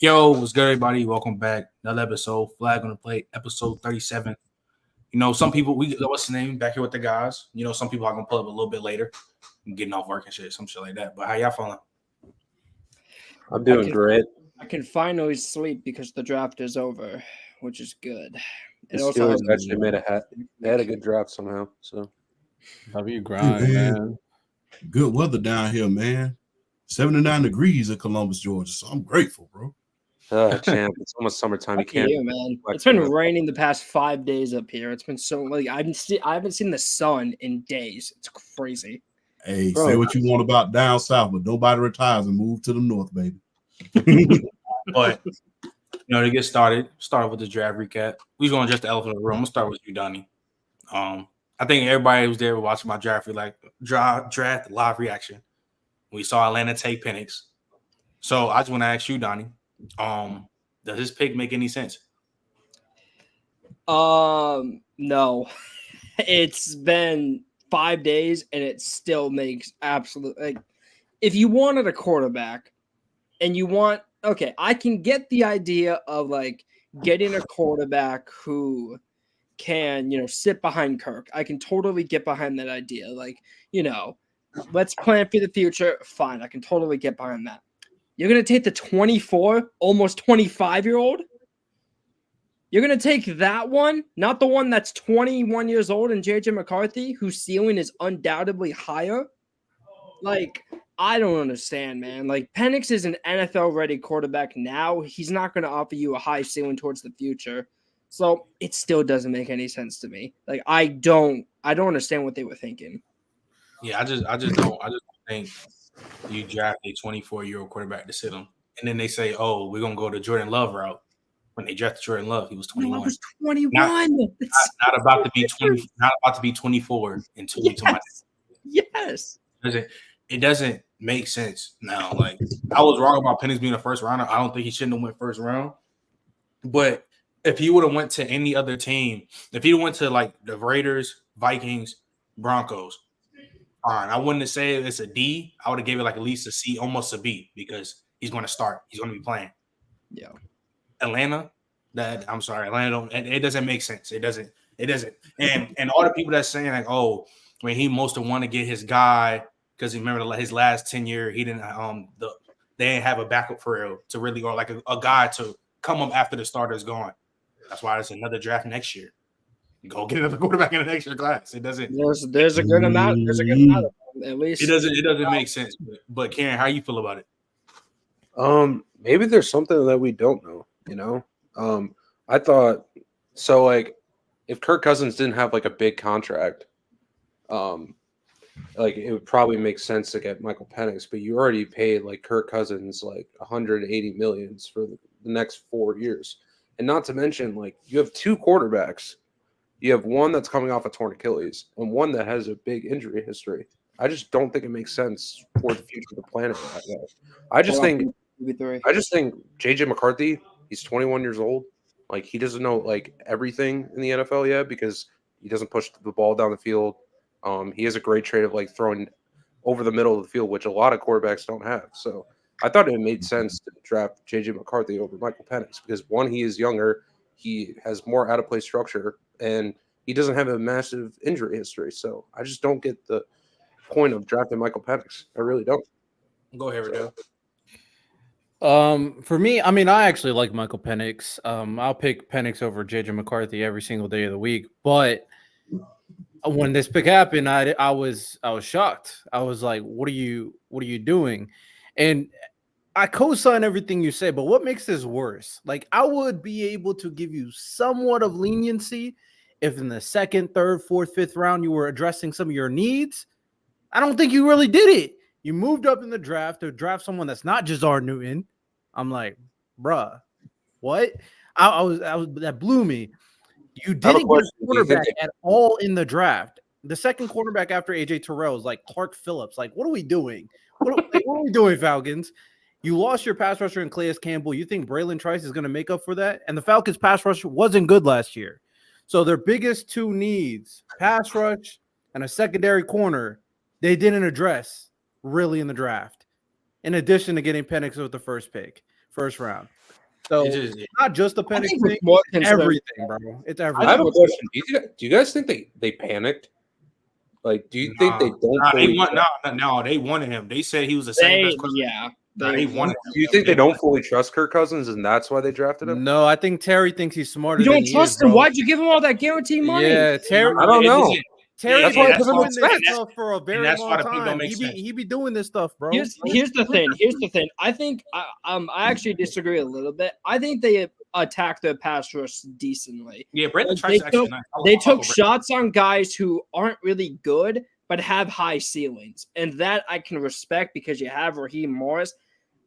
Yo, what's good, everybody? Welcome back. Another episode, Flag on the Plate, episode 37. Some people, what's the name? Back here with the guys. Some people are going to pull up a little bit later. I'm getting off work and shit, some shit like that. But how y'all feeling? I'm doing great. I can finally sleep because the draft is over, which is good. The Steelers actually made they had a good draft somehow. So, how you grind, man? Good weather down here, man. 79 degrees in Columbus, Georgia. So I'm grateful, bro. Champ, it's almost summertime. You can't. Yeah, man. It's been raining the past 5 days up here. It's been so I haven't seen the sun in days. It's crazy. Hey, say what you want about down south, but nobody retires and move to the north, baby. But to get started, start with the draft recap. We're going to just the elephant in the room. I'm gonna start with you, Donnie. I think everybody who's there watching my draft live reaction. We saw Atlanta take Penix. So I just want to ask you, Donnie, does this pick make any sense? No. It's been 5 days and it still makes absolute if you wanted a quarterback and you want I can get the idea of getting a quarterback who can, sit behind Kirk. I can totally get behind that idea. Let's plan for the future. Fine. I can totally get behind that. You're going to take the 24, almost 25-year-old? You're going to take that one, not the one that's 21 years old and J.J. McCarthy, whose ceiling is undoubtedly higher? I don't understand, man. Penix is an NFL-ready quarterback now. He's not going to offer you a high ceiling towards the future. So it still doesn't make any sense to me. I don't understand what they were thinking. Yeah, I just don't think you draft a 24-year-old quarterback to sit him. And then they say, oh, we're going to go the Jordan Love route. When they drafted Jordan Love, he was 21. He was 21. Not about to be 20, not about to be 24 in 2 weeks. Yes. It doesn't make sense now. I was wrong about Penix being a first rounder. I don't think he shouldn't have went first round. But if he would have went to any other team, if he went to the Raiders, Vikings, Broncos, fine. I wouldn't have said it's a D. I would have gave it at least a C, almost a B, because he's going to start. He's going to be playing. Yeah. Atlanta don't. It doesn't make sense. It doesn't. And all the people that's saying he must have wanted to get his guy because remember his last tenure, he didn't. They didn't have a backup for real to really or a guy to come up after the starter's gone. That's why there's another draft next year. Go get another quarterback in the next year class. It doesn't. There's a good amount. There's a good amount of them, at least. It doesn't make sense. But Karen, how you feel about it? Maybe there's something that we don't know. I thought so. If Kirk Cousins didn't have a big contract, it would probably make sense to get Michael Penix. But you already paid Kirk Cousins $180 million for the next 4 years, and not to mention you have two quarterbacks. You have one that's coming off a torn Achilles and one that has a big injury history. I just don't think it makes sense for the future of the planet that way. I just think JJ McCarthy, he's 21 years old. He doesn't know everything in the NFL yet because he doesn't push the ball down the field. He has a great trait of throwing over the middle of the field, which a lot of quarterbacks don't have. So I thought it made sense to draft JJ McCarthy over Michael Penix because one, he is younger. He has more out-of-play structure, and he doesn't have a massive injury history. So I just don't get the point of drafting Michael Penix. I really don't. Go ahead, Riddell. For me, I actually like Michael Penix. I'll pick Penix over JJ McCarthy every single day of the week. But when this pick happened, I was shocked. I was like, what are you doing? And I co-sign everything you say, but what makes this worse? I would be able to give you somewhat of leniency if in the second, third, fourth, fifth round you were addressing some of your needs. I don't think you really did it. You moved up in the draft to draft someone that's not Jazar Newton. I'm like, bruh, what? I was that blew me. You didn't get a quarterback at all in the draft. The second quarterback after AJ Terrell is Clark Phillips. What are we doing? What are we doing, Falcons? You lost your pass rusher in Calais Campbell. You think Braylon Trice is going to make up for that? And the Falcons' pass rush wasn't good last year. So their biggest two needs, pass rush and a secondary corner, they didn't address really in the draft, in addition to getting Penix with the first pick. first round. So It's just- not just the I Penix think thing, it's more it's concerned. everything, bro. It's I everything. have a question. Do you guys think they panicked? Like, do you think they don't? Nah, fully they wanted him. They said he was the second best quarterback. They wanted him. Do you think they don't fully trust Kirk Cousins, and that's why they drafted him? No, I think Terry thinks he's smarter You than don't he trust is, him. bro. Why'd you give him all that guaranteed money? Yeah, Terry. I don't know. Terry's That's been why it doing doesn't this make sense. stuff for a very that's long why the pick don't time. make sense. He be doing this stuff, bro. Here's the thing. I think I actually disagree a little bit. I think they attacked their pass rush decently. Yeah, Brandon They Trice actually took- nice. They took shots on guys who aren't really good but have high ceilings, and that I can respect because you have Raheem Morris.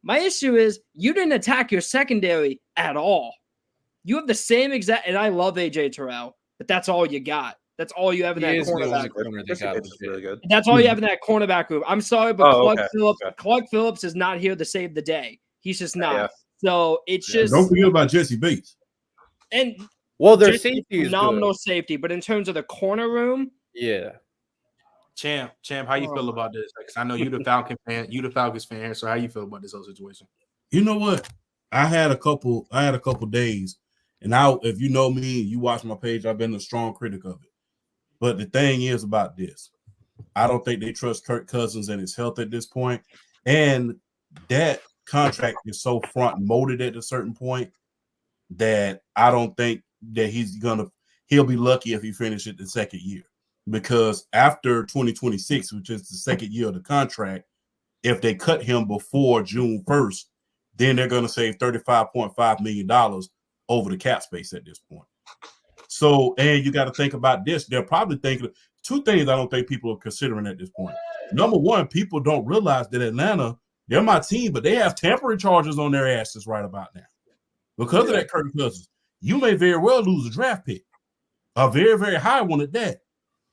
My issue is you didn't attack your secondary at all. You have the same exact, and I love AJ Terrell, but that's all you got. That's all you have in that He is the only cornerback. corner they got It's really good. That's all you have in that cornerback group. I'm sorry, but Okay. Clark Phillips is not here to save the day. He's just not. Yeah. So it's just Don't forget about Jesse Bates. and Well, their just safety is phenomenal good. safety, but in terms of the corner room, Yeah. Champ, how you feel about this? Because I know you the Falcon fan, you the Falcons fan. So how you feel about this whole situation? You know what? I had a couple days, and if you know me, you watch my page, I've been a strong critic of it. But the thing is about this, I don't think they trust Kirk Cousins and his health at this point. And that contract is so front molded at a certain point that I don't think that he'll be lucky if he finishes the second year. Because after 2026, which is the second year of the contract, if they cut him before June 1st, then they're going to save $35.5 million over the cap space at this point. So, and you got to think about this. They're probably thinking two things I don't think people are considering at this point. Number one, people don't realize that Atlanta, they're my team, but they have tampering charges on their asses right about now. Because of that Kirk Cousins, you may very well lose a draft pick, a very, very high one at that.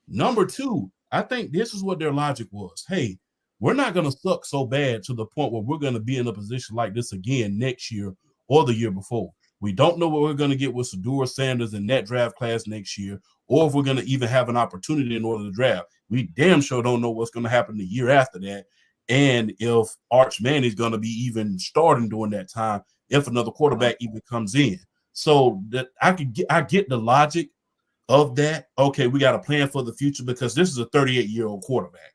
Number two, I think this is what their logic was. Hey, we're not going to suck so bad to the point where we're going to be in a position like this again next year or the year before. We don't know what we're going to get with Shedeur Sanders in that draft class next year, or if we're going to even have an opportunity in order to draft. We damn sure don't know what's going to happen the year after that, and if Arch Manny's going to be even starting during that time, if another quarterback even comes in. So that I get the logic of that. Okay, we got a plan for the future because this is a 38-year-old quarterback.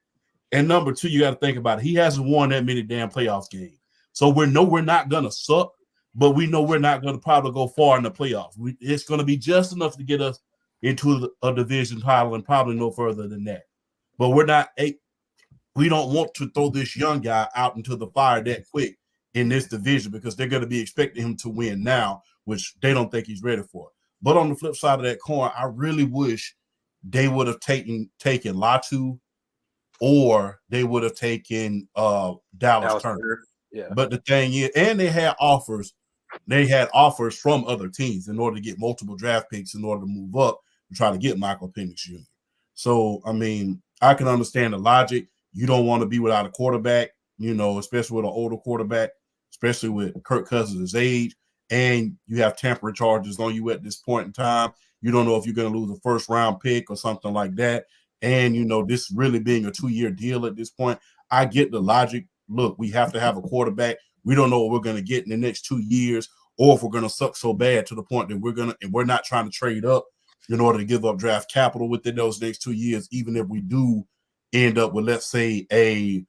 And number two, you got to think about it. He hasn't won that many damn playoff games. So we're not going to suck, but we know we're not going to probably go far in the playoffs. It's going to be just enough to get us into a division title and probably no further than that. But we don't want to throw this young guy out into the fire that quick in this division because they're going to be expecting him to win now, which they don't think he's ready for. But on the flip side of that coin, I really wish they would have taken Latu, or they would have taken Dallas Turner. Yeah. But the thing is, and they had offers from other teams in order to get multiple draft picks in order to move up and try to get Michael Penix Jr. So, I mean, I can understand the logic. You don't want to be without a quarterback, especially with an older quarterback, especially with Kirk Cousins' age. And you have tampering charges on you at this point in time. You don't know if you're going to lose a first-round pick or something like that. And, this really being a 2-year deal at this point, I get the logic. Look, we have to have a quarterback. We don't know what we're going to get in the next 2 years, or if we're going to suck so bad to the point that we're not trying to trade up in order to give up draft capital within those next 2 years, even if we do end up with, let's say, a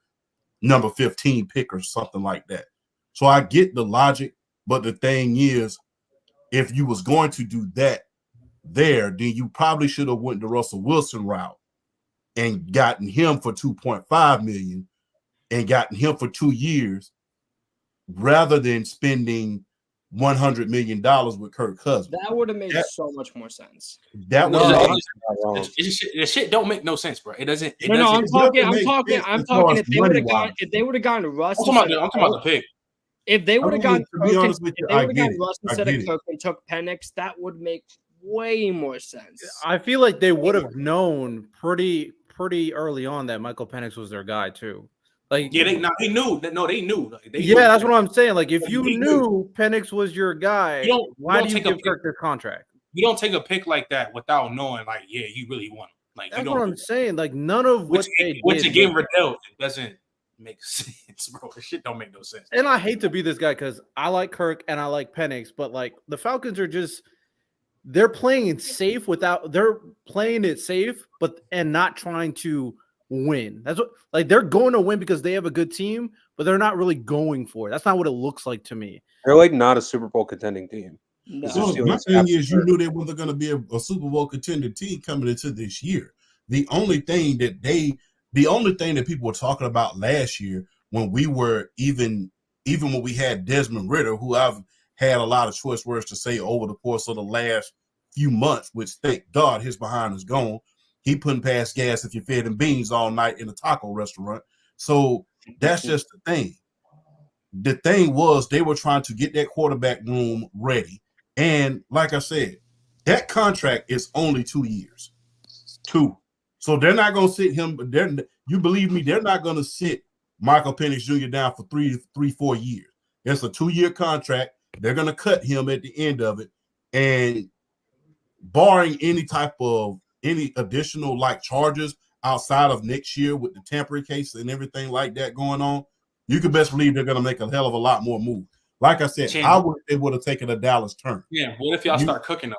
number 15 pick or something like that. So I get the logic. But the thing is, if you was going to do that then you probably should have went the Russell Wilson route and gotten him for $2.5 million and gotten him for 2 years rather than spending $100 million with Kirk Cousins. that would have made so much more sense. That No, was the shit don't make no sense, bro. It doesn't. I'm talking. money-wise. If they would have gotten Russ, I'm talking about the pick. if they would have gotten to be honest with you, I get it. Russ I instead get of it. Cook and took Penix, that would make way more sense. I feel like they would have known pretty early on that Michael Penix was their guy too. Like, Yeah, they knew. No, they knew. that's what I'm saying. Like, if you knew Penix was your guy, why do you give Kirk this contract? You don't take a pick like that without knowing, like, you really want him. Like, That's you what don't. I'm saying. Like, none of what they Which did. again, Riddell, it doesn't. make sense, bro. This shit don't make no sense. And I hate to be this guy because I like Kirk and I like Penix, but like the Falcons are just they're playing it safe and not trying to win. That's what like they're going to win because they have a good team, but they're not really going for it. That's not what it looks like to me. They're like not a Super Bowl contending team. No. So my thing is, you knew they wasn't going to be a Super Bowl contender team coming into this year. The only thing that people were talking about last year when we were even when we had Desmond Ridder, who I've had a lot of choice words to say over the course of the last few months, which thank God his behind is gone. He putting past gas if you fed him beans all night in a taco restaurant. So that's just the thing. The thing was they were trying to get that quarterback room ready. And like I said, that contract is only 2 years. 2. So they're not going to sit him. You believe me, they're not going to sit Michael Penix Jr. down for 4 years. It's a 2-year contract. They're going to cut him at the end of it. And barring any additional like charges outside of next year with the tampering case and everything like that going on, you can best believe they're going to make a hell of a lot more moves. Like I said, they would have taken a Dallas turn. Yeah, what if y'all start cooking though?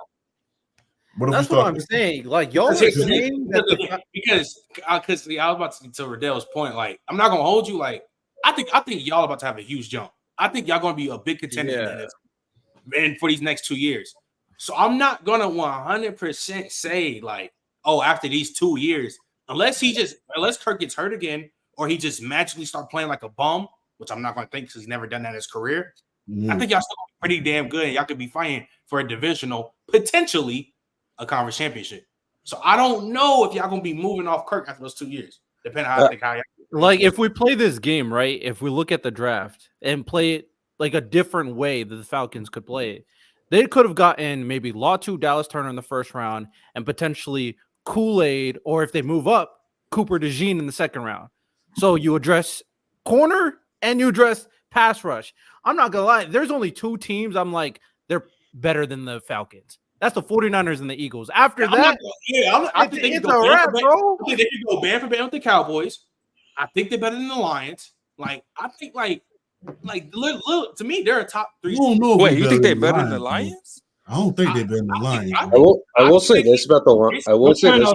That's what I'm saying. Like y'all are saying that because I was about to Riddell's point. Like I'm not gonna hold you. Like I think y'all about to have a huge jump. I think y'all gonna be a big contender and for these next 2 years. So I'm not gonna 100% say like, oh, after these 2 years, unless Kirk gets hurt again or he just magically start playing like a bum, which I'm not gonna think because he's never done that in his career. I think y'all still pretty damn good. And y'all could be fighting for a divisional, potentially a conference championship. So I don't know if y'all gonna be moving off Kirk after those 2 years, depending on how y'all like if we play this game right, if we look at the draft and play it like a different way that the Falcons could play it, they could have gotten maybe Latu, Dallas Turner in the first round, and potentially Kool-Aid, or if they move up, Cooper DeJean in the second round. So you address corner and you address pass rush. I'm not gonna lie, there's only 2 teams I'm like they're better than the Falcons. That's the 49ers and the Eagles. After that, I think it's a wrap, bro. I think they could go band for band with the Cowboys. I think they're better than the Lions. Like I think like to me, they're a top 3. Wait, you think they're better than the Lions? I don't think they're better than the Lions. I will say this about the Lions. I will say this.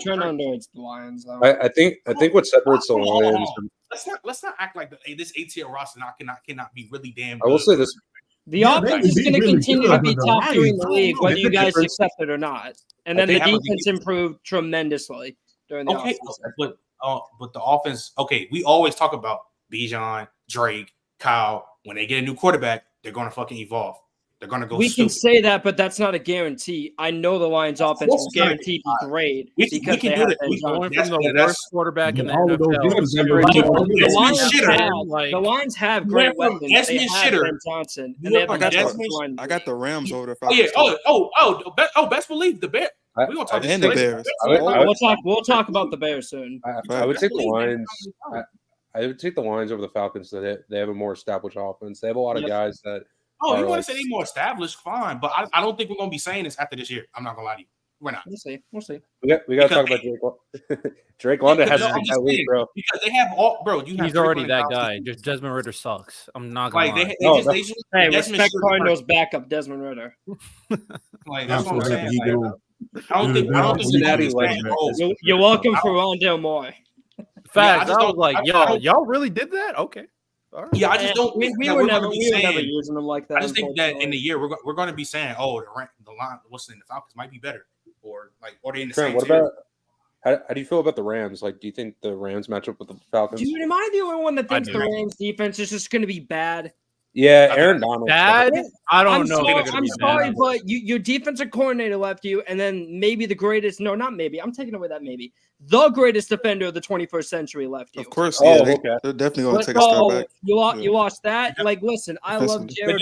Turn under it's the Lions. Though. I think what separates the Lions. Let's not act like this ATL roster cannot be really damn good. I will say this. The offense is going to continue to be top 3 in the league, whether you guys accept it or not. And then the defense improved tremendously during the offseason. But the offense, we always talk about Bijan, Drake, Kyle. When they get a new quarterback, they're going to fucking evolve. They're going to go. We can say that, but that's not a guarantee. I know the Lions' offense will guarantee be great because they have going from the worst quarterback in the NFL. The Lions have great weapons. They have Ben Johnson, and they have I got the Rams over the Falcons. Best believe the Bears. We're gonna talk and the Bears. We'll talk about the Bears soon. I would take the Lions. I would take the Lions over the Falcons. So they have a more established offense. They have a lot of guys that. Oh, you want to say they more established? Fine, but I don't think we're gonna be saying this after this year. I'm not gonna lie to you. We're not. We'll see. We got to talk about Drake. Drake London has that week, bro. Because they have all, bro. He's already that guy. Just Desmond Ritter sucks. I'm not gonna lie. Hey, respect Cardinals backup Desmond Ritter. Like that's what I'm saying. I don't think you're welcome for Rondale Moore. Facts. I was like, y'all really did that? Okay. Right. Yeah, I just don't. We were never using them like that. I just think that in the year we're going to be saying, oh, the line, what's in the Falcons might be better, or they in the same. What about? How do you feel about the Rams? Like, do you think the Rams match up with the Falcons? Dude, am I the only one that thinks the Rams defense is just going to be bad? Yeah, Aaron Donald. Bad? I don't know. I'm sorry, but your defensive coordinator left you, and then maybe the greatest. No, not maybe. I'm taking away that maybe. The greatest defender of the 21st century left you. Of course, they're definitely going to take a step back. You lost that. Like, listen, I love Jared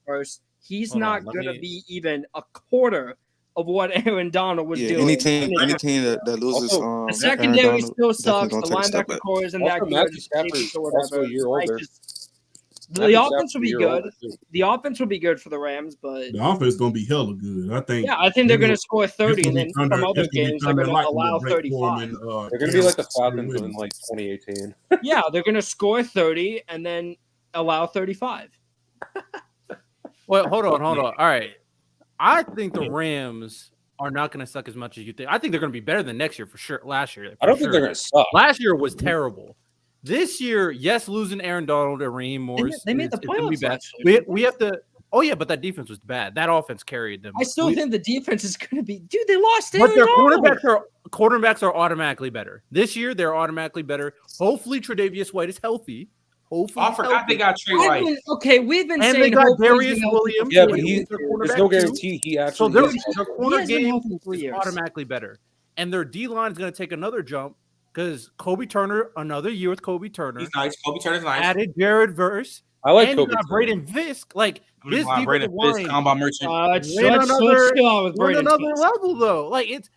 Verse. He's not going to be even a quarter of what Aaron Donald was doing. Any team that loses, the secondary still sucks. The linebacker core isn't that good. Also, a year older. The offense will be good. The offense will be good for the Rams, but the offense is gonna be hella good. I think. Yeah, I think they're going to score 30, and then thunder, from other games they're going to allow 35. They're going to be like the Falcons in like 2018. Yeah, they're going to score 30 and then allow 35. Well, hold on. All right, I think the Rams are not going to suck as much as you think. I think they're going to be better than next year for sure. Last year, I don't think they're going to suck. Last year was terrible. This year, yes, losing Aaron Donald and Raheem Morris, they made the playoffs last year. We have to. Oh yeah, but that defense was bad. That offense carried them. I still think the defense is going to be. Dude, they lost. But their quarterbacks are automatically better. This year, they're automatically better. Hopefully, Tre'Davious White is healthy. Hopefully, I forgot they got Trey White. Okay, we've been saying they got Darius Williams. Yeah, but there's no guarantee he actually. So their corner game is automatically better, and their D line is going to take another jump because Kobe Turner, another year with Kobe Turner. He's nice. Kobe Turner's nice. Added Jared Verse. I like and Kobe. You got Braden Visk. Like this Braden Visk, Combat Merchant. Another level though. Like it's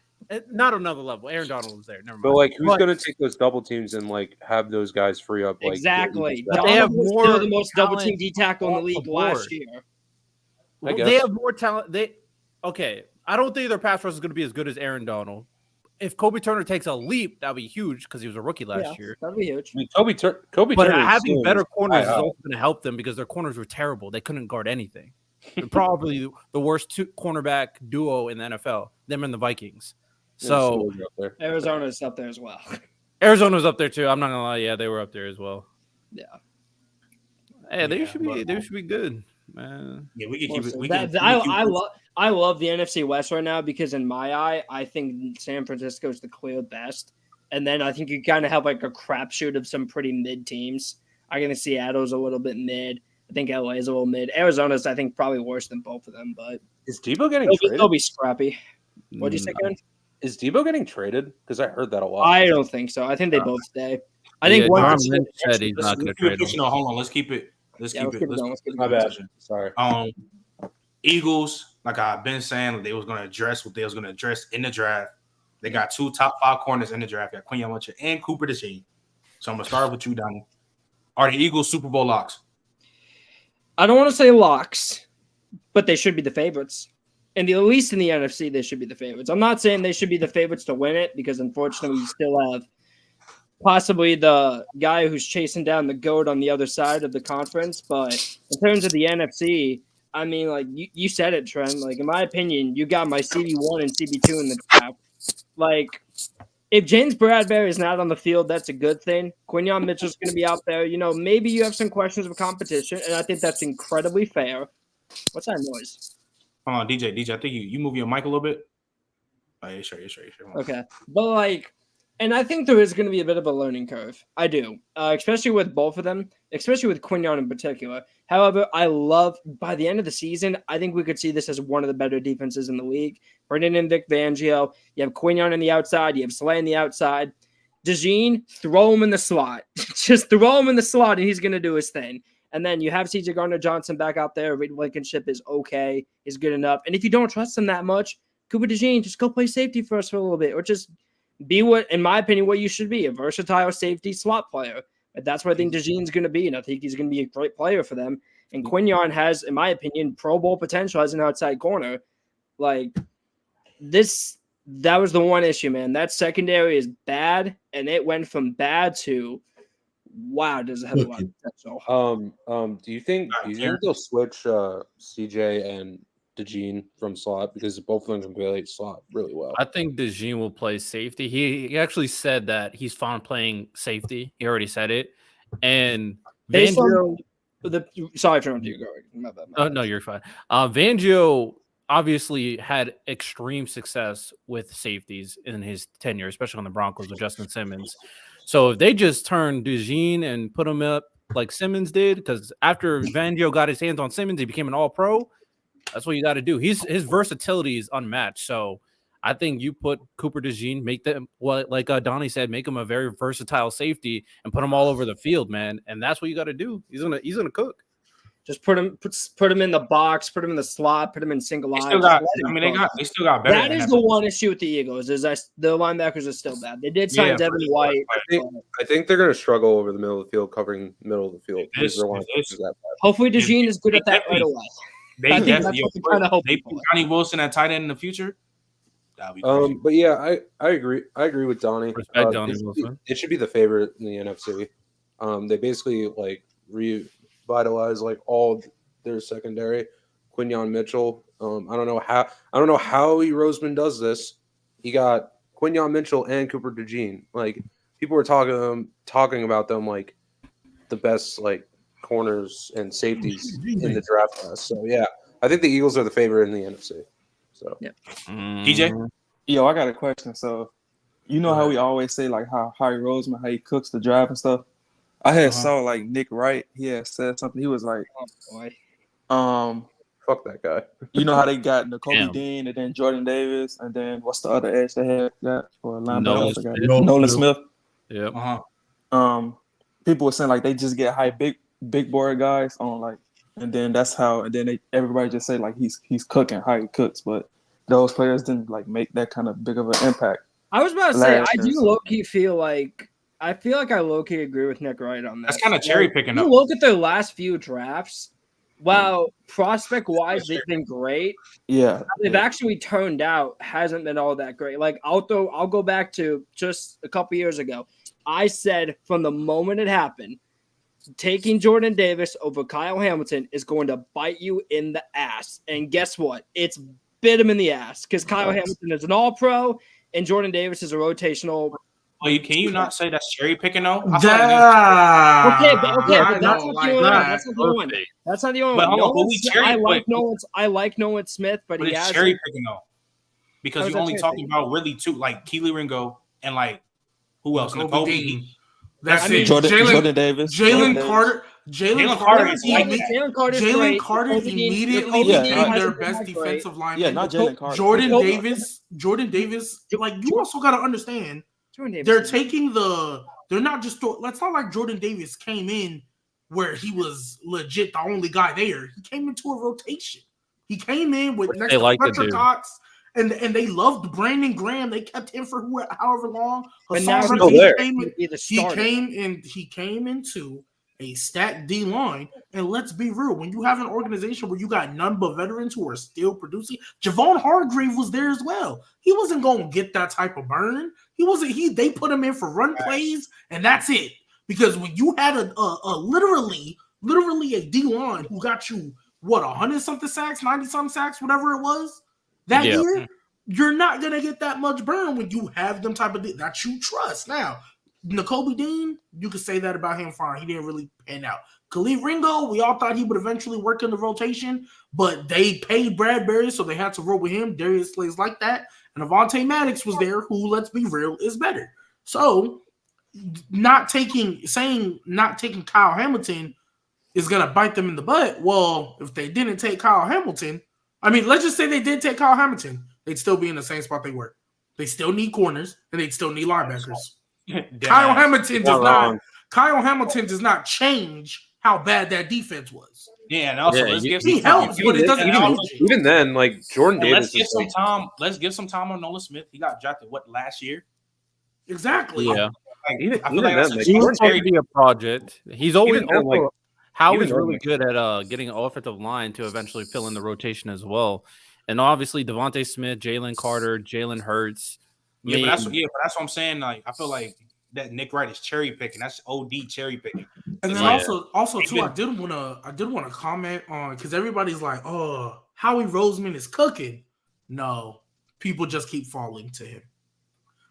not another level. Aaron Donald was there. Never mind. But like, who's going to take those double teams and like have those guys free up? Like, exactly. They have more the most double team D tackle in the league last year. They have more talent. I don't think their pass rush is going to be as good as Aaron Donald. If Kobe Turner takes a leap, that'd be huge because he was a rookie last year. That'd be huge. I mean, Kobe but Turner having better corners is also going to help them because their corners were terrible. They couldn't guard anything. They're probably the worst two cornerback duo in the NFL. Them and the Vikings. So Arizona's up there as well. Arizona's up there too. I'm not gonna lie. Yeah, they were up there as well. Yeah. Hey, they should be good, man. Yeah, we can keep it. I love the NFC West right now because in my eye, I think San Francisco is the clear best, and then I think you kind of have like a crapshoot of some pretty mid teams. I think Seattle's a little bit mid. I think LA is a little mid. Arizona's I think probably worse than both of them, but is Debo getting traded? They'll be scrappy. What'd you say, Ken? Is Debo getting traded? Because I heard that a lot. I don't think so. I think they both stay. I think one said he's not going to trade him. Hold on. Let's keep it. My bad. Sorry. Eagles, like I've been saying, they was going to address what they was going to address in the draft. They got 2 top 5 corners in the draft. Got Quinn Yamacha and Cooper DeJean. So I'm going to start with you, Donnie. Are the Eagles Super Bowl locks? I don't want to say locks, but they should be the favorites. And at least in the NFC, they should be the favorites. I'm not saying they should be the favorites to win it because, unfortunately, we still have possibly the guy who's chasing down the GOAT on the other side of the conference. But in terms of the NFC, I mean, like, you said it, Trent. Like, in my opinion, you got my CB1 and CB2 in the draft. Like, if James Bradbury is not on the field, that's a good thing. Quinyon Mitchell's going to be out there. You know, maybe you have some questions of competition, and I think that's incredibly fair. What's that noise? Hold on, DJ, I think you move your mic a little bit. Oh, yeah, sure. Okay. But, like, and I think there is going to be a bit of a learning curve. I do. Especially with both of them, especially with Quinyon in particular. However, I love, by the end of the season, I think we could see this as one of the better defenses in the league. Brendan and Vic Fangio. You have Quinyon on the outside. You have Slay on the outside. DeJean, throw him in the slot. Just throw him in the slot, and he's going to do his thing. And then you have C.J. Gardner-Johnson back out there. Reed Blankenship is okay, is good enough. And if you don't trust him that much, Cooper DeJean, just go play safety for us for a little bit. Or just be what, in my opinion, what you should be, a versatile safety slot player. And that's what I think DeJean's going to be. And I think he's going to be a great player for them. And Quinyon has, in my opinion, Pro Bowl potential as an outside corner. Like, that was the one issue, man. That secondary is bad. And it went from bad to wow, does it have a lot of potential. Do you think they'll switch CJ and DeJean from slot because both of them can play slot really well? I think DeJean will play safety. He actually said that he's fond playing safety. He already said it. And Fangio, sorry for you. Oh, no, you're fine. Fangio obviously had extreme success with safeties in his tenure, especially on the Broncos with Justin Simmons. So if they just turn DeJean and put him up like Simmons did, because after Fangio got his hands on Simmons, he became an all-pro. That's what you got to do. His versatility is unmatched. So I think you put Cooper DeJean, make them like Donnie said, make him a very versatile safety and put him all over the field, man. And that's what you got to do. He's gonna cook. Just put him in the box, put him in the slot, put him in single eye. They still got better. That is the one issue with the Eagles is the linebackers are still bad. They did sign Devin White. I think they're going to struggle over the middle of the field, covering middle of the field. Hopefully, DeJean is good at that right away. They put Johnny Wilson at tight end in the future. But yeah, I agree. I agree with Donnie. It should be the favorite in the NFC. They basically like revitalize like all their secondary. Quinyon Mitchell. I don't know how Howie Roseman does this. He got Quinyon Mitchell and Cooper DeJean. Like people were talking about them like the best like corners and safeties in the draft class. So yeah, I think the Eagles are the favorite in the NFC. So yeah. DJ? Yo, I got a question. So you know how we always say like how Howie Roseman, how he cooks the draft and stuff? I had saw like Nick Wright, he had said something. He was like, fuck that guy. You know how they got Nakobe Dean and then Jordan Davis and then what's the other edge they had for linebacker? Nolan Smith. Yeah. People were saying like they just get high big board guys on like, and then that's how, and then everybody just say like he's cooking how he cooks, but those players didn't like make that kind of big of an impact. I was about to say I do low-key feel like I low-key agree with Nick Wright on that. That's kind of cherry picking. You look at their last few drafts. Wow, prospect-wise, they've been great. Yeah, they've actually turned out hasn't been all that great. Like I'll go back to just a couple years ago. I said from the moment it happened, taking Jordan Davis over Kyle Hamilton is going to bite you in the ass. And guess what? It's bit him in the ass because Kyle Hamilton is an all-pro and Jordan Davis is a rotational. Well, can you not say that's cherry picking though? Okay, but that's not the only one. That's not the only one. I like Nolan Smith, but he has cherry picking though. Because you're only talking about really two, like Keely Ringo and like who else? Nakobe Dean. That's it. Jordan Davis. Jalen Carter. Jalen Carter immediately became their best defensive lineman. Yeah, not Jalen Carter. Jordan Davis. Like you also got to understand, they're taking they're not just. Let's not like Jordan Davis came in where he was legit the only guy there. He came into a rotation. He came in with next to Fletcher Cox. And they loved Brandon Graham. They kept him for however long. But now he came into a stacked D line. And let's be real, when you have an organization where you got none but veterans who are still producing, Javon Hargrave was there as well. He wasn't going to get that type of burn. They put him in for run plays, and that's it. Because when you had a literally a D line who got you 100-something sacks, 90-something sacks, whatever it was. That year, you're not going to get that much burn when you have them type of that you trust. Now, Nakobe Dean, you could say that about him fine. He didn't really pan out. Khalid Ringo, we all thought he would eventually work in the rotation, but they paid Bradbury, so they had to roll with him. Darius Slay's like that. And Avonte Maddox was there, who, let's be real, is better. So, not taking Kyle Hamilton is going to bite them in the butt. Well, if they didn't take Kyle Hamilton, I mean, let's just say they did take Kyle Hamilton. They'd still be in the same spot they were. They still need corners, and they'd still need linebackers. Kyle Hamilton does not change how bad that defense was. Yeah, and also he helps, but it doesn't help. Even then, like Jordan Davis. Let's give some time on Nolan Smith. He got drafted last year? Exactly. Yeah. I feel like that's a project. He's always Howie's really good at getting an offensive line to eventually fill in the rotation as well. And obviously Devontae Smith, Jalen Carter, Jalen Hurts. But that's what I'm saying. Like I feel like that Nick Wright is cherry picking. That's OD cherry picking. And then also too, I did want to comment on because everybody's like, oh, Howie Roseman is cooking. No, people just keep falling to him.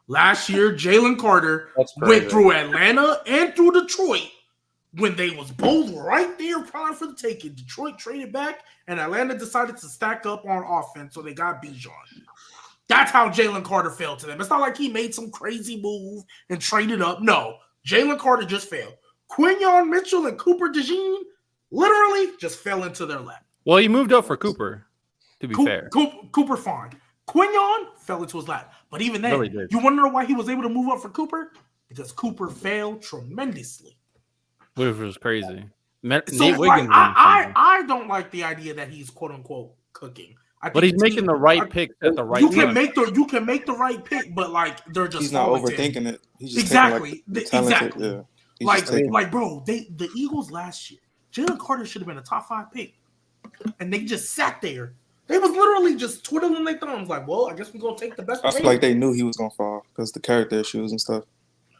Last year, Jalen Carter went through Atlanta and through Detroit. When they was both right there prior for the taking, Detroit traded back, and Atlanta decided to stack up on offense, so they got Bijan. That's how Jalen Carter fell to them. It's not like he made some crazy move and traded up. No, Jalen Carter just fell. Quinyon Mitchell and Cooper DeJean literally just fell into their lap. Well, he moved up for Cooper, to be fair. Cooper fine. Quinyon fell into his lap. But even then, you want to know why he was able to move up for Cooper? Because Cooper failed tremendously. Which was crazy. Nate So like, Wiggins. I don't like the idea that he's quote unquote cooking. But he's making the right pick at the right You time. can make the right pick, but like they're just He's not falling to him. overthinking it. He's just Exactly. taking, like, the talented, Exactly. yeah. He's just taking- Like, bro, the Eagles last year, Jalen Carter should have been a top 5 pick, and they just sat there. They was literally just twiddling their thumbs, like, well, I guess we're gonna take the best. I feel like they knew he was gonna fall because the character issues and stuff.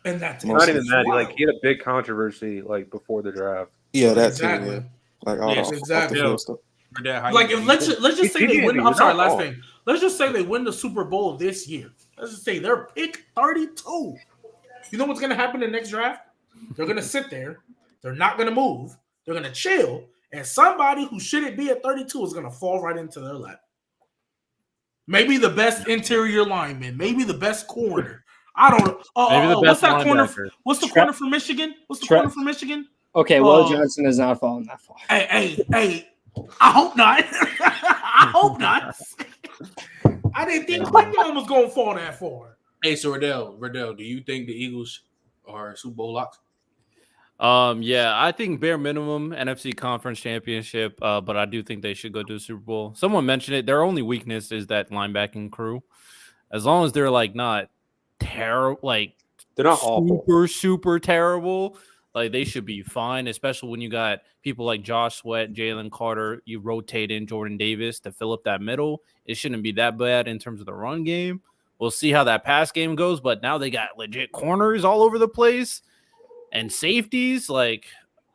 And that's Not even that. Like he had a big controversy like before the draft. Yeah, that Exactly. too. Yeah. Like all Yes, off exactly. the field stuff. Like if let's just say they win. I'm sorry, last wrong. thing. Let's just say they win the Super Bowl this year. Let's just say they're pick 32. You know what's gonna happen in the next draft? They're gonna sit there. They're not gonna move. They're gonna chill, and somebody who shouldn't be at 32 is gonna fall right into their lap. Maybe the best interior lineman. Maybe the best corner. I don't know. Maybe the What's best that corner? linebacker. What's the corner for Michigan? What's the corner for Michigan? Okay, Will Johnson has not fallen that far. Hey, I hope not. I hope not. I didn't think Quentin was going to fall that far. Hey, so Riddell, do you think the Eagles are Super Bowl locks? Yeah, I think bare minimum NFC Conference Championship, but I do think they should go to the Super Bowl. Someone mentioned it. Their only weakness is that linebacking crew. As long as they're like not terrible, like They're not awful. super terrible, like they should be fine. Especially when you got people like Josh Sweat, Jalen Carter. You rotate in Jordan Davis to fill up that middle. It shouldn't be that bad in terms of the run game. We'll see how that pass game goes, but now they got legit corners all over the place. And safeties, like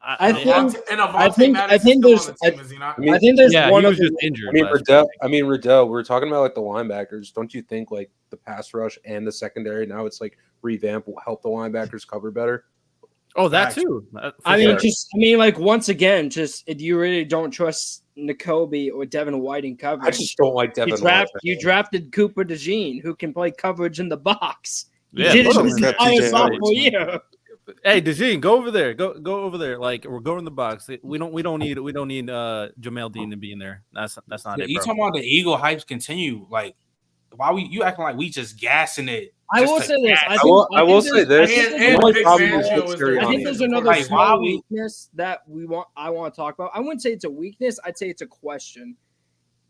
I think there's yeah, one he of was just injured. I mean, Riddell, we were talking about like the linebackers. Don't you think like the pass rush and the secondary now it's like revamp will help the linebackers cover better? Oh, that too. Like once again, just if you really don't trust Nakobe or Devin White in coverage, I just don't like Devin White. You drafted Cooper DeJean, who can play coverage in the box. Yeah, he did it his entire sophomore year. Hey, DeJean, go over there. Go over there. Like we're going in the box. We don't need Jamel Dean to be in there. That's not it. You Bro. talking about the Eagle hypes continue? Like, why you acting like we just gassing it? I will say this. I will say this. I think there's another Like, small weakness that I want to talk about. I wouldn't say it's a weakness. I'd say it's a question.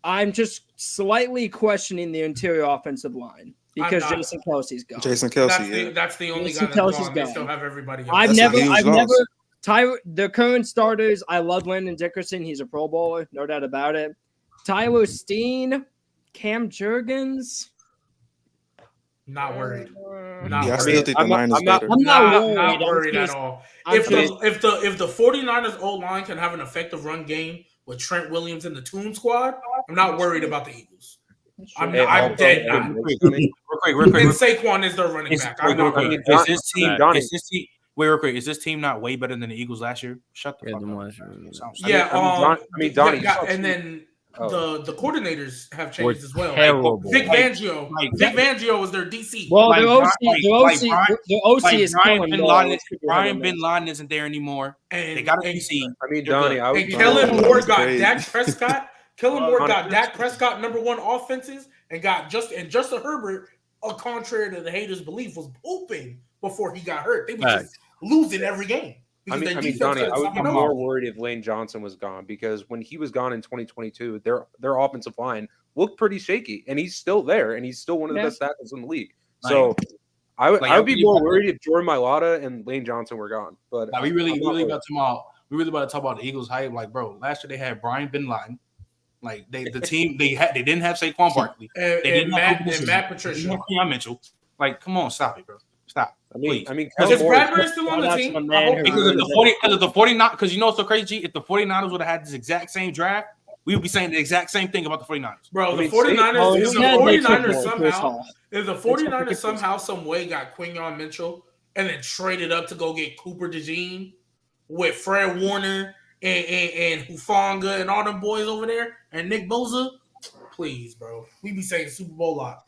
I'm just slightly questioning the interior offensive line because Jason Kelsey's gone. Jason Kelsey, that's the only Jason guy Kelsey's that's gone. They gone. still have everybody else. I've never the current starters. I love Landon Dickerson. He's a Pro Bowler, no doubt about it. Tyler Steen, Cam Jurgens. Not worried. I still think the Niners better. I'm not worried at all. If the 49ers O-line can have an effective run game with Trent Williams in the Toon Squad, I'm not worried about the Eagles. I'm dead not. Real quick. And Saquon is their running back. I'm not worried. Is this team? Wait, real quick. Is this team not way better than the Eagles last year? Shut the fuck up. Yeah, Donnie. And then the coordinators have changed as well. Terrible. Vic Fangio. Vic Fangio was their DC. Well, the OC is Brian Bin Laden isn't there anymore. And they got a DC. I mean, Donnie. And Kellen Moore got Dak Prescott. Kellen Moore got Dak Prescott #1 offenses and got Justin Herbert, contrary to the haters' belief, was pooping before he got hurt. They were just losing every game. I mean, Donnie, I would be more worried if Lane Johnson was gone because when he was gone in 2022, their offensive line looked pretty shaky, and he's still there, and he's still one of the best tackles in the league. So I would be more worried if Jordan Mailata and Lane Johnson were gone. But we really about to talk about the Eagles hype. Like, bro, last year they had Brian Bin Laden. Like they didn't have Saquon Barkley. And Matt Patricia. Keon Mitchell. Like, come on, stop it, bro. Stop. I mean, is Bradbury still on the team? Because the 49ers, because you know it's so crazy. If the 49ers would have had this exact same draft, we would be saying the exact same thing about the 49ers. Bro, the 49ers, if the 49ers somehow, some way got Quinyon Mitchell and then traded up to go get Cooper DeJean with Fred Warner and Hufanga and all them boys over there and Nick Bosa, please, bro. We be saying Super Bowl lot.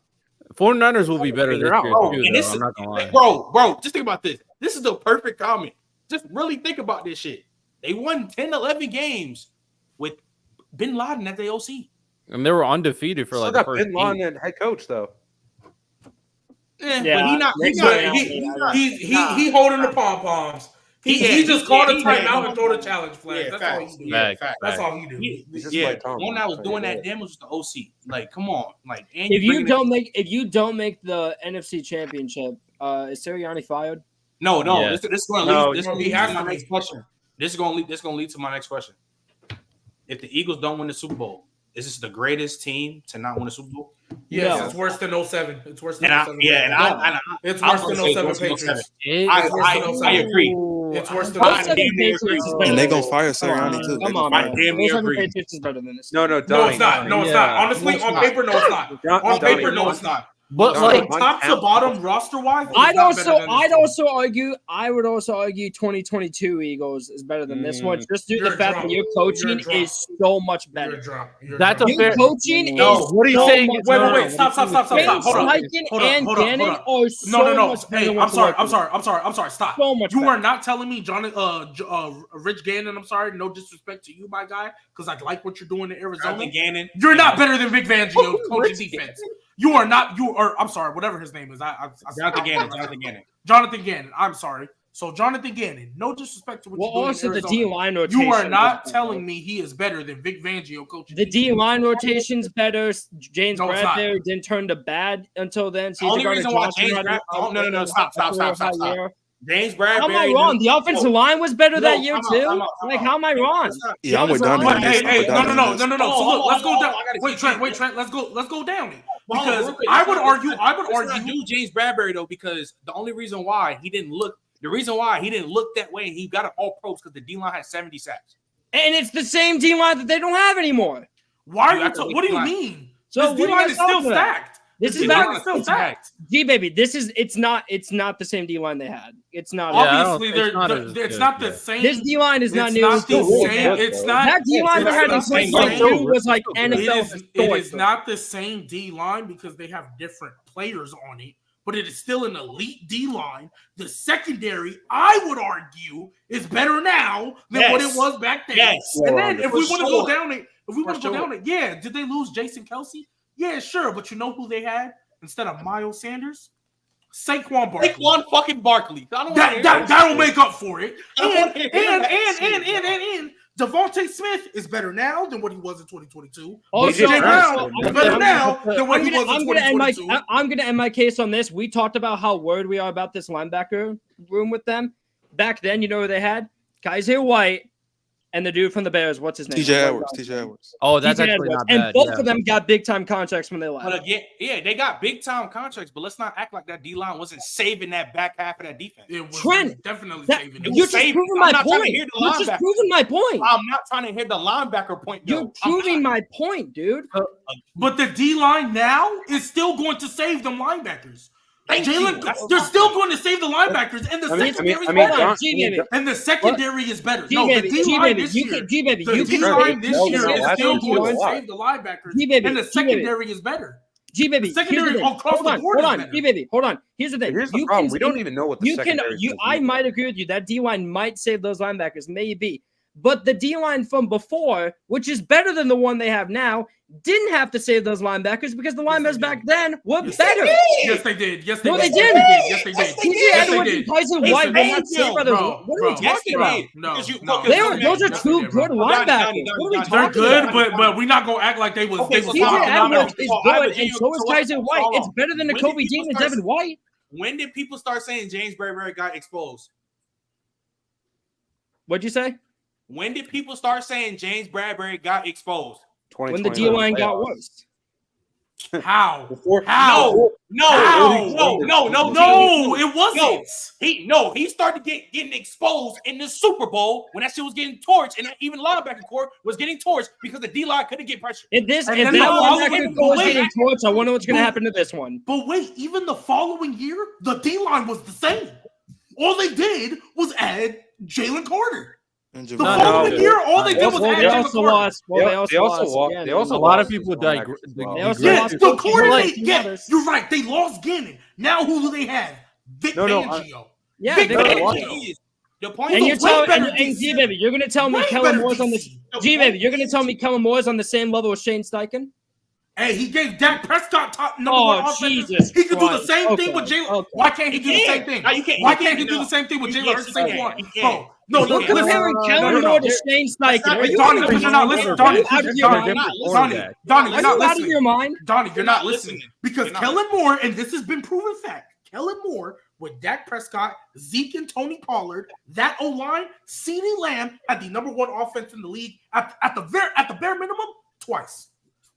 49ers will be better this year, too, I'm not gonna lie. Bro, just think about this. This is the perfect comment. Just really think about this shit. They won 10, 11 games with Bin Laden as the OC. And they were undefeated for the first Bin Laden and head coach, though. But he holding the pom-poms. He just called a he- timeout and throw the challenge flag. Yeah, That's facts. all he do. Facts. That's all he do. He's just Yeah, like Tom. one that was doing that damage was the OC. Like, come on, like, and If you bringing don't make the NFC Championship, is Sirianni fired? no, Yeah. this is going No, to lead. This he going to has lead to to my be. next question. This is going to lead to my next question. If the Eagles don't win the Super Bowl, is this the greatest team to not win a Super Bowl? Yes, No. it's worse than 07. It's worse than And I, 07. yeah, and I It's I'm worse gonna than say 07 it's worse than Patriots. I agree. It's worse than I 07 damn near Patriots. agree. is better And they than gonna this. fire Sirianni too. Come on, I man. damn near 07 agree. Patriots is better than this. No, it's not. No, it's Yeah. not. Honestly, No, it's on not. paper, no, it's not. On Donnie, paper, no, it's not. But No, like, on Top to talent. bottom, roster wise, I would also argue 2022 Eagles is better than this one, just due to You're the fact drunk. that your coaching You're drunk. is so much You're better. drunk. That's a Your fair. coaching No, is what are you so saying? much Wait, better. stop. Hold James on. Steichen and Gannon are so No. much better Hey, than I'm what sorry. they're I'm sorry. Stop. So much You better. are not telling me, Rich Gannon. I'm sorry. No disrespect to you, my guy, because I like what you're doing in Arizona. Jonathan Gannon. You're not better than Vic Fangio coaching defense. You are not. I'm sorry. Whatever his name is. Jonathan Gannon. Jonathan Gannon. I'm sorry. So Jonathan Gannon. No disrespect to what Well, you're doing also in the Arizona. D line rotation. You are not is telling better. me he is better than Vic Fangio coaching. The D line rotation's better. James No, it's not. Bradbury didn't turn to bad until then. The only reason why James Bradbury. Stop. James Bradbury. How am I wrong? The offensive line was better that year I'm too. out. Like, how am I wrong? Yeah, I'm with The offensive Donnie. line- on this. I'm Hey, with Donnie on this. no. So Hold look, let's go on, down. I gotta Wait, see Trent. Let's go down it. Hold on, Because real quick. I would Let's not argue. do James Bradbury though, because the only reason why he didn't look that way and he got an all pros because the D line had 70 sacks. And it's the same D line that they don't have anymore. Why are You you? have to What do you line. mean? So This what D are you line guys is still talking about? stacked. This The is D-line not is still stacked. G baby. It's not the same D line they had. It's not. Yeah, I don't- Obviously, it's not as it's good, not the yeah. same. This D line is not It's nearly not the as good. same. It's not. That D line they it's had in not the same. 2022 was like It NFL is historic. not the same D line because they have different players on it, but it is still an elite D line. The secondary, I would argue, is better now than what it Yes. was back then. Yes. And then if we For want to sure. go down it, For yeah. Did they lose Jason Kelsey? Yeah, sure. But you know who they had instead of Miles Sanders? Saquon Barkley. Saquon fucking Barkley. I don't That'll make up for it. And And Devontae Smith is better now than what he was in 2022. Also, AJ Brown also, is better now than what he was in I'm gonna 2022. end my case on this. We talked about how worried we are about this linebacker room with them. Back then, you know who they had? Kaiser White and the dude from the Bears. What's his name? TJ Edwards. oh, that's TJ actually Edwards. not bad. And both yeah. of them got big time contracts when they left. But again, yeah, they got big time contracts, but let's not act like that D line wasn't saving that back half of that defense. It was Trent, definitely That- saving it it. was you're just saving- proving I'm my not trying to point. hear the You're just linebacker. proving my point. I'm not trying to hear the linebacker point. You're though. I'm proving not. my point, dude. But the D line now is still going to save them linebackers. Thank you. Jalen, That's they're what still going to save the linebackers, and the secondary Hold on, John- G-Baby. and the secondary is better. G No, the baby, D G line baby, this you year. can G baby, The you D can line this No, year no, is last still year he going was to a lot. save the linebackers, G-Baby, and the G-Baby. secondary is better. G baby. Secondary across the board is Hold on, better. G baby. Hold on. Here's the thing. Here's the You problem. can- We don't even know what the You can. secondary is I gonna might agree with you that D line might save those linebackers, maybe. But the D line from before, which is better than the one they have now, didn't have to save those linebackers because the linebackers they back did. then were Yes, better. Yes, they did. Yes, they No, did. they didn't. Yes, they did. Yes, they TJ did. Edwards and Tyson White were not saved by those. Bro, What are bro. we Yes, talking they about? did. No, Because you- no. because They you- are, those are Yes, two they did, bro. good Donnie, linebackers. Donnie, What are we Donnie, They're talking good, about? but we're not gonna act like they was. Okay, They so was TJ Donnie, top. Donnie, Edwards is so I good, would and give so you- is so Tyson hold White. on. It's better than When did Jacoby people Dean and start- Devin White. When did people start saying James Bradbury got exposed? What'd you say? When did people start saying James Bradbury got exposed? When the D line got worse. How? No, How? No, it wasn't. He started getting exposed in the Super Bowl when that shit was getting torched, and even linebacker core was getting torched because the D line couldn't get pressure. If that And then the following- linebacker core was wait. getting torched, I wonder what's going to happen to this one. But wait, even the following year, the D line was the same. All they did was add Jalen Carter. And The Javon. following year, all they did was Well, add they Jalen also Carter. lost. Well, they also lost. They also A lot lost of people his linebackers as well. They also Yeah, lost the coaching. coordinator. Like, Yeah, others. you're right. They lost Gannon. Now who do they have? Vic No, Fangio. Yeah, Vic they no, got- Fangio. The point and is, you're way telling better and DC. G baby, you're going to tell me Way Kellen better Moore's on the DC. G baby, you're going to tell me Kellen Moore's on the same level as Shane Steichen? Hey, he gave Dak Prescott top number Oh, one offense. Jesus He could do the Christ. same thing Okay, with Jalen. okay. Why can't he do the can. same thing? No, you can't. Why You can't he can't, do no. the same thing with You Jalen can't. Hurts? You Same can't. one, You can't. bro. No, You're listen. comparing Kellen no. Moore to Shane Steichen. Are you Donnie, out because of you're your not mind? listening. Are you out of your Donnie, mind? Donnie, Are you're not you out of listening. your mind? Donnie, you're not listening. listening. Because You're not Kellen Moore, and this has been proven fact, Kellen Moore with Dak Prescott, Zeke, and Tony Pollard, that O-line, CeeDee Lamb had the number one offense in the league at the bare minimum twice.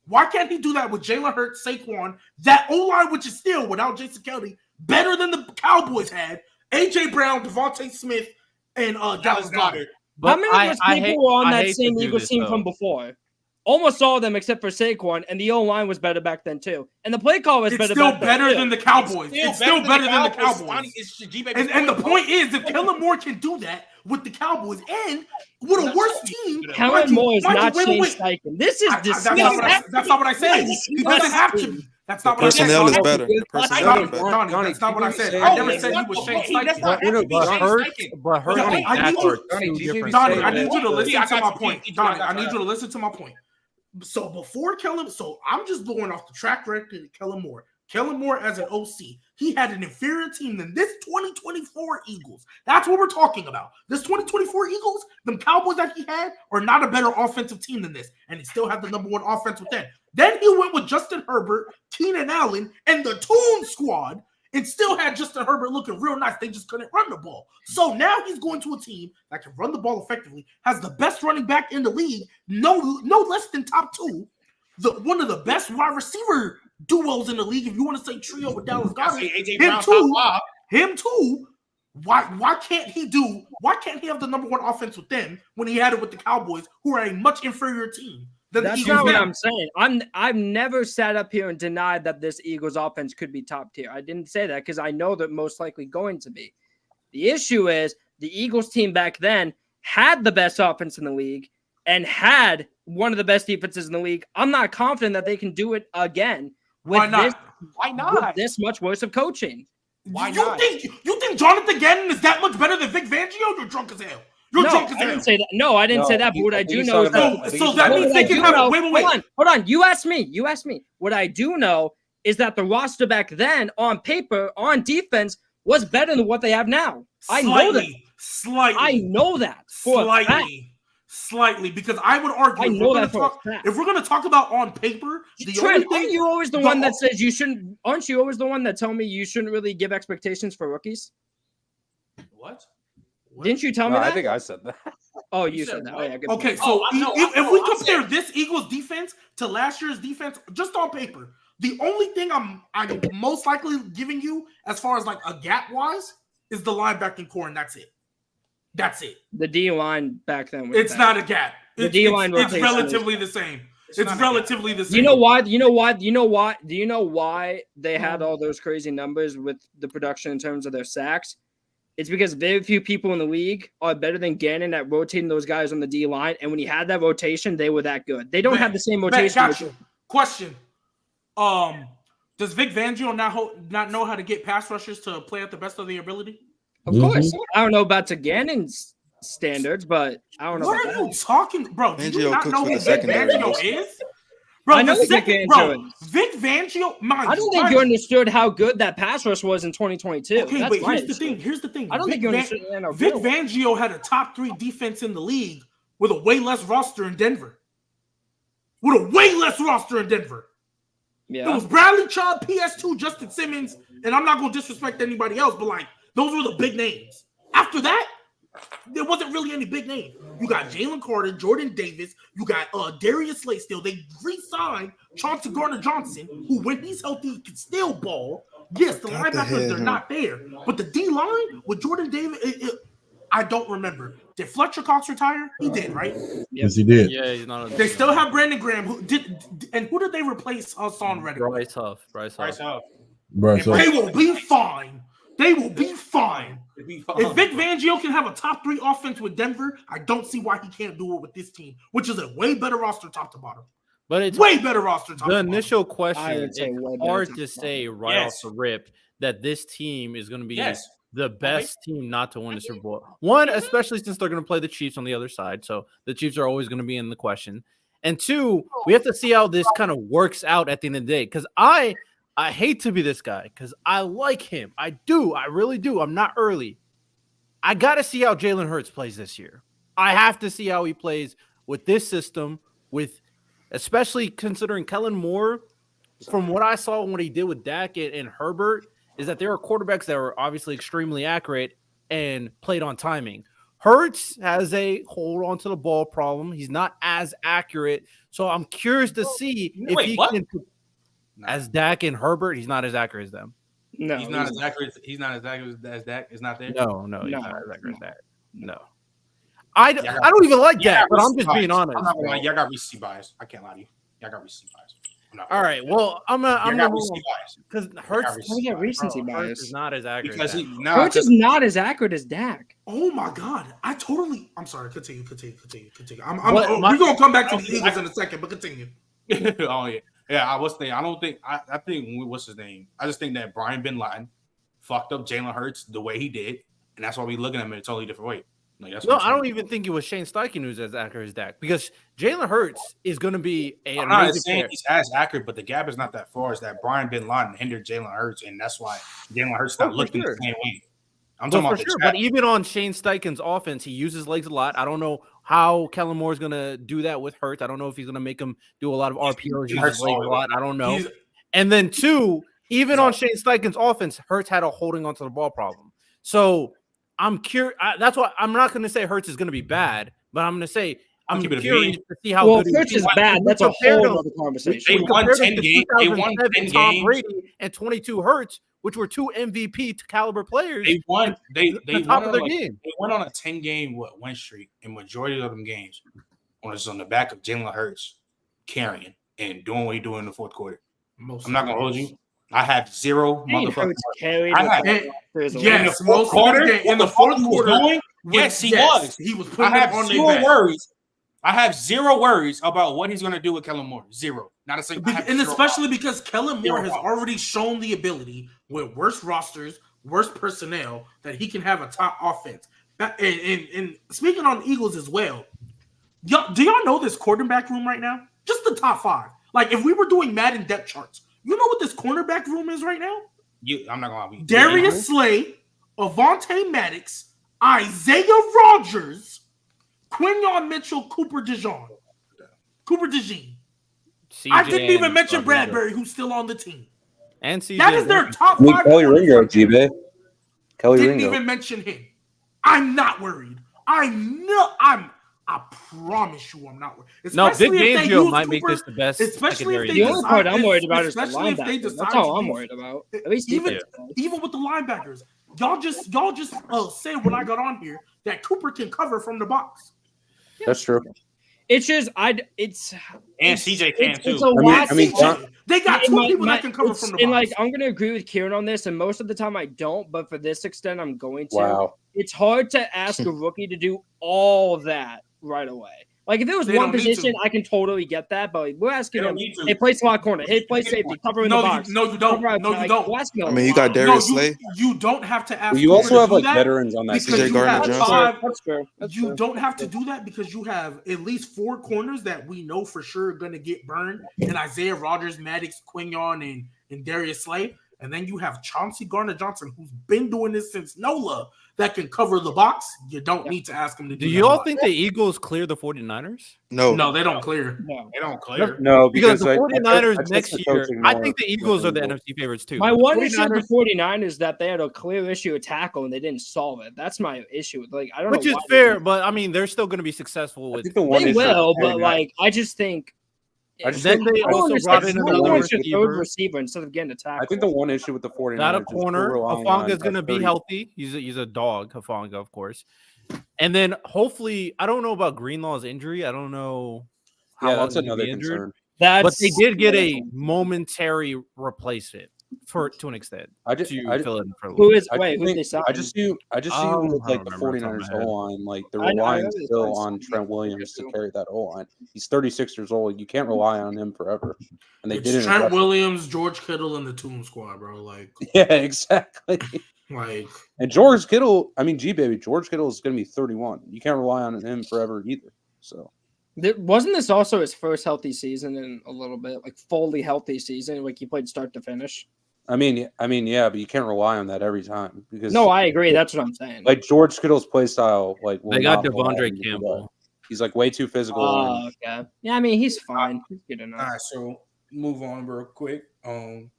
Why can't he do that with Jalen Hurts, Saquon, that O-line, which is still, without Jason Kelly, better than the Cowboys had, A.J. Brown, Devontae Smith, and Dallas Goedert. How many of those people were on that same Eagles team though. from before? Almost all of them except for Saquon, and the O-line was better back then too. And the play call was It's better still back better then than too. the Cowboys. It's still better than the Cowboys. Donnie, it's G-Baby's And the bro. point is, if Kellen Moore can do that with the Cowboys and with a worse team, Kellen Moore is not Shane wait. Steichen. This is That's disgusting. not what I said. He doesn't have to be. That's not what I said. Personnel is Donnie. better. The personnel is better. Donnie, that's not what I said. Donnie, I never said he was Shane That's Steichen. not you know, have to be but Shane Hurts, Steichen. but Hurts Okay, and I Dak need you- are two different. Donnie, I things. need you to listen Yeah, I to got my you. point. Yeah, Donnie, I I got need you. you to listen to my point. So before Kellen, so I'm just going off the track record of Kellen Moore. Kellen Moore as an OC, he had an inferior team than this 2024 Eagles. That's what we're talking about. This 2024 Eagles, them Cowboys that he had, are not a better offensive team than this. And he still had the number one offense with them. Then he went with Justin Herbert, Keenan Allen, and the Toon Squad, and still had Justin Herbert looking real nice. They just couldn't run the ball. So now he's going to a team that can run the ball effectively, has the best running back in the league, no less than top two, one of the best wide receiver duos in the league. If you want to say trio with Dallas I say Goedert, A.J. Brown top five. him too. Why can't he have the number one offense with them when he had it with the Cowboys, who are a much inferior team than the That's Eagles not what now? I'm saying. I've never sat up here and denied that this Eagles offense could be top tier. I didn't say that because I know they're most likely going to be. The issue is the Eagles team back then had the best offense in the league and had one of the best defenses in the league. I'm not confident that they can do it again with Why not? Why with not? this much worse of coaching. Why you not? You think Jonathan Gannon is that much better than Vic Fangio? You're drunk as hell. You're No, drunk as I hell. didn't say that. No, I didn't say that. But what I do know is that. So that means they can have. Wait. Hold on. You asked me. What I do know is that the roster back then, on paper, on defense, was better than what they have now. I know that. Slightly. I know that. For a fact. Slightly, because I would argue I know that for a fact. if we're going to talk about on paper, the Trent, only thing aren't you always the one that says you shouldn't? Aren't you always the one that tell me you shouldn't really give expectations for rookies? What? Didn't you tell me that? I think I said that. Oh, you said that. Oh, yeah. Good Okay, point. so I know, if we I compare said- this Eagles defense to last year's defense, just on paper, the only thing I'm most likely giving you as far as like a gap wise is the linebacking core, and that's it. That's it. The D line back then was It's bad. not a gap. The D-line It's rotation relatively the same. It's not a relatively the same. You know why? Do you know why they had all those crazy numbers with the production in terms of their sacks? It's because very few people in the league are better than Gannon at rotating those guys on the D line. And when he had that rotation, they were that good. They don't have the same rotation. Gotcha. Question. Does Vic Fangio not know how to get pass rushers to play at the best of their ability? Of course. I don't know about to Gannon's standards, but I don't know. What about are you that. talking, bro? Do you Fangio not cooks know for who the Vic secondary. Fangio is? Bro, I know the who Vic second, Fangio bro, is. Vic Fangio. I don't think you understood how good that pass rush was in 2022. Okay, That's but my here's the issue. thing. Here's the thing. I don't think you understood. Vic Fangio had a top 3 defense in the league with a way less roster in Denver. With a way less roster in Denver. It Yeah. was Bradley Chubb, PS2, Justin Simmons, and I'm not going to disrespect anybody else, but like those were the big names. After that, there wasn't really any big name. You got Jalen Carter, Jordan Davis. You got Darius Slay still. They re-signed Chauncey Gardner-Johnson, who when he's healthy can still ball. Yes, the Got the linebackers, head, they're huh? not there. But the D-line with Jordan Davis, I don't remember. Did Fletcher Cox retire? He did, right? Yes, he did. Yeah, he's not. They still have Brandon Graham. Who did they replace Hassan Reddick? Bryce Huff. Bryce Huff. Bro, And so they will be fine. They will be fine. It'd be If fun. Vic Fangio can have a top 3 offense with Denver, I don't see why he can't do it with this team, which is a way better roster top to bottom. But it's Way better roster top the to bottom. initial I question. would say It's way better hard top to to say right Yes. off the rip that this team is going to be Yes. the best team not to win the Super Bowl. One, especially since they're going to play the Chiefs on the other side, so the Chiefs are always going to be in the question. And two, we have to see how this kind of works out at the end of the day. Because I hate to be this guy because I like him. I do. I really do. I'm not early. I got to see how Jalen Hurts plays this year. I have to see how he plays with this system, with especially considering Kellen Moore. From what I saw and what he did with Dak and Herbert, is that there are quarterbacks that were obviously extremely accurate and played on timing. Hurts has a hold on to the ball problem. He's not as accurate. So I'm curious to see if he can. As Dak and Herbert, he's not as accurate as them. No, He's not as accurate. He's not as accurate as Dak. It's not there. No, he's not as accurate as Dak. No. I don't even like Dak, but I'm just being honest. I'm not gonna lie. Y'all got recency bias. I can't lie to you. Y'all got recency bias. All right. Well, I'm gonna because Hurts recency bias. Hurts is not as accurate. Because Hurts is not as accurate as Dak. Oh my God! I'm sorry. Continue. We're gonna come back to the Eagles in a second, but continue. Oh yeah. Yeah, I was thinking. I think what's his name? I just think that Brian Bin Laden fucked up Jalen Hurts the way he did, and that's why we looking at him in a totally different way. Like, that's I don't even think it was Shane Steichen who's as accurate as Dak because Jalen Hurts is going to be I'm not saying he's as accurate, but the gap is not that far. As that Brian Bin Laden hindered Jalen Hurts, and that's why Jalen Hurts not looking the same way. I'm talking about but even on Shane Steichen's offense, he uses legs a lot. I don't know how Kellen Moore is going to do that with Hurts. I don't know if he's going to make him do a lot of RPOs, use legs a lot. I don't know. And then two, even on Shane Steichen's offense, Hurts had a holding onto the ball problem. So I'm curious. That's why I'm not going to say Hurts is going to be bad, but I'm going to say I'm curious to see how good Hurts is bad. That's a whole other conversation. They won 10 games. They won 10 Tom games. Brady and 22 Hurts, which were two MVP caliber players. They won. They top won of their game. They went on a 10-game win streak, and majority of them games was on the back of Jalen Hurts carrying and doing what he doing in the fourth quarter. I'm not gonna hold you. I have zero motherfucking. Yes, most in the fourth quarter. Yes, he was. He was putting it on their back. Worries. I have zero worries about what he's going to do with Kellen Moore. Zero. Not a single. And especially because Kellen Moore has already shown the ability with worse rosters, worse personnel, that he can have a top offense. And speaking on the Eagles as well, do y'all know this quarterback room right now? Just the top 5. Like if we were doing Madden depth charts, you know what this cornerback room is right now? I'm not going to lie. Darius Slay, Avonte Maddox, Isaiah Rodgers, Quinyon Mitchell, Cooper DeJean. I didn't even mention Bradbury, who's still on the team. And CJ. That is their top 5. Kelly Ringo, G-Bay. Didn't even mention him. I'm not worried. I promise you I'm not worried. Vic Fangio might make this the best. Especially if the only part I'm worried about is the linebackers. That's all I'm worried about. At least even with the linebackers. Y'all just said when I got on here that Cooper can cover from the box. That's true. It's just and CJ can too. It's a lot. They got two people that can cover from the box. And I'm going to agree with Kieran on this, and most of the time I don't, but for this extent I'm going to. Wow. It's hard to ask a rookie to do all of that right away. Like if it was one position, I can totally get that, but we're asking him, hey, play slot corner, hey, play safety, cover in the box. No, you don't. No, you don't. I mean, you got Darius Slay. You don't have to ask. You also have veterans on that. CJ Gardner-Johnson. That's true. You don't have to do that because you have at least 4 corners that we know for sure are going to get burned, and Isaiah Rodgers, Maddox, Quinyon, and Darius Slay. And then you have Chauncey Gardner-Johnson, who's been doing this since NOLA, that can cover the box. You don't need to ask him to do that. Do you all think the Eagles clear the 49ers? No, they don't clear. No. They don't clear. No, because the 49ers next year, I think the Eagles are the NFC favorites too. My one issue with the 49ers is that they had a clear issue with tackle and they didn't solve it. That's my issue. I don't know. Which is fair, but I mean, they're still going to be successful with. They will, but I just think. Then they also brought in another receiver instead of getting a tackle. I think the one issue with the 49ers not a corner. Hufanga is going to be healthy. He's a dog, Hufanga, of course. And then hopefully, I don't know about Greenlaw's injury. I don't know how long that's another injured. concern. But they did get a momentary replacement to an extent. Fill in for who they signed? I just see with the 49ers O-line, they're relying still on Trent Williams to carry that O-line. He's 36 years old. You can't rely on him forever. And they didn't. Trent Williams, George Kittle, and the Toon Squad, bro. Yeah, exactly. And George Kittle, George Kittle is going to be 31. You can't rely on him forever either. So Wasn't this also his first healthy season in a little bit, like fully healthy season, like he played start to finish? I mean, yeah, but you can't rely on that every time because No, I agree. That's what I'm saying. like George Kittle's play style, like will They got not allow him Devondre to do that. Campbell. He's like way too physical. Oh, okay. Yeah, I mean he's fine. He's good enough. All right, so move on real quick. We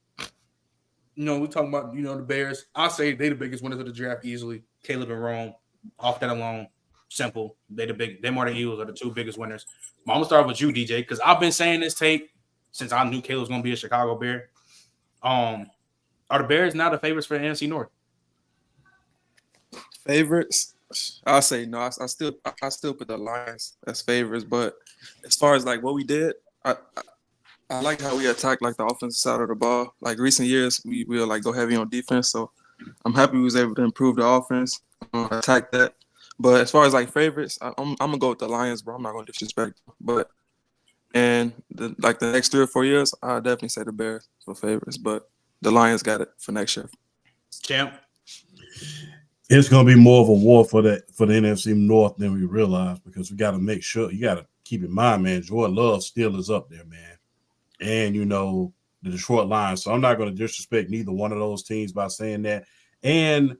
talking about the Bears. I'll say they the biggest winners of the draft easily. Caleb and Rome, off that alone, simple. Them or the Eagles are the two biggest winners. I'm gonna start with you, DJ, because I've been saying this take since I knew Caleb was gonna be a Chicago Bear. Are the Bears now the favorites for the NFC North? Favorites? I'll say no. I still put the Lions as favorites, but as far as like what we did, I like how we attacked like the offensive side of the ball. Like recent years, we will like go heavy on defense. So I'm happy we was able to improve the offense, attack that. But as far as like favorites, I'm gonna go with the Lions, bro. I'm not gonna disrespect them. But and the next 3 or 4 years, I definitely say the Bears for favorites. But the Lions got it for next year. Champ. It's going to be more of a war for the NFC North than we realize, because we got to make sure, you got to keep in mind, man, Jordan Love still is up there, man. And, the Detroit Lions. So I'm not going to disrespect neither one of those teams by saying that. And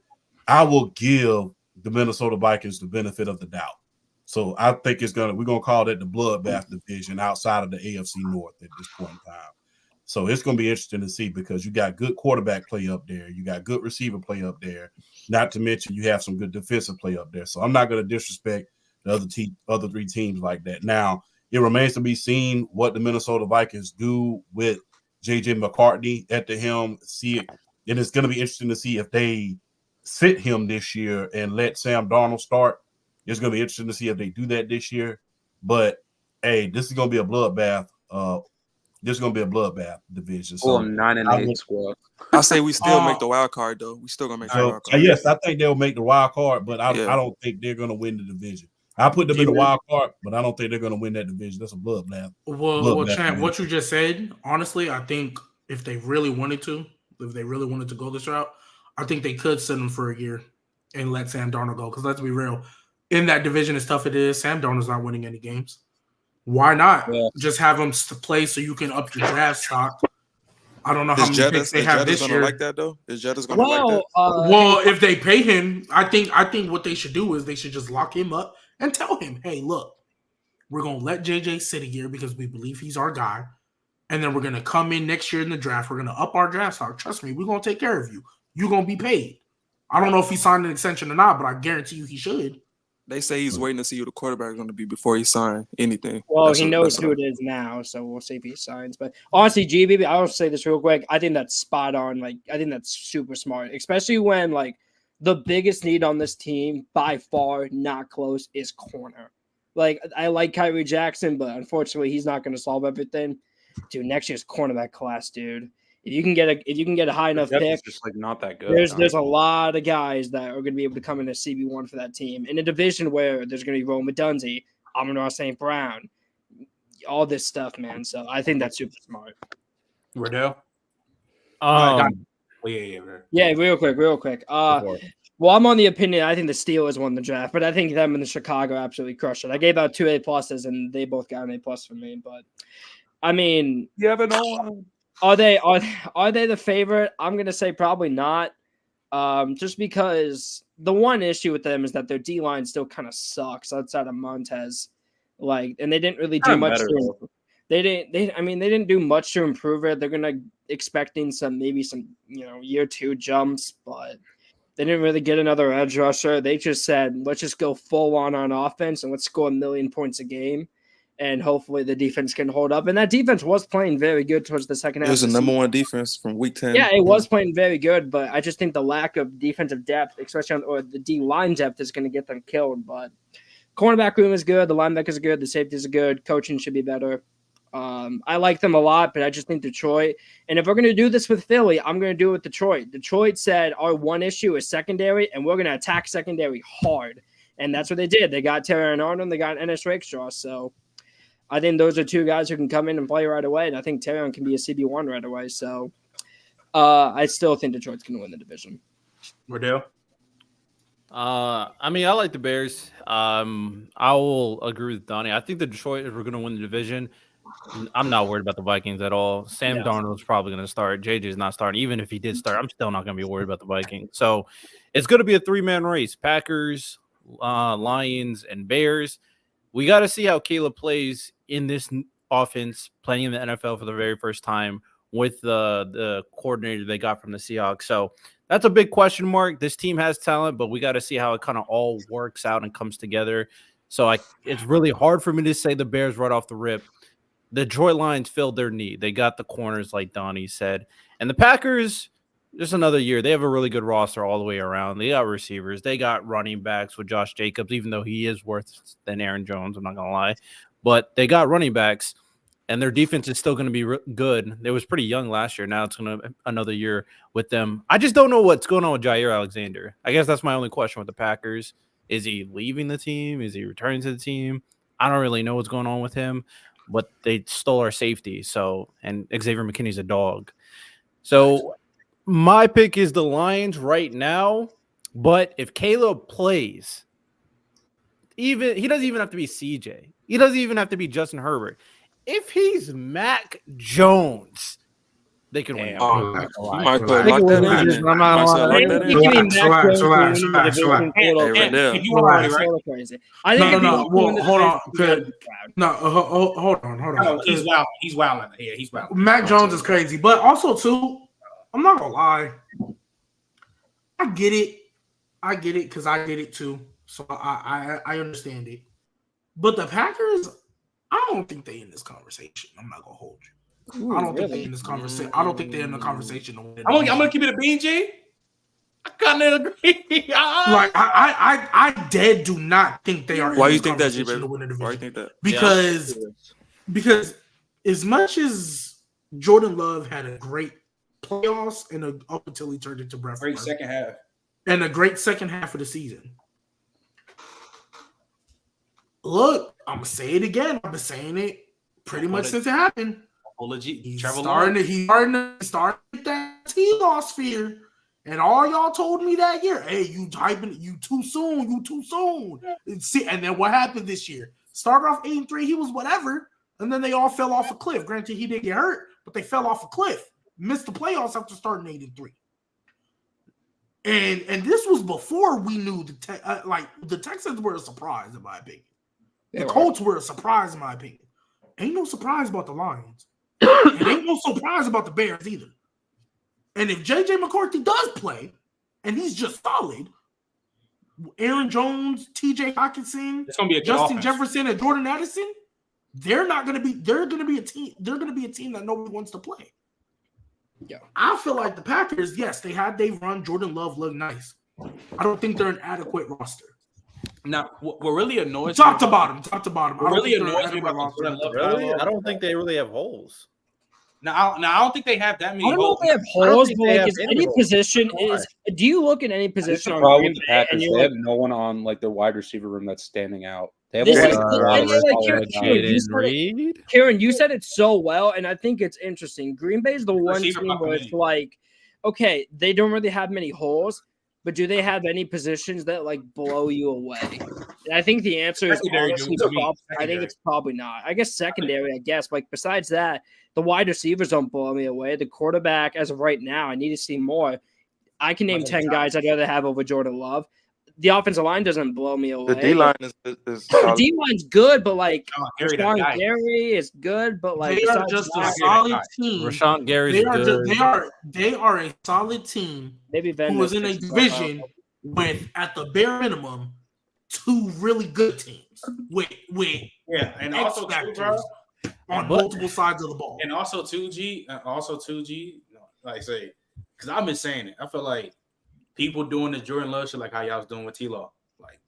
I will give the Minnesota Vikings the benefit of the doubt. So I think we're going to call that the bloodbath division outside of the AFC North at this point in time. So it's going to be interesting to see, because you got good quarterback play up there. You got good receiver play up there. Not to mention you have some good defensive play up there. So I'm not going to disrespect the other 3 teams like that. Now, it remains to be seen what the Minnesota Vikings do with J.J. McCartney at the helm. And it's going to be interesting to see if they sit him this year and let Sam Darnold start. It's going to be interesting to see if they do that this year. But, hey, this is going to be a bloodbath. This is going to be a bloodbath division. So 9-8 squad. I say we still make the wild card, though. We still going to make the wild card. Yes, I think they'll make the wild card, but I don't think they're going to win the division. I put them in the wild card, but I don't think they're going to win that division. That's a bloodbath. Well, Champ, what you just said, honestly, I think if they really wanted to go this route, I think they could send him for a year and let Sam Darnold go. Because let's be real, in that division, as tough it is, Sam Darnold's not winning any games. Why not just have him to play so you can up your draft stock? I don't know how many picks they have this year. Like that though? Is Jettas going to like that? Well, if they pay him, I think what they should do is they should just lock him up and tell him, hey, look, we're going to let JJ sit a year because we believe he's our guy. And then we're going to come in next year in the draft. We're going to up our draft stock. Trust me, we're going to take care of you. You're going to be paid. I don't know if he signed an extension or not, but I guarantee you he should. They say he's waiting to see who the quarterback is going to be before he signs anything. Well, he knows who it is now, so we'll see if he signs. But honestly, GB, I'll say this real quick. I think that's spot on. Like, I think that's super smart, especially when, like, the biggest need on this team, by far, not close, is corner. Like, I like Kyrie Jackson, but unfortunately, he's not going to solve everything. Dude, next year's cornerback class, dude. If you can get a high enough pick, just like not that good. There's a lot of guys that are going to be able to come in as CB1 for that team in a division where there's going to be Rome Dunze, Amon-Ra St. Brown, all this stuff, man. So I think that's super smart. Riddell? Yeah, real quick. Well, I'm on the opinion. I think the Steelers won the draft, but I think them and the Chicago absolutely crushed it. I gave out 2 A+, and they both got an A+ from me. But I mean, you have no. Are they the favorite? I'm gonna say probably not. Just because the one issue with them is that their D line still kind of sucks outside of Montez. Like, and they didn't really do much. They didn't do much to improve it. They're gonna expecting some year 2 jumps, but they didn't really get another edge rusher. They just said, let's just go full on offense and let's score 1 million points a game. And hopefully the defense can hold up. And that defense was playing very good towards the second half. It was the number 1 defense from week 10. Yeah, it was playing very good, but I just think the lack of defensive depth, especially or the D-line depth, is going to get them killed. But cornerback room is good. The linebackers are good. The safeties are good. Coaching should be better. I like them a lot, but I just think Detroit. And if we're going to do this with Philly, I'm going to do it with Detroit. Detroit said our one issue is secondary, and we're going to attack secondary hard. And that's what they did. They got Terry Arnold. They got Ennis Rakestraw. So I think those are 2 guys who can come in and play right away, and I think Terrion can be a CB1 right away. So I still think Detroit's going to win the division. Riddell? I mean, I like the Bears. I will agree with Donnie. I think the Detroit are going to win the division. I'm not worried about the Vikings at all. Sam Darnold's probably going to start. JJ's not starting. Even if he did start, I'm still not going to be worried about the Vikings. So it's going to be a 3-man race: Packers, Lions, and Bears. We got to see how Caleb plays in this offense, playing in the NFL for the very first time with the coordinator they got from the Seahawks. So that's a big question mark. This team has talent, but we got to see how it kind of all works out and comes together. So it's really hard for me to say the Bears right off the rip. The Detroit Lions filled their need. They got the corners, like Donnie said. And the Packers, just another year. They have a really good roster all the way around. They got receivers. They got running backs with Josh Jacobs, even though he is worse than Aaron Jones. I'm not going to lie. But they got running backs. And their defense is still going to be good. It was pretty young last year. Now it's going to another year with them. I just don't know what's going on with Jair Alexander. I guess that's my only question with the Packers. Is he leaving the team? Is he returning to the team? I don't really know what's going on with him. But they stole our safety. And Xavier McKinney's a dog. So my pick is the Lions right now. But if Caleb plays, he doesn't even have to be CJ. He doesn't even have to be Justin Herbert. If he's Mac Jones, they can win. You might put lock that in. I'm not lying. I think hold on. He's wild. He's wild. Yeah, he's wild. Mac Jones is crazy, but also too, I'm not gonna lie. I get it because I did it too, so I understand it. But the Packers, I don't think they in this conversation. I'm not gonna hold you. I don't think they in this conversation. I don't think they're in the conversation. I'm gonna keep it a bean, G. I kind of agree. Like I dead do not think they are. Why in you this think that, G? conversation to win the division. Why you think that? Because as much as Jordan Love had a great playoffs and up until he turned into Brett Great Favre, second half. and a great second half of the season. Look, I'm gonna say it again. I've been saying it pretty much since it happened. He's starting to that T-loss fear. And all y'all told me that year, hey, you typing, you too soon. See, and then what happened this year? Started off 8-3, he was whatever, and then they all fell off a cliff. Granted, he didn't get hurt, but they fell off a cliff. Missed the playoffs after starting 8-3. And this was before we knew the Texans were a surprise, in my opinion. The Colts were a surprise, in my opinion. Ain't no surprise about the Lions. And ain't no surprise about the Bears either. And if J.J. McCarthy does play, and he's just solid, Aaron Jones, T.J. Hawkinson, Justin Jefferson, and Jordan Addison, they're going to be a team. They're going to be a team that nobody wants to play. Yeah, I feel like the Packers, yes, they run. Jordan Love looked nice. I don't think they're an adequate roster. Now, what really annoys me top to bottom. What really annoys me about Jordan Love? Really? I don't think they really have holes. Now, I don't think they have that many holes. I don't know if they have holes, but like, is any position is. Do you look at any position on Green Bay Packers? They have no one on like their wide receiver room that's standing out. They have Karen, you said it so well, and I think it's interesting. Green Bay is the one team where it's like, okay, they don't really have many holes, but do they have any positions that like blow you away? And I think the answer is honestly, I think it's probably not. I guess secondary, like besides that, the wide receivers don't blow me away. The quarterback, as of right now, I need to see more. I can name 10 guys I'd rather have over Jordan Love. The offensive line doesn't blow me away. The D-line is the D-line's good, but like Rashawn Gary is good, but like they are just a solid team. Rashawn Gary's good. They are a solid team. Maybe Ben who was in a division with, at the bare minimum, 2 really good teams with and also factors on multiple sides of the ball. And also 2G, like I say, because I've been saying it. I feel like people doing the Jordan Love shit like how y'all was doing with T-Law. Like,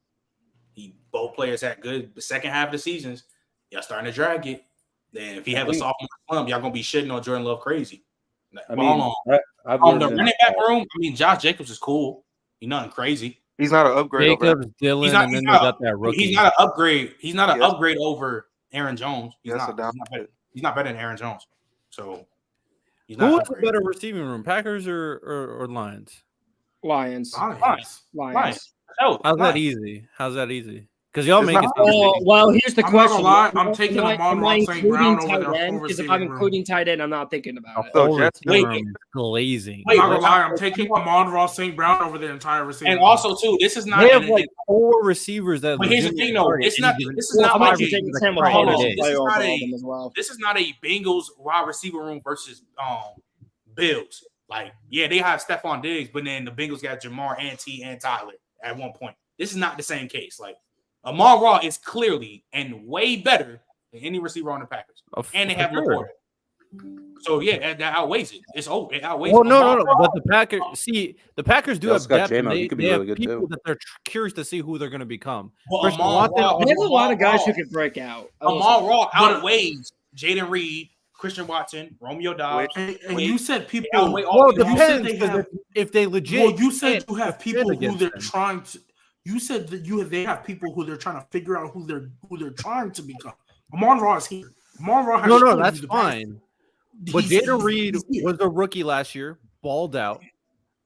both players had good the second half of the seasons. Y'all starting to drag it. Then if he have a sophomore slump, y'all going to be shitting on Jordan Love crazy. Like, on the running back room, Josh Jacobs is cool. He's nothing crazy. He's not an upgrade. Jacobs, Dylan, and then they got that rookie. He's not an upgrade. He's not an upgrade over Aaron Jones. He's not better than Aaron Jones. So he's not. Who has a better receiving room, Packers or Lions? Lions. That's How's that easy? How's that easy? Because y'all It's make it. not- sound easy. Well, here's the I'm not question. gonna lie, I'm taking Am I Amon-Ra St. Brown including over their tight end? full Because if receiving I'm room. including tight end, I'm not thinking about it. So Whole Jets receiving wait, room is glazing. I'm not gonna Wait, lie, I'm taking Amon-Ra St. Brown over their entire receiving And room. also too, this is not. They have and- like 4 receivers that. But here's the thing, though. legitimately It's start not. at any given- This is Well, not I'm like actually a. taking like Sam Friday Rahal day. This is over not all a- them as well. This is not a Bengals wide receiver room versus Bills. Like, yeah, they have Stephon Diggs, but then the Bengals got Jamar and T and Tyler at one point. This is not the same case. Like, Amon-Ra is clearly and way better than any receiver on the Packers, and they have no quarterback. So yeah, that outweighs it. It outweighs. Well, no. Amon-Ra. But the Packers do They have also got depth. J-Mo. They, He could be they have really good, people too. that they're curious to see who they're going to become. Well, Christian Amon-Ra- Watson, There's a lot of guys Amon-Ra- who could break out. Amon-Ra outweighs Jaden Reed, Christian Watson, Romeo Dobbs. And you said people. outweigh all well, it these you said depends. they 'Cause have- if they legit, Well, you said you have can't people who against they're them. trying to. You said that they have people who they're trying to figure out who they're trying to become. Amon-Ra is here. Amon-Ra has No, shown that's you the past. fine. But He's- Jaden Reed he's here. was a rookie last year, balled out.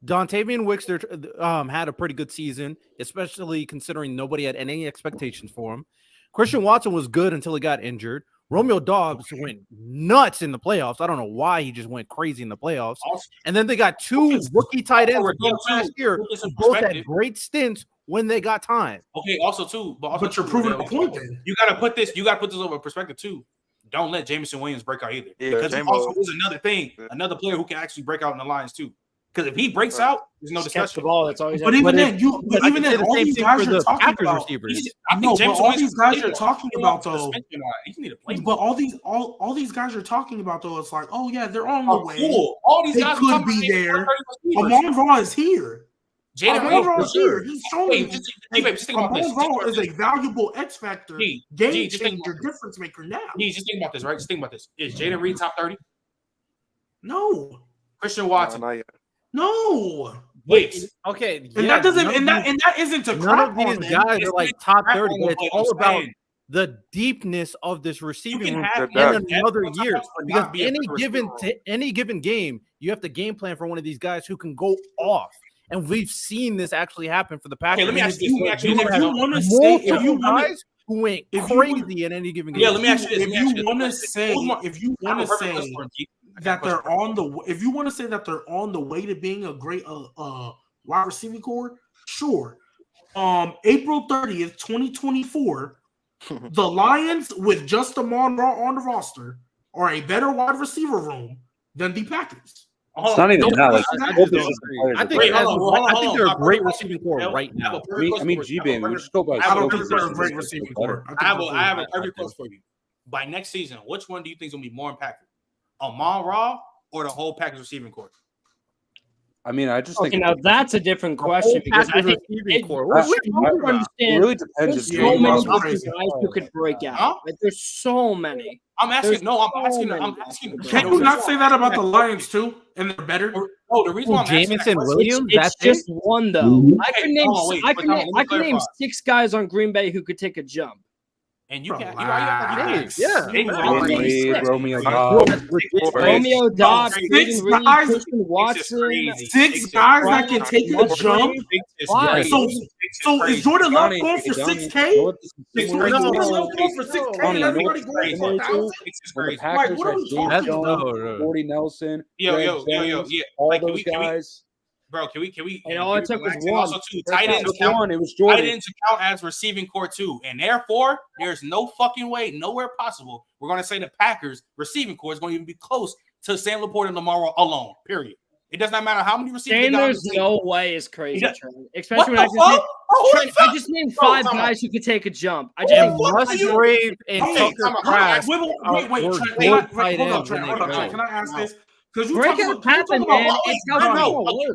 Dontavian Wixter had a pretty good season, especially considering nobody had any expectations for him. Christian Watson was good until he got injured. Romeo Dobbs went nuts in the playoffs. I don't know why he just went crazy in the playoffs. And then they got 2 rookie tight ends from last year who both had great stints when they got time. Okay, also too, but You're proving a point then. You gotta put this over perspective too. Don't let Jameson Williams break out either. Yeah, Because he J-Mo. also is another thing, another player who can actually break out in the Lions too. Because if he breaks out, there's no Just catch the discussion. ball. That's always. But even But then, if- but I even can say then, the all same these thing guys for you're the talking Packers about. receivers. I No, think but Jameson all Williams these guys is you're talking about though. suspension line. He need to play. But all these guys you're talking about though, it's like, oh yeah, they're on the way. Cool. All these They guys could are talking be about there. 30 receivers. Amon-Ra is here. Jaden Amon-Ra Reed is here. He's showing Wait, you. just think about this. Amon-Ra is a valuable X factor, G, game just think changer, about this. difference maker now. Just think about this, right? Just think about this. Is Jaden Reed top 30? No, Christian Watson. Not yet. no. Wait. Okay, And yeah, that doesn't, none and of that isn't a None crap of these on them. guys are like top crap 30, on but them, it's but all I'm about saying- the deepness of this receiving room have The in depth. another year. Because be a any given game, you have to game plan for one of these guys who can go off. And we've seen this actually happen for the Packers. let me ask you this. Let me ask you If this. you want to say, Multiple if you want guys who went if you crazy in any given game. Yeah, let me ask you this. if you want to say, if you want to say that they're on the, if you want to say that they're on the way to being a great wide receiving core, sure. April 30th, 2024, the Lions with just Amon-Ra on the roster are a better wide receiver room than the Packers. It's not even that. Like, both of those players I are think, great. I think they're a great receiving core right now. I mean, G-Bane, we just go by I don't skill think they're a positions. great receiving core. I have a perfect question for you. By next season, which one do you think is going to be more impactful? Amon-Ra or the whole Packers receiving core? I mean, I just Okay, think now that's a different question because I think receiving core. I- you it understand. really depends. There's if so you're many Russell other Wilson. guys who could break out. Huh? Like, there's so many. I'm asking. There's No, I'm so asking. many I'm guys asking. who could Can break you out. not say that about the Lions too? And they're better. Oh, the reason why I'm asking that Jamison question- Williams, It's that's just it? one though. I Okay, can name. hold on, wait, I but can. no, Name, let me I can name clarify. 6 guys on Green Bay who could take a jump. And you can't. Relax. Yeah. Hey, Jaden Reed, Six. Romeo Six. Dobbs. Romeo Dobbs, Six Jaden Reed, guys- Christian Watson. Six guys that can take a jump. Why? So is Jordan Love going for 6K? Is Jordan No, Love going for 6K? Tony, And everybody no, going for no, 1,000? When the Like, Packers what are had we James talking Jones, about? Gordy Nelson, Yo, Greg yo, Jones, yeah. all Like, those guys. Bro, can we? And all it took was relax? And one. Also, too, tight ends Took count. one, it was Tight Jordan. ends count as receiving core too, and therefore there's no fucking way, nowhere possible we're going to say the Packers receiving core is going to even be close to Sam Laporte and Lamar alone. Period. It does not matter how many receivers. Saying they got on there's the team. no way is crazy, Yeah. Trent. What Especially when the I just fuck? named, Oh, Trent, I just named Bro, 5 come on. guys who could take a jump. I And just named fuck 5 you? Musgrave and Okay, Tucker time out. Kraft Wait, are Trent, good hold tight on, ends when they Trent. go. Can I ask this? Because you break talk out about, you happen, talk man. about, It's how no, it's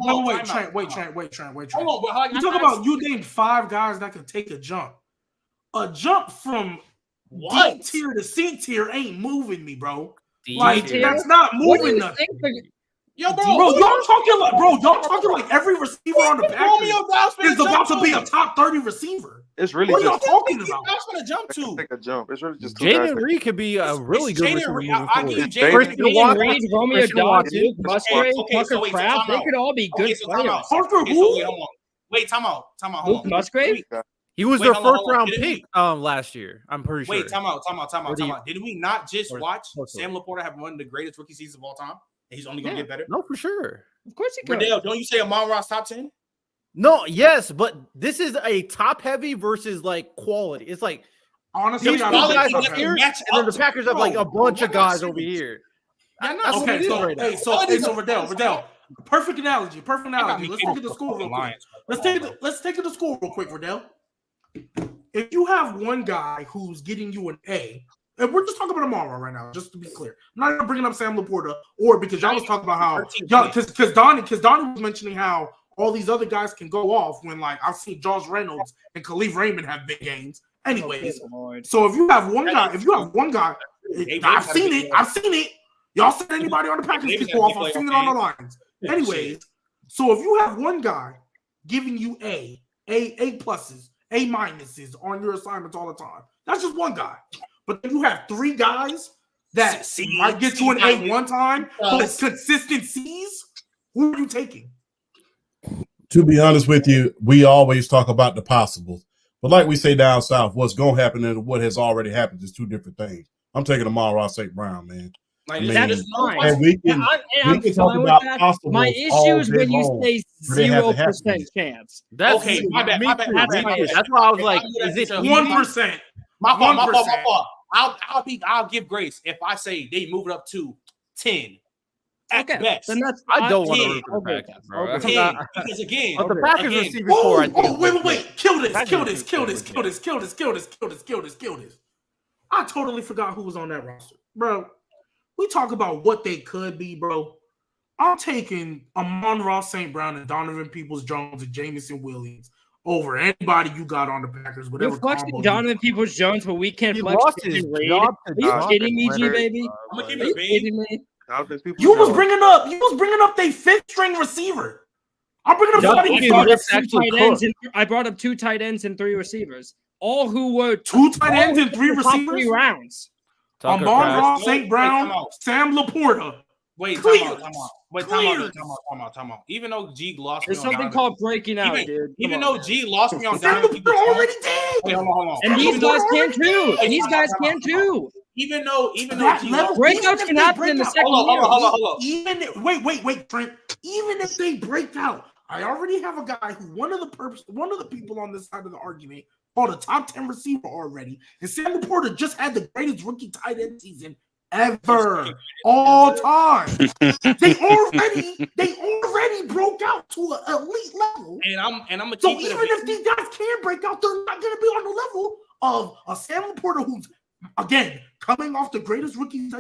no. gonna work. wait, Time out. Trent. Hold on, but how You talk about you named 5 guys that can take a jump. A jump from What? D tier to C tier ain't moving me, bro. D Like tier. that's not What do moving you nothing. think? Yo, bro, Bro, y'all talking like every receiver on the Packers is about to be a top 30 receiver. It's really What are y'all just talking about? I was going to jump to. take a jump. It's really just 2 guys. Jaden Reed could be a really good Jaden receiver Reed. moving I'll give forward. you Jaden Christian Reed. Jaden Reed, Romeo Christian Dobbs, Watson. Luke Musgrave, Okay, so Tucker wait, so Kraft, time they out. could all be good Okay, so time players. out. Parker Okay, so who? wait, hold on. Wait, time out. Hold Luke on. Musgrave? He was Wait, their hold on, first hold on. round Didn't pick last year. I'm pretty sure. Wait, time out. Or do you- Did we not just or- watch or- Sam Laporta have one of the greatest rookie seasons of all time? And he's only going to get better? No, for sure. Of course he could. Riddell, don't you say Amon-Ra's top 10? No, yes, but this is a top heavy versus like quality. It's like Honestly, these I two don't guys think up so. here, match and then up the to- Packers have like a bro, bunch of you're not guys over serious. here. Yeah, That's what it Okay, is so right now. Riddell. Perfect analogy. I got me Let's take it to for school the real quick. Lions. Let's take it to school real quick, Riddell. If you have one guy who's getting you an A, and we're just talking about Amon-Ra right now, just to be clear. I'm not even bringing up Sam Laporta, or because y'all was talking about how because Donnie was mentioning how all these other guys can go off when like I've seen Josh Reynolds and Khalif Raymond have big games. Anyways, so if you have one guy, I've seen it. Y'all said anybody on the Packers can go off. I've seen it on the Lions. Anyways, so if you have one guy giving you A pluses, A minuses on your assignments all the time, that's just one guy. But then you have three guys that might get to an A one time, but it's consistent C's. Who are you taking? To be honest with you, we always talk about the possibles. But like we say down south, what's going to happen and what has already happened is two different things. I'm taking Amon-Ra St. Brown, man. Like, That's fine. And we can, I'm we can talk fine with about that. possibles. My issue all is day when you long. say but it hasn't 0% happened chance. That's Okay, my bad. That's why I was like, is it 1%? My fault. 1%. I'll give grace if I say they move it up to 10 at Okay, best. then that's I don't want to 10. root for the Packers, bro. Okay. I'm 10, not- because again, But the Packers again, receiving core, I think. Wait. Kill this. I totally forgot who was on that roster. Bro, we talk about what they could be, bro. I'm taking Amon-Ra St. Brown and Donovan Peoples-Jones and Jamison Williams over anybody you got on the Packers. You're Whatever flexing combo Donovan Peoples-Jones, but we can't He flex lost his Christian Wade. job to Are you Jonathan kidding me, G Leonard, baby? I'm gonna keep Are it you big. kidding me? You was bringing up their fifth string receiver. I'm bringing up somebody I who brought started up two tight ends I brought up 2 tight ends and 3 receivers, all who were 2 tight ends and 3 the top receivers. 3 rounds. Amon-Ra Wait, St. Brown, wait, time out. Sam Laporta. Wait, Clear. time out. Wait, Clear. time out. Even though G lost me There's on something Donovan, called breaking out, dude. even Come though on, G lost me on Sam Donovan, Laporta already did. Wait, hold on. and these Even though- guys can too. Wait, These time guys out. can too. Even though That G level- lost, Breakouts can happen in the second hold year. on. Wait, Trent. Even if they break out, I already have a guy who one of the people on this side of the argument called a top 10 receiver already, and Sam Laporta just had the greatest rookie tight end season ever, all time. They already broke out to an elite level. and I'm gonna So keep it. even if these guys can break out, they're not going to be on the level of a Sam Laporta who's, again, coming off the greatest rookie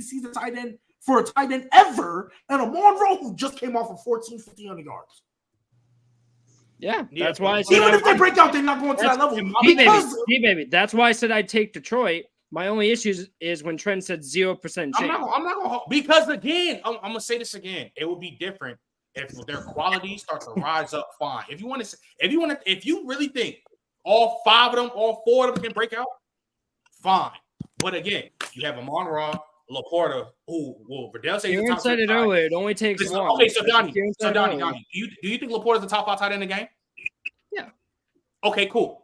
season tight end for a tight end ever, and Amon-Ra who just came off of 1,500 yards. Yeah, Yeah, that's why I but said Even I if they break out, they're not going to that level. Because G-baby. That's why I said I'd take Detroit. My only issue is when Trent said 0% chance. I'm not gonna because again, I'm gonna say this again. It would be different if their quality starts to rise up. Fine. If you really think all 4 of them can break out, fine. But again, you have Amon-Ra, Laporta, who will Riddell say Aaron said it earlier. It only takes one. Okay, so Donnie, Aaron said it earlier. do you think Laporta's the top 5 tight end in the game? Yeah. Okay, cool.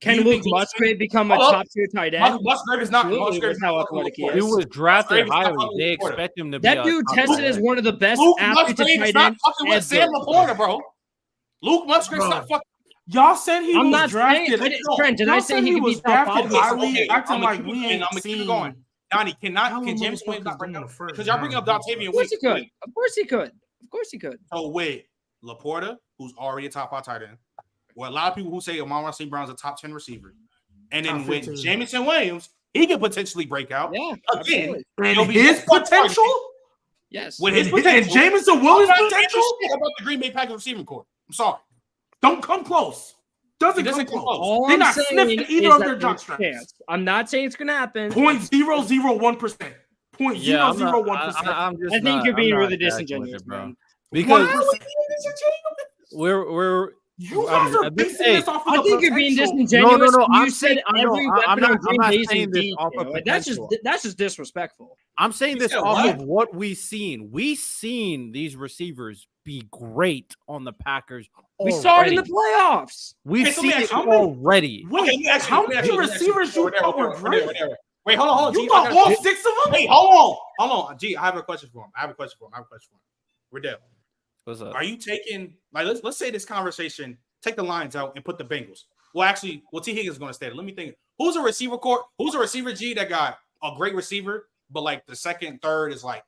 Can You Luke think- Musgrave become a Hold up. top tier tight end? Musgrave is not. Absolutely, Musgrave is that's how not athletic he Laporta. is. He was drafted Musgrave is not highly. fucking They Laporta. expect him to be. That dude top tested player. as one of the best Luke athletes Musgrave tight is not ends fucking with Sam ever. Laporta, bro. Luke Musgrave's Bro. not fucking. y'all said he I'm was not drafted. saying. Trent, did I Y'all say said he could be was top drafted 5? highly, acting I'm like gonna we ain't keep seen. it going. Donnie, How can James motherfuckers Williams not break doing out? the first Because y'all bring up round? Dontavian Of course he Wade. could. Of course he could. Of course he could. So wait, Laporta, who's already a top 5 tight end. Well, a lot of people who say Amon-Ra St. Brown's a top 10 receiver. And then Top with 15. Jamison Williams, he could potentially break out. Yeah. Again, Absolutely. it'll And be his potential, Yes. with his and potential. Jamison I'm Williams' not saying potential, shit about the Green Bay Packers receiving core. I'm sorry. don't come close. Doesn't It doesn't come come close. close. All They're I'm not saying sniffing is either of that their jock there's straps. chance. I'm not saying it's gonna happen. 0.001%. Yeah, I'm not- 0.001%. I'm just I think not- you're being I'm not really jacking with disingenuous, it, bro. man. Because 1%. we're You guys are basing this off of I the think you're being potential. disingenuous. No, when you I'm said saying- I know, every I'm weapon not- on Green I'm not Bay's saying in this detail. off of Like, that's just disrespectful. I'm saying You this said off what? of what we've seen. We've seen these receivers be great on the Packers. We saw it in the already. playoffs. We've Hey, so let me seen ask it you, already. Wait, Okay, let me ask you, how let me ask many you, let me ask you. receivers you thought were great? Wait, hold on. You G, thought I gotta- all 6 of them? Wait, hold on. G, I have a question for him. Riddell, What's up? are you taking like let's say this conversation, take the Lions out and put the Bengals. Well, actually, T. Higgins is going to stay there. Let me think. Who's a receiver G that got a great receiver, but like the second, third is like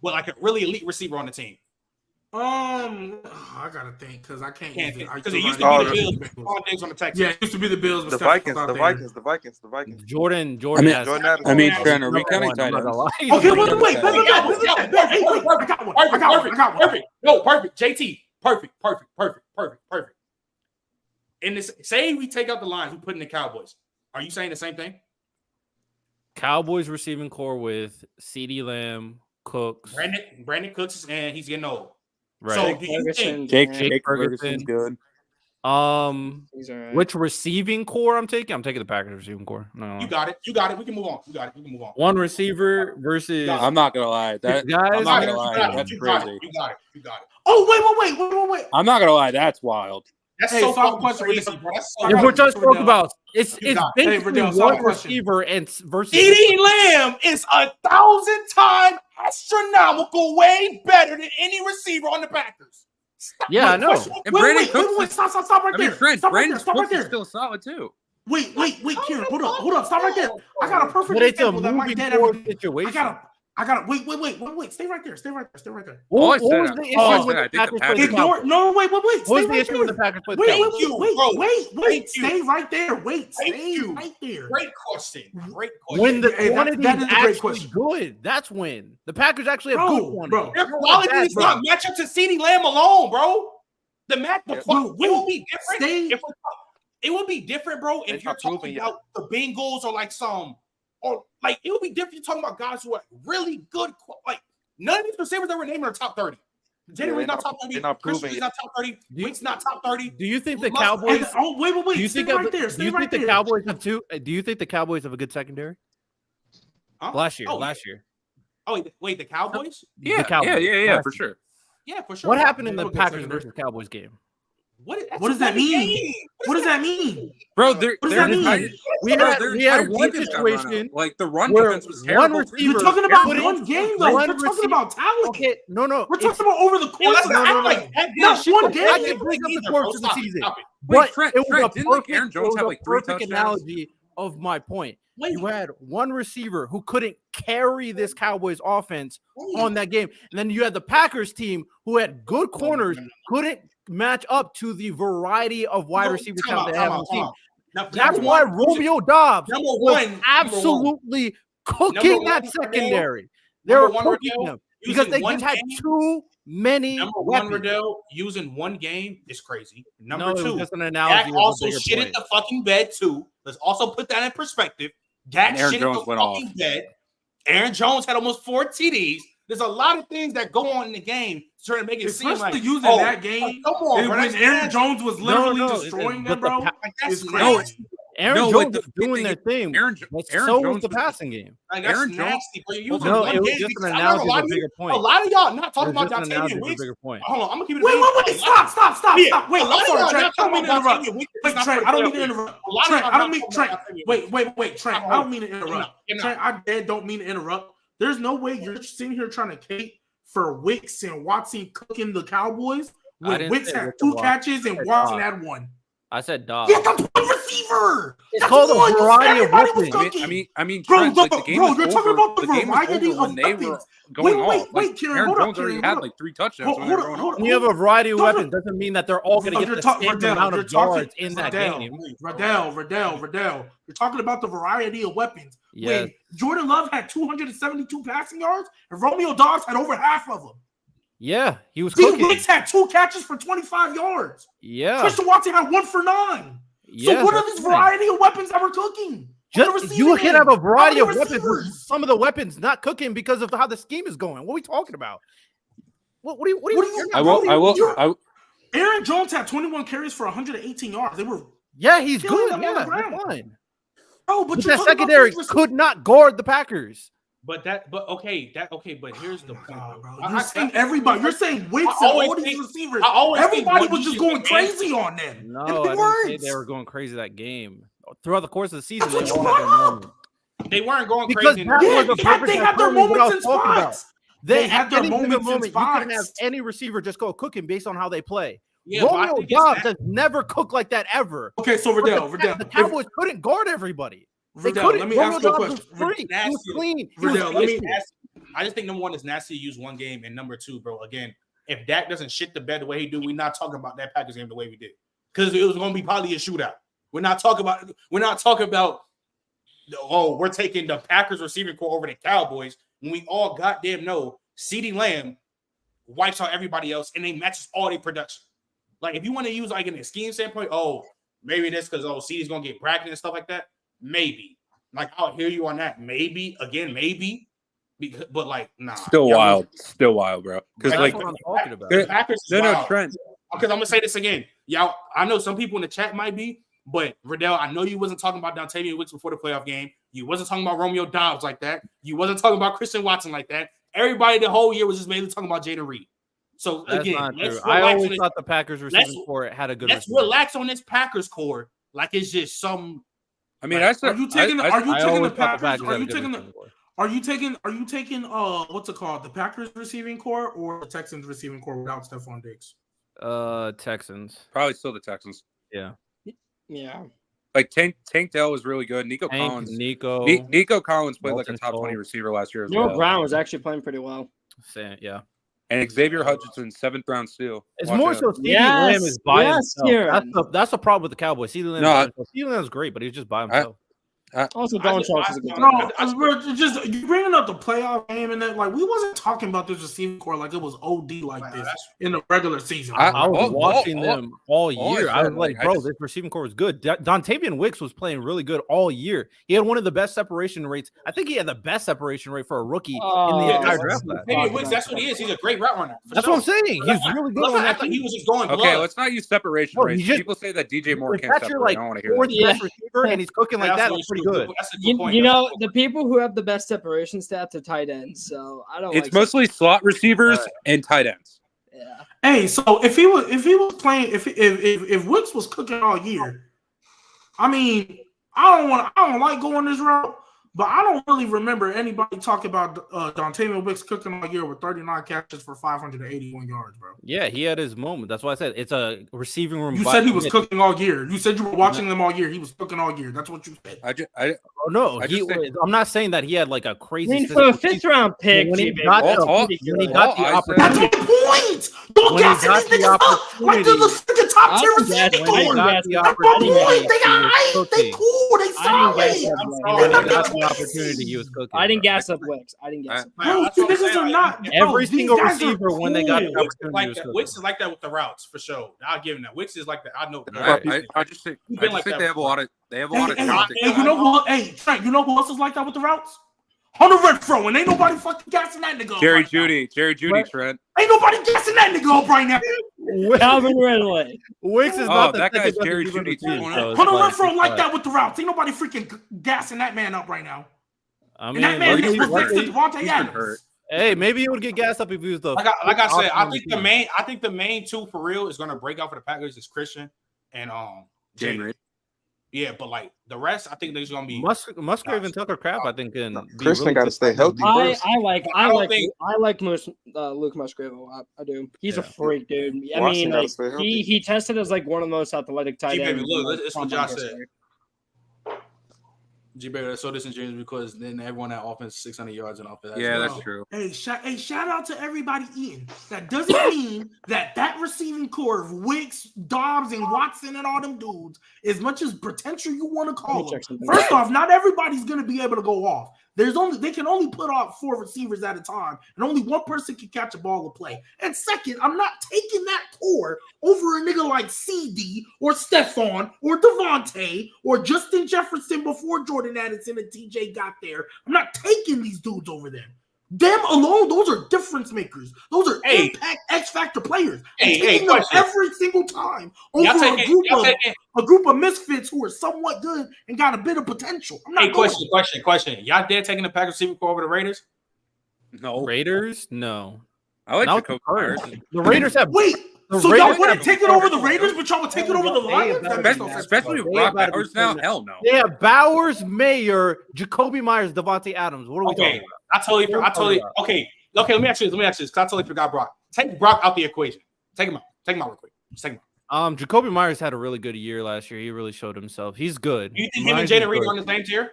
but like a really elite receiver on the team. I gotta think because I can't Because it used to be the Bills. All days on the Texans. Yeah, it used to be the Bills. The Vikings. Jordan. Jordan Addison. Trent, are we counting tight ends? Okay, wait. I got one. Perfect. No, perfect. JT. Perfect. And this, say we take out the Lions, we put in the Cowboys. Are you saying the same thing? Cowboys receiving core with CeeDee Lamb, Cooks. Brandon Cooks, and he's getting old. Right. So do you think Jake Ferguson's Ferguson's good. He's all right. Which receiving core I'm taking? I'm taking the Packers receiving core. No. you got it? We can move on. One receiver versus I'm not gonna lie. guys. I'm not gonna You lie. got it. That's You got crazy. it. You got it. Oh, wait. I'm not gonna lie. That's wild. That's Hey, so so I have a fucking question for crazy, you. bro. That's so if we're just Riddell. talking about it's You got it. Hey, basically Riddell, so I have one a question. receiver and versus CeeDee Lamb is 1,000 times astronomical, way better than any receiver on the Packers. Yeah, I know. And Brandon Cooks Wait, is- stop right there. Trent, Stop right Brandon there. Stop right Cooks is there. still solid too. Wait, Kieran, hold up. Stop right there. I got a perfect But it's a example that my moving dad ever forward did. situation. I got to wait. Stay right there. All I What said- was the all I issue said, with I the think the Packers? Packers- played the Ignore. Cowboys? No, wait. What was Stay the right issue there. with the Packers? played the Cowboys? Thank you, bro. Wait. Thank you. Stay right there. Wait. Thank Stay you. right there. Great question. When the Hey, quantity that is is a great actually question. good, that's when the Packers actually have good quantity. Bro. Their quality does not match up to CeeDee Lamb alone, bro. Bro, It will be different. Stay- It would be different, bro, if It's you're not proven talking yet. about the Bengals or like it would be different. You're talking about guys who are really good. Like none of these receivers that we're naming are top 30. January's not top 30. they're not proven Christian's yet. not top 30. Wink's not top 30. Do you think the Must- Cowboys? Wait. Do you Stay think right there. do Stay you right think the there. Cowboys have two? Do you think the Cowboys have a good secondary? Huh? Last year. Oh, wait, the Cowboys? The Yeah, Cowboys. for sure. Yeah, for sure. What happened in They the have a good Packers secondary. versus Cowboys game? What does that mean? What does that mean? Bro, What does that mean? We had one situation like the run where defense was one terrible. receiver- You're talking about Put in one game, though. one We're talking receiver- about talent. Okay, no, We're it's- talking about over the course Let's of not the act like that. Not Shit, one bro. game. I can bring up the course of the season. Stop it. Wait, But Trent, it was a didn't, like, perfect, Aaron Jones it was have, a like, 3 perfect touchdowns? analogy of my point. Wait. You had one receiver who couldn't carry this Cowboys offense on that game. And then you had the Packers team who had good corners, couldn't match up to the variety of wide receiver talent they have on the team. That's why Romeo Dobbs was absolutely cooking that secondary. They were cooking them because they just had too many Number one, weapons. Riddell, using one game is crazy. Number No, it was two, just an Dak analogy. of a also bigger shit point. at the fucking bed too. Let's also put that in perspective. Dak And Aaron shit Jones at the went fucking bed. Aaron Jones had almost 4 TDs. There's a lot of things that go on in the game trying to make it seem Especially like using that game. Come on, bro. When That's Aaron nasty. Jones was literally destroying them, bro. Like, that's It's nasty. Aaron No, Jones but was doing their thing. Aaron But Jones so was was the passing game. Like, that's Aaron Jones- nasty, bro. You're using No, one it was game just because an I know analogy of a bigger point. A lot of y'all not It talking was about just an analogy Octavian of a Wicks. bigger point. Hold on, I'm gonna keep it. Wait. Stop. Yeah, Wait, a lot I'm of sorry, y'all Trent. not I don't mean to talking about interrupt. Octavian Wicks. Wait, It's not Trent, for I don't mean the to playoffs. interrupt. A lot of Trent, y'all I don't not mean talking Trent. about Octavian Wicks. Wait, Trent. I don't mean to interrupt. Trent, I dead don't mean to interrupt. There's no way you're sitting here trying to cape for Wicks and Watson cooking the Cowboys I when didn't Wicks say had Wicks and 2 Watson. catches and I said Watson Dobbs. had 1. I said Dobbs. Yeah, that's one receiver. It's That's called a one. You said variety of everybody was weapons. cooking. I mean, Bro, Trent, like, the game bro, was you're over. talking about the game was variety over when of they were weapons. going Wait, off. Like, Kieran, Aaron hold up, Jones already Kieran, had hold like up. 3 touchdowns when they were going off. When you have a variety of No, no. weapons, doesn't mean that they're all going to get the same amount of yards in that game. Riddell. You're talking about the variety of weapons. Yes. When Jordan Love had 272 passing yards and Romeo Dobbs had over half of them. Yeah, he was D. cooking. Wicks had 2 catches for 25 yards. Yeah. Christian Watson had 1 for 9. Yeah, So what are that's these fine. variety of weapons that we're cooking? You can have a variety of weapons. With With some of the weapons not cooking because of how the scheme is going. What are we talking about? What are you? Aaron Jones had 21 carries for 118 yards. They were Yeah, he's killing good. them on Yeah, the ground. they're fine. bro, But you're that talking about secondary these could not guard the Packers. But here's the point, bro. You're saying everybody. You're saying Wicks I and always all these think- receivers. I always think Everybody what was you just should going do, crazy on them. No, And I they didn't say weren't. they were going crazy that game. Throughout the course of the season, That's they what all you had their brought up. moments. They weren't going Because crazy. that was the purpose they of had their determining what I moments was in talking about. spots. They had at their any given moments in moment, you can have spots. any receiver just go cooking based on how they play. Yeah, but I Romeo think it's Dobbs that- has never cooked like that ever. Okay, so But Riddell, the Cowboys couldn't guard everybody. They Riddell, couldn't. let me Romeo ask you a Dobbs was question. free. He was clean. He was Riddell, let me efficient. I just think number one is nasty to use one game, and number two, bro. Again, if Dak doesn't shit the bed the way he do, we're not talking about that Packers game the way we did, because it was going to be probably a shootout. We're not talking about. Oh, we're taking the Packers receiving core over the Cowboys when we all goddamn know CeeDee Lamb wipes out everybody else and they matches all their production. Like if you want to use like in a scheme standpoint, oh maybe this because CeeDee's gonna get bracketed and stuff like that. Maybe like I'll hear you on that. Maybe again, maybe. Because, but like nah. Still wild, bro. Because That's like what I'm talking about. The Packers is no, wild. Trent. Because I'm gonna say this again, y'all. I know some people in the chat might be, but Riddell, I know you wasn't talking about Dontavian Wicks before the playoff game. You wasn't talking about Romeo Dobbs like that. You wasn't talking about Christian Watson like that. Everybody the whole year was just mainly talking about Jaden Reed. So That's again, not let's true. I relax always on this. thought the Packers receiving core had a good. Let's receiver. relax on this Packers core like it's just some. I mean, Like, Are you taking the Packers? Are had a you good taking receiving core. Are you taking what's it called? The Packers receiving core or the Texans receiving core without Stephon Diggs? Texans. probably still the Texans. Yeah. Like Tank Dell was really good. Nico Collins. Nico Collins played like a top 20 receiver last year as Noah well. Brown was actually playing pretty well. Yeah. And Xavier Hutchinson, 7th round steal. It's Watch more out. so CeeDee Lamb is by himself. Kieran. That's the problem with the Cowboys. CeeDee Lamb's great, but he's just by himself. Also, Don Charles is a good No, player. we're just you bringing up the playoff game and that like we wasn't talking about this receiving core like it was OD like this in the regular season. I was watching them all year. I was like, I bro, just- this receiving core was good. Dontavian Wicks was playing really good all year. He had one of the best separation rates. I think he had the best separation rate for a rookie in the entire draft class. Maybe Wicks, that's what he is. He's a great route runner. That's what I'm saying. He's really good Let's on not act that like he team. was just going blood. Okay, let's not use separation No, rates. you just- People say that DJ Moore If can't that's your separate. like I don't want to hear fourth that. best receiver and he's cooking like that, that's pretty good. That's a good point. You know, the people who have the best separation stats are tight ends, so I don't It's like mostly slot receivers and tight ends. yeah. Hey, so if he was playing if Wicks was cooking all year, I mean, I don't like going this route, but I don't really remember anybody talk about Dontavian Wicks cooking all year with 39 catches for 581 yards, bro. Yeah, he had his moment. That's why I said it's a receiving room. You by said he was committee. cooking all year. You said you were watching them all year. He was cooking all year. That's what you said. Oh no, I just think- I'm not saying that he had like a crazy. I mean, for a statistical fifth round pick, When he G-Baby, got that's all- pretty when he good. got the I said- opportunity. That's my point. Don't When he gas got these the niggas up like they're the opportunity- freaking top tier I didn't receiving gas- When he core. got the That's my opportunity, point. They he got was hype. They cooking. cool. They I didn't solid. gas up When he Wicks. got the opportunity, he was cooking. I didn't bro. gas up Wicks. I didn't gas up. Bro, That's you what I'm niggas saying, are like, not. Every bro, these single guys are receiver when they got the cool. Wicks is opportunity like was that. cooking. Wicks is like that with the routes for sure. I'll give him that. Wicks is like that. I know. I just think He's been like they that have a lot of Hey, talent. you know who? Hey, Trent, you know who else is like that with the routes? Hunter Renfro, and ain't nobody fucking gassing that nigga up Jerry right now. Judy, Trent. Ain't nobody gassing that nigga up right now. Calvin Ridley. Wicks is Oh, not the that guy's second best Jerry receiver Jeudy, in the team, too. so it's Hunter like- Renfro like that with the routes. Ain't nobody freaking gassing that man up right now. I And that man mean, was luckily- next to Devontae been Adams. hurt. hey, maybe he would get gassed up if he was the. Like I said, I think team. the main two for real is gonna break out for the Packers is Christian and Jane Jaden. Reed. Yeah, but like the rest, I think there's gonna be. Musgrave and Tucker Crab, I think, can. be Christian really got to good. stay healthy I first. like Luke Musgrave a lot. I do. He's a Yeah. freak, dude. I Watson mean, gotta like, stay healthy. he tested as like one of the most athletic tight G-Baby, ends. look, it's what Josh said. history. G-Baby, that's so disingenuous because then everyone at offense 600 yards in offense. Yeah, Bro, that's true. Hey, shout out to everybody eating. That doesn't mean that receiving core of Wicks, Dobbs, and Watson and all them dudes, as much as potential you want to call them. check something. First off, not everybody's going to be able to go off. They can only put off 4 receivers at a time, and only one person can catch a ball or play. And second, I'm not taking that core over a nigga like CD or Stephon or Devontae or Justin Jefferson before Jordan Addison and TJ got there. I'm not taking these dudes over them. Them alone, those are difference makers. Those are impact X factor players. Taking them every single time over a group of misfits who are somewhat good and got a bit of potential. Question. Y'all dare taking the Packers receiver core over the Raiders? No. Raiders? No. I like Not Jacoby the Myers. The Raiders have. Wait. The So Raiders y'all wouldn't take it over the Raiders, but y'all would take it over the Lions? Especially with Brock Bowers now? Hell no. They have Bowers, Mayer, Jacoby Myers, Devontae Adams. What are we talking about? Okay. Let me ask you this. Because I totally forgot Brock. Take Brock out the equation. Take him out. Take him out real quick. Just take him out. Jacoby Myers had a really good year last year. He really showed himself. He's good. You think him and Jaden Reed are on the same tier?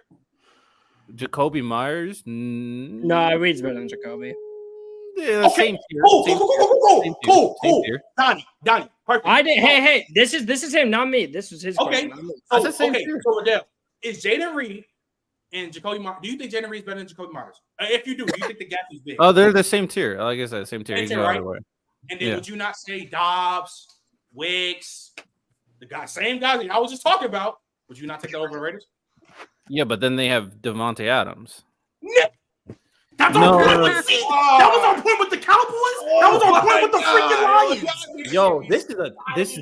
Jacoby Myers? No, Reed's better than Jacoby. Yeah, same tier. Cool. Donnie. Perfect. Hey. This is him, not me. This was his question. So Adele, is Jaden Reed and Jacoby Myers? Do you think Jaden Reed's better than Jacoby Myers? If you do you think the gap is big? Oh, they're the same tier. Like I said, same tier. Right? And then would you not say Dobbs, Wicks, same guys that I was just talking about? Would you not take that over the Raiders? Yeah, but then they have Devontae Adams. That was on point with the Cowboys. That was on point with the freaking Lions. Yo, this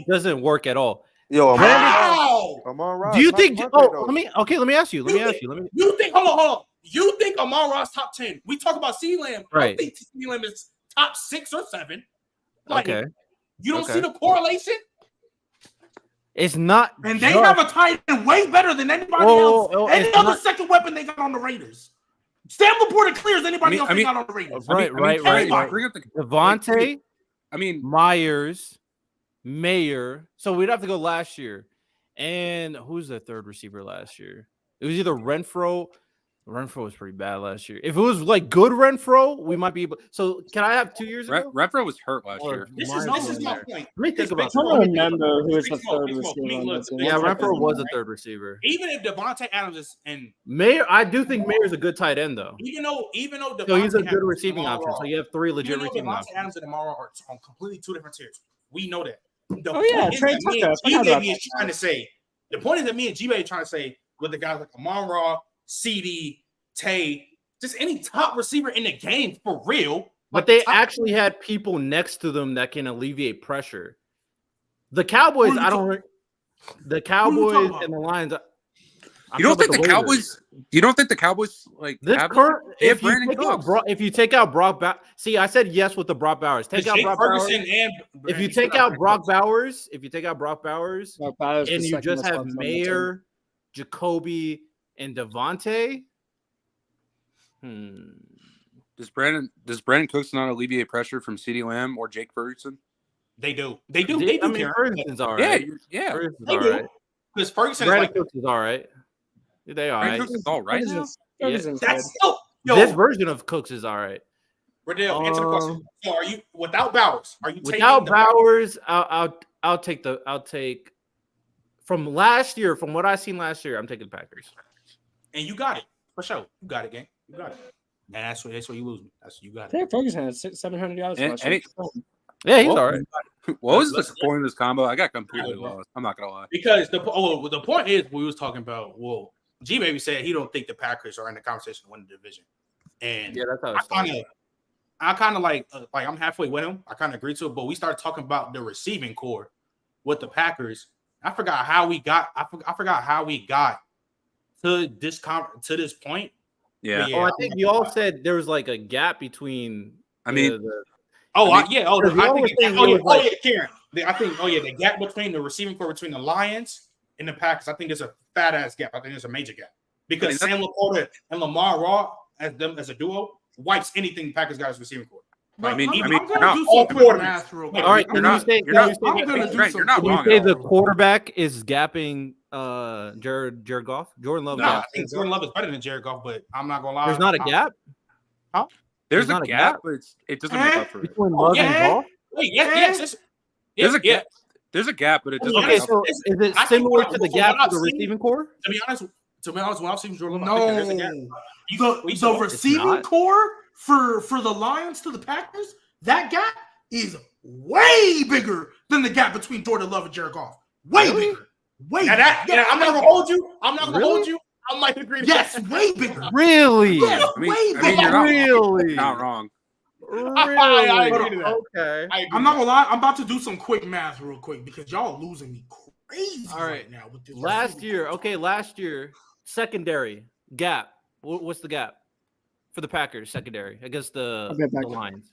doesn't work at all. Yo, Wow. Do you think? Let me ask you. You think? Hold on. You think Amon Ross top 10? We talk about C-Lamb. Right. I think C-Lamb is top 6 or 7. Like, okay. You don't see the correlation? It's not. And they have a tight end way better than anybody else. Any other second weapon they got on the Raiders. Sam Laporta clears anybody else they got on the Raiders. Right. Devontae. Myers, Mayer. So we'd have to go last year. And who's the third receiver last year? It was either Renfro. Renfro was pretty bad last year. If it was like good Renfro, we might be able. So can I have 2 years ago? Renfro was hurt last year. This is my point. Let me think about I don't remember who was the third receiver. Yeah, Renfro was a third receiver. Even if Devontae Adams is and Mayer, I do think Mayer's a good tight end though. Even though so he's a good receiving option. So you have 3 legit receiving Devontae options. Adams and Amara are on completely 2 different tiers. We know that. Trey Tucker. The point is that me and G-Bay are trying to say with the guys like Amon-Ra, CD, Tay, just any top receiver in the game for real. But they actually had people next to them that can alleviate pressure. The Cowboys, the Cowboys and the Lions. You don't think the Cowboys? You don't think the Cowboys like this current? If you take out Brock Bowers, see, I said yes with the Brock Bowers. Take out Brock Bowers. If you take out Brock Bowers, and you just have Mayer, Jacoby, and Devontae. Does Brandon Cooks not alleviate pressure from CeeDee Lamb or Jake Ferguson? They do. I mean, Ferguson's all right. Yeah. Ferguson's all right. Because Ferguson Brandon Cooks is all right. They all right. Cooks is all right now. That's this version of Cooks is all right. Riddell, answer the question. So, are you without Bowers? Are you without Bowers? I'll take from last year. From what I seen last year, I'm taking the Packers. And you got it for sure. You got it, gang. You got it. And that's where you lose me. You got it. I think Ferguson had 700 yards. Yeah, he's all right. What was the point of this combo? I got completely lost. I'm not gonna lie. Because the point is we was talking about. Well, G Baby said he don't think the Packers are in the conversation to win the division, and yeah, that's how I kind of like I'm halfway with him. I kind of agree to it, but we started talking about the receiving core with the Packers. I forgot how we got. I forgot how we got to this point. Yeah. I think you all said there was like a gap between. Kieran. The gap between the receiving core between the Lions and the Packers. I think there's a fat ass gap. I think there's a major gap because Sam Laporta and Lamar Raw as a duo wipes anything the Packers got as receiving core. I'm you're gonna do some quick math real quick. All right, you're not wrong. Say the quarterback is gapping Jared Goff? Jordan Love. I think Jordan Love is better than Jared Goff, but I'm not gonna lie. There's not a gap. Huh? There's a gap, but it doesn't make up for it. Between Love and Goff? Yes. There's a gap. There's a gap, but it doesn't. Okay, so is it similar to the gap of the receiving core? To be honest, when I've seen Jordan Love, I think there's a gap. The receiving core for the Lions to the Packers, that gap is way bigger than the gap between Jordan Love and Jared Goff. Way bigger. Way bigger. I'm not gonna hold you. I'm not gonna hold you. I might agree. Yes, way bigger. Really? Yes, I mean, way I bigger. mean, you're not Really? not wrong. I agree to that. Okay. I agree I'm to not that. gonna lie. I'm about to do some quick math real quick because y'all losing me crazy All right right. now with this. Last year, secondary gap. What's the gap for the Packers secondary against the Lions?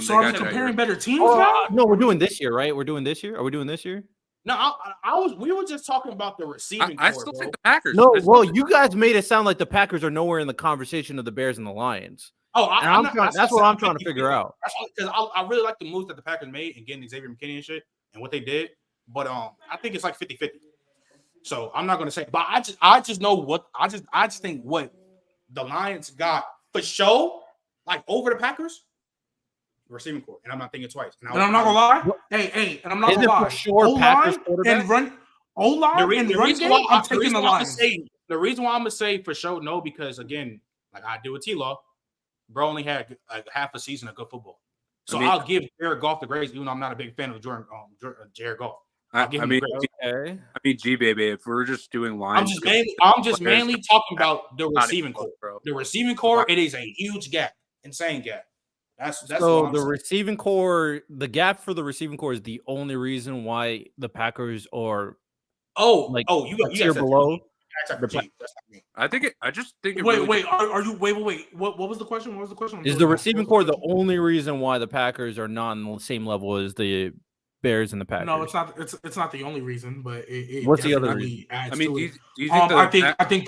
So are we comparing better teams now? No, we're doing this year, right? We're doing this year. Are we doing this year? No, we were just talking about the receiving I core, still bro. think the Packers. No, I still well, think- you guys made it sound like the Packers are nowhere in the conversation of the Bears and the Lions. Oh, That's what I'm trying to figure out. Because I really like the moves that the Packers made and getting Xavier McKinney and shit and what they did. But I think it's like 50-50. So I'm not gonna say, but I just know what I just think what the Lions got for sure, like over the Packers, receiving core. And I'm not thinking twice. And I'm not gonna lie. Hey, and I'm not gonna lie. For sure, Packers quarterback? and run O-line and run game, I'm taking the Lions. The reason why I'm gonna say for sure no, because again, like I do with T-Law, bro only had like half a season of good football. So I'll give Jared Goff the grace, even though I'm not a big fan of Jared Goff. I mean, G baby. If we're just doing lines, I'm just mainly talking about the receiving core. Bro. The receiving core, it is a huge gap, insane gap. That's so what the saying. receiving core, the gap for the receiving core is the only reason why the Packers are you tier below. I think I just think it Wait. really Wait. What was the question? What was the question? Is the receiving core the only reason why the Packers are not on the same level as the Bears and the Packers? No, it's not. It's not the only reason, but it What's the other definitely reason? adds I mean, to do it. you think I think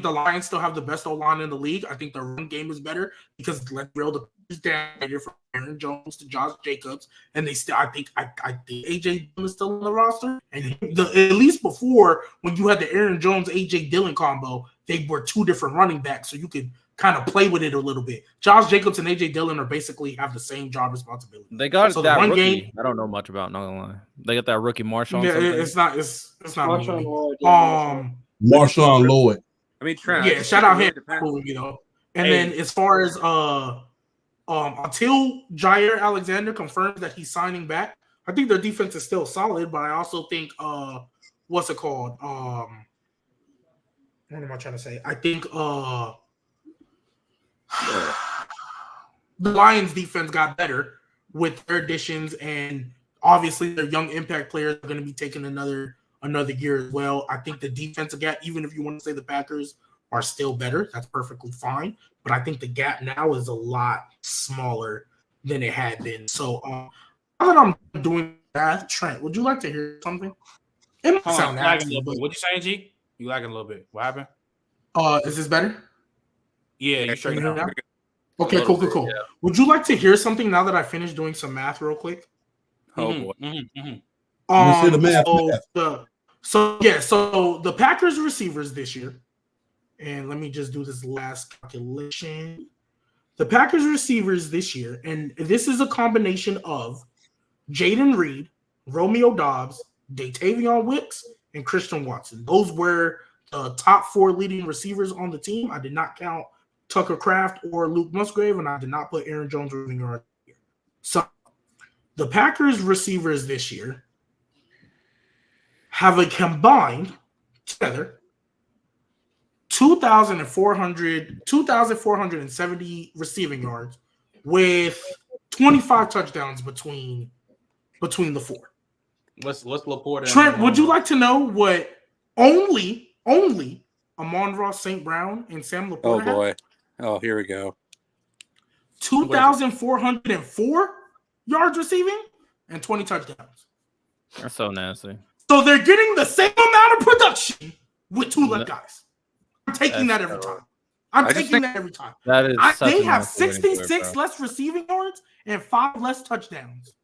the Lions still have the best O-line in the league. I think the run game is better because let's real the down here from Aaron Jones to Josh Jacobs, and they still. I think AJ Dillon is still on the roster, and at least before when you had the Aaron Jones AJ Dillon combo, they were two different running backs, so you could kind of play with it a little bit. Josh Jacobs and AJ Dillon are basically have the same job responsibility. They got So that the run rookie. game- I don't know much about. Not gonna lie. They got that rookie Marshawn. Yeah, something. it's not. It's not. Marshawn me. Lloyd, yeah, Marshawn Lloyd. I mean, Trent. Yeah, shout out him for me though. And then as far as until Jair Alexander confirms that he's signing back, I think their defense is still solid. But I also think what's it called? What am I trying to say? I think the Lions defense got better with their additions, and obviously their young impact players are going to be taking another year as well. I think the defensive gap, even if you want to say the Packers are still better, that's perfectly fine. But I think the gap now is a lot smaller than it had been. So now that I'm doing that, Trent, would you like to hear something? It might sound nasty, but what you saying, G? You lagging a little bit. What happened? is this better? Yeah, you straight now. Okay, cool. Yeah. Would you like to hear something now that I finished doing some math real quick? Oh boy. Let's hear the math. So the Packers receivers this year, and let me just do this last calculation. The Packers receivers this year, and this is a combination of Jaden Reed, Romeo Doubs, Datavion Wicks, and Christian Watson. Those were the top four leading receivers on the team. I did not count Tucker Kraft or Luke Musgrave, and I did not put Aaron Jones receiving yard here. So the Packers receivers this year have a combined together 2,470 receiving yards with 25 touchdowns between the four. Let's Laporte. Trent, would you like to know what only Amon-Ra St. Brown and Sam Laporte Oh boy. Oh, here we go. 2,404 yards receiving and 20 touchdowns. That's so nasty. So they're getting the same amount of production with two left guys. I'm taking that every time. I'm taking that every time. That is. They have 66 less receiving yards and 5 less touchdowns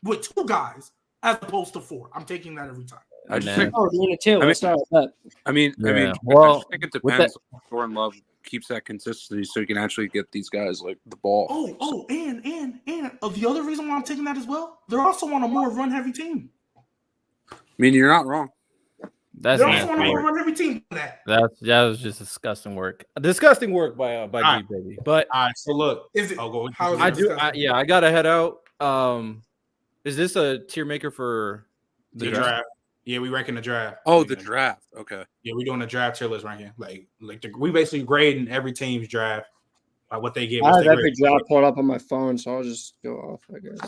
with two guys as opposed to 4. I'm taking that every time. I just think. Oh, doing it too. Let's start with that. I mean, Well, I just think it depends. Jordan Love keeps that consistency, so you can actually get these guys like the ball. And the other reason why I'm taking that as well, they're also on a more run-heavy team. I mean, you're not wrong. That's They're also on a more run-heavy team for that. that was just disgusting work. Disgusting work by right. G baby. But All right, so look. Is it? I'll go. How is it I do. disgusting? I gotta head out. Is this a tier maker for the The draft? draft. Yeah, we ranking the draft. Oh, the draft. Okay. Yeah, we're doing the draft tier list right here. We basically grading every team's draft by what they get. I What's have their every grade. draft pulled up on my phone, so I'll just go off, I guess.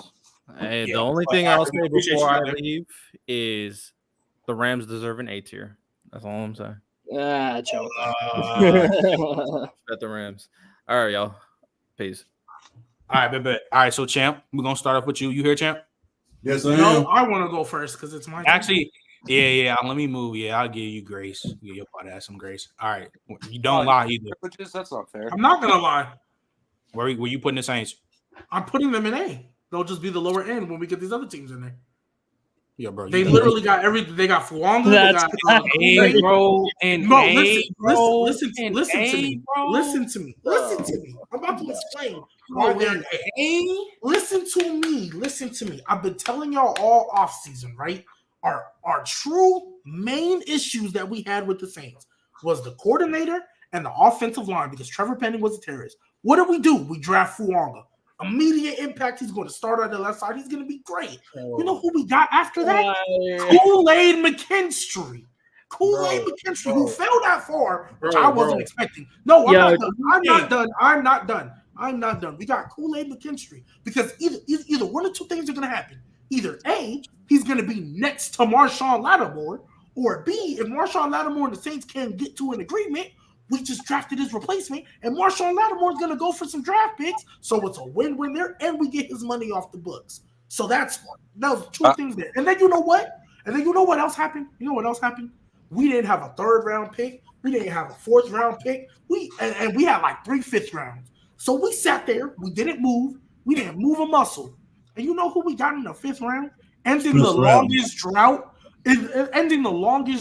Hey, Yeah, the only but thing I I'll say appreciate before you I out there. leave is the Rams deserve an A tier. That's all I'm saying. Joke. Bet the Rams. All right, y'all. Peace. All right, bet. All right, so champ, we're gonna start off with you. You here, champ? Yes, I am. No, I want to go first because it's my turn. Actually, yeah. Let me move. Yeah, I'll give you grace. Give your part some grace. All right, you don't lie either. That's not fair. I'm not gonna lie. Where you putting the Saints? I'm putting them in A. They'll just be the lower end when we get these other teams in there. Yo, bro, They literally got everything. They got Fuanga. That's They got A, bro, and No, A, bro, listen and to A, me. bro. Listen to me. I'm about to explain why they're A. Listen to me. I've been telling y'all all offseason, right? Our true main issues that we had with the Saints was the coordinator and the offensive line because Trevor Penning was a terrorist. What do? We draft Fuanga. Immediate impact. He's going to start on the left side. He's going to be great. You know who we got after that? Kool-Aid McKinstry. Kool-Aid McKinstry, who fell that far, which I wasn't expecting. No, I'm not done. We got Kool-Aid McKinstry because either one of two things are going to happen. Either A, he's going to be next to Marshawn Lattimore, or B, if Marshawn Lattimore and the Saints can't get to an agreement, we just drafted his replacement, and Marshawn Lattimore is going to go for some draft picks, so it's a win-win there, and we get his money off the books. So that was two things there. And then you know what? Else happened? We didn't have a third-round pick. We didn't have a fourth-round pick. We had like 3 fifth rounds. So we sat there. We didn't move. We didn't move a muscle. And you know who we got in the 5th round? Ending the longest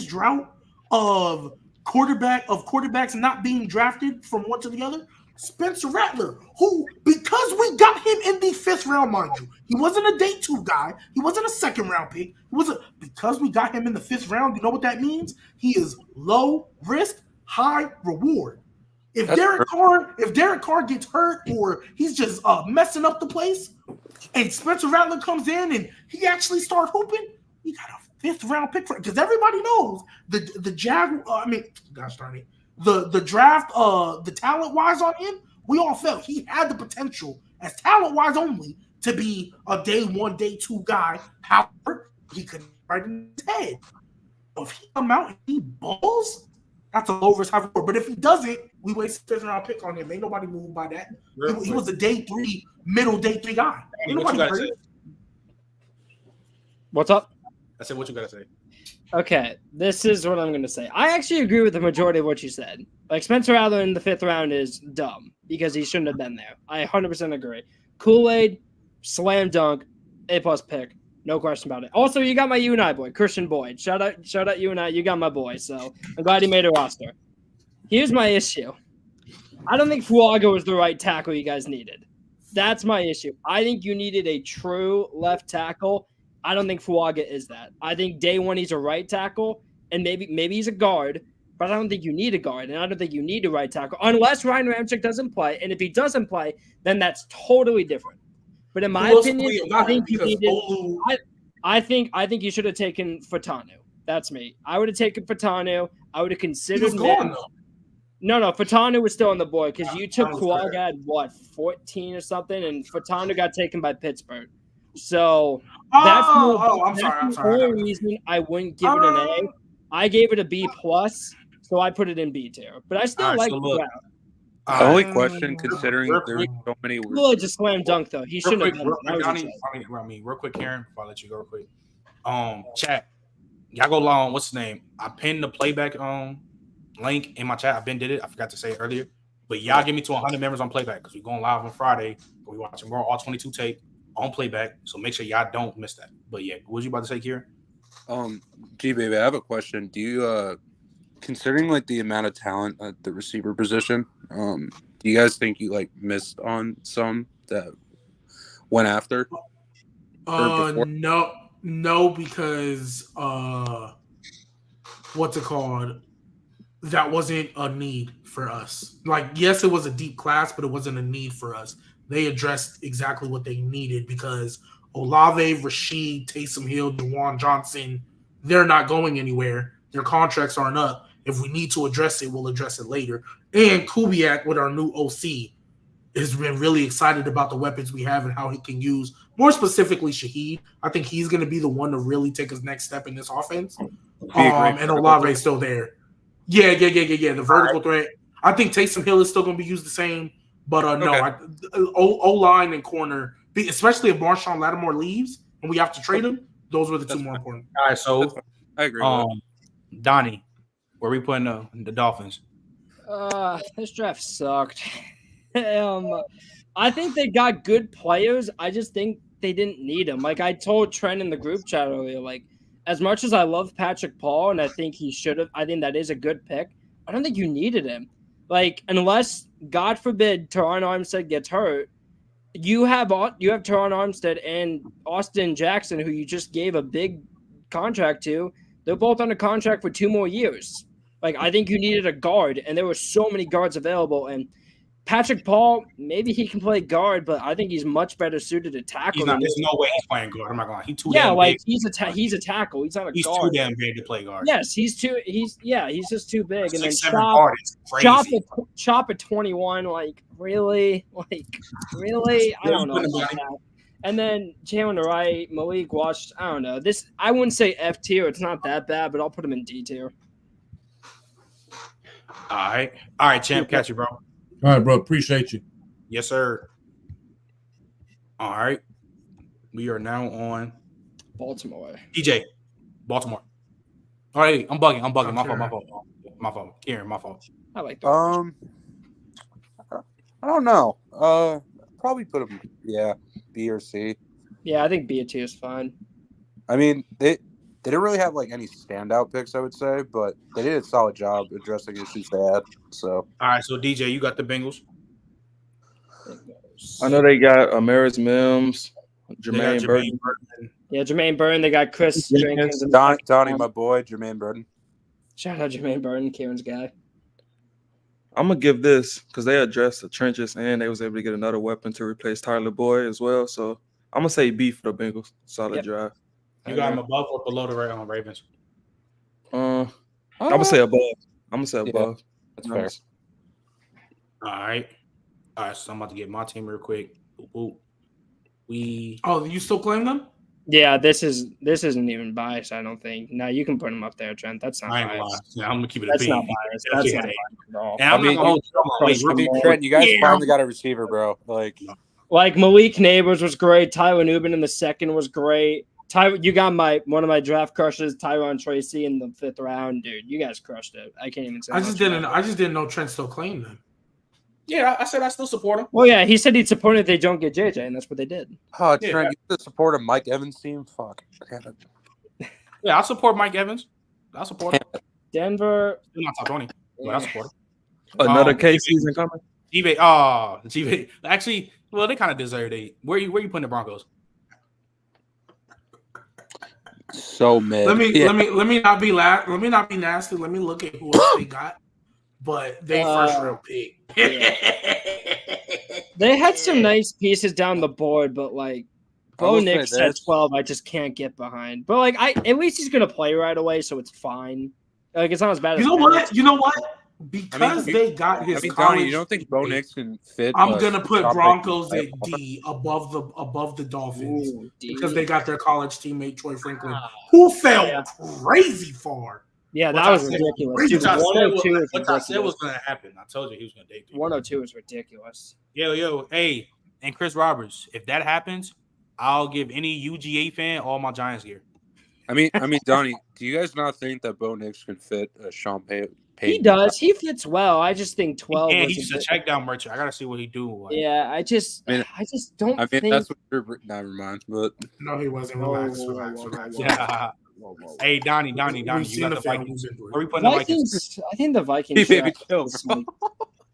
drought of quarterbacks not being drafted from one to the other. Spencer Rattler, who, because we got him in the 5th round, mind you, he wasn't a day 2 guy. He wasn't a 2nd round pick. Because we got him in the 5th round, you know what that means? He is low risk, high reward. If Derek Carr gets hurt or he's just messing up the place, and Spencer Rattler comes in and he actually starts hooping, we got a 5th round pick for it because everybody knows the draft, the talent wise on him, we all felt he had the potential as talent wise only to be a day 1, day 2 guy. However, he could right in his head. If he come out and he balls, that's a low risk high reward. But if he doesn't, we waste a 5th round pick on him. Ain't nobody moved by that. He was a day 3, middle day 3 guy. What you gotta say? What's up? I said, what you gotta say? Okay, this is what I'm going to say. I actually agree with the majority of what you said. Like, Spencer Rattler in the 5th round is dumb because he shouldn't have been there. I 100% agree. Kool-Aid, slam dunk, A+ pick. No question about it. Also, you got my UNI boy, Christian Boyd. Shout out UNI. You got my boy, so I'm glad he made a roster. Here's my issue. I don't think Fuaga was the right tackle you guys needed. That's my issue. I think you needed a true left tackle. I don't think Fuaga is that. I think day 1 he's a right tackle, and maybe he's a guard, but I don't think you need a guard, and I don't think you need a right tackle unless Ryan Ramczyk doesn't play. And if he doesn't play, then that's totally different. But in my opinion, I think you needed. I think you should have taken Fatanu. That's me. I would have taken Fatanu. I would have considered. He was gone though. No, Fatanu was still on the board because you took Fuaga at 14 or something, and Fatanu got taken by Pittsburgh. So that's the only reason I wouldn't give it an A. I gave it a B+, so I put it in B tier. But I still like the round. The only question, considering there's so many, really just slam dunk though. He shouldn't have done that. Real quick, Karen, before I let you go, real quick. Chat, y'all go long. What's his name? I pinned the playback link in my chat. I did it. I forgot to say it earlier, but y'all give me to 100 members on playback because we're going live on Friday. We watching all 22 tape on playback, so make sure y'all don't miss that. But yeah, what was you about to say, Kieran? G baby, I have a question. Do you considering like the amount of talent at the receiver position, do you guys think you like missed on some that went after? No, because what's it called? That wasn't a need for us. Like, yes, it was a deep class, but it wasn't a need for us. They addressed exactly what they needed because Olave, Rashid, Taysom Hill, DeJuan Johnson, they're not going anywhere. Their contracts aren't up. If we need to address it, we'll address it later. And Kubiak, with our new OC, has been really excited about the weapons we have and how he can use, more specifically, Shaheed. I think he's going to be the one to really take his next step in this offense. And Olave's still there. Yeah. The vertical threat. I think Taysom Hill is still going to be used the same. But no, O-line and corner, especially if Marshawn Lattimore leaves and we have to trade him, those were the two more important. All right, so I agree. Donnie, where we putting the Dolphins? This draft sucked. I think they got good players. I just think they didn't need them. Like I told Trent in the group chat earlier, like as much as I love Patrick Paul and I think he should have, I think that is a good pick. I don't think you needed him. Like unless God forbid Teron Armstead gets hurt, you have Teron Armstead and Austin Jackson, who you just gave a big contract to. They're both under contract for 2 more years. Like I think you needed a guard, and there were so many guards available. And Patrick Paul, maybe he can play guard, but I think he's much better suited to tackle. There's no way he's playing guard. I'm not going. He's too. Yeah, damn like big. he's a tackle. He's not a He's guard. too damn big to play guard. Yes, he's just too big. And then 6'7" guard is crazy. Chop at 21. Like really. I don't know about that. And then Jalen Wright, Malik watched. I don't know. This I wouldn't say F tier. It's not that bad, but I'll put him in D tier. All right, champ, catch you, bro. All right, bro. Appreciate you. Yes, sir. All right. We are now on Baltimore. DJ. Baltimore. All right. I'm bugging. My fault. Kieran, my fault. I like that. I don't know. Probably put him, B or C. Yeah, I think B tier is fine. I mean, they didn't really have like any standout picks, I would say, but they did a solid job addressing issues they had. So, all right. So DJ, you got the Bengals. I know they got Amaris Mims, Jermaine Burton. Yeah, Jermaine Burton. They got Chris Jenkins. Donnie, my boy, Jermaine Burton. Shout out Jermaine Burton, Kieran's guy. I'm gonna give this because they addressed the trenches and they was able to get another weapon to replace Tyler Boyd as well. So I'm gonna say B for the Bengals. Solid drive. You got him above or below the Ravens? I'm gonna say above. Above. That's fair. All right. So I'm about to get my team real quick. Boop, boop. Oh, you still claim them? Yeah, this isn't even biased. I don't think. No, you can put him up there, Trent. That's not biased. Yeah, I'm gonna keep it. That's not biased. That's not biased at all. And I'm not gonna Trent, you guys finally got a receiver, bro. Like Malik Neighbors was great. Tyler Nubin in the second was great. You got one of my draft crushes, Tyron Tracy, in the 5th round, dude. You guys crushed it. I can't even say. I just didn't know Trent still claimed them. Yeah, I said I still support him. Well, yeah, he said he'd support it if they don't get JJ, and that's what they did. Oh, Trent, you should support a Mike Evans team? Fuck. Yeah, I'll support Mike Evans. I'll support him. Denver. Still not top 20, but I'll support him. Another K season coming. G-Bay. Actually, well, they kind of deserve it. Where you putting the Broncos? So mad. Let me not be nasty. Let me look at who else they got. But they first round pick. They had some nice pieces down the board, but like Bo Nix at 12, I just can't get behind. But like at least he's gonna play right away, so it's fine. Like it's not as bad as You know what? Because they got his college. Donnie, you don't think Bo Nix can fit? I'm gonna put Broncos at D above the Dolphins because they got their college teammate Troy Franklin, who fell crazy far. Yeah, that was ridiculous. Dude, 102 is I said was going to happen. I told you he was going to date 102 is ridiculous. Yo, hey, and Chris Roberts. If that happens, I'll give any UGA fan all my Giants gear. I mean, Donnie, do you guys not think that Bo Nix can fit Sean Payton? He does. He fits well. I just think 12. He's just a check down merchant. I gotta see what he do. Like. Yeah, I just don't. Think... that's what you're. Never mind. But no, he wasn't. Relax. Yeah. Hey, Donnie, you got the Vikings. Where we putting the Vikings? I think the Vikings draft.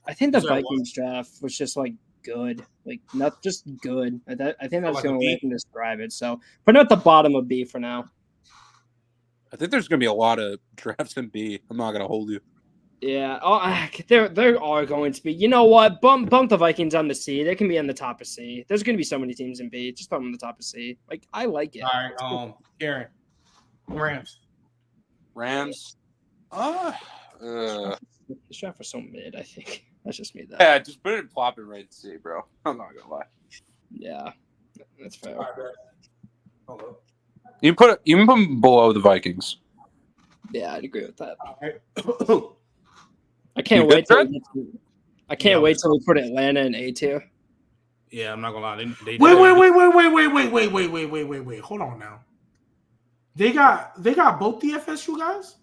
I think the Vikings draft was just like good, like not just good. I think that's the only way I can describe it. So put it at the bottom of B for now. I think there's gonna be a lot of drafts in B. I'm not gonna hold you. Yeah. Oh, there are going to be. You know what? Bump the Vikings on the C. They can be on the top of C. There's going to be so many teams in B. Just put them on the top of C. Like I like it. All right. Karen. Rams. Rams. The draft was so mid. I think that's just me. Though. Yeah, just put it in plop and right to see, bro. I'm not gonna lie. Yeah, that's fair. You can put them below the Vikings. Yeah, I'd agree with that. All right. I can't You wait. good, Wait till we put Atlanta in A tier. Yeah, I'm not gonna lie. They Wait. Hold on now. They got both the FSU guys,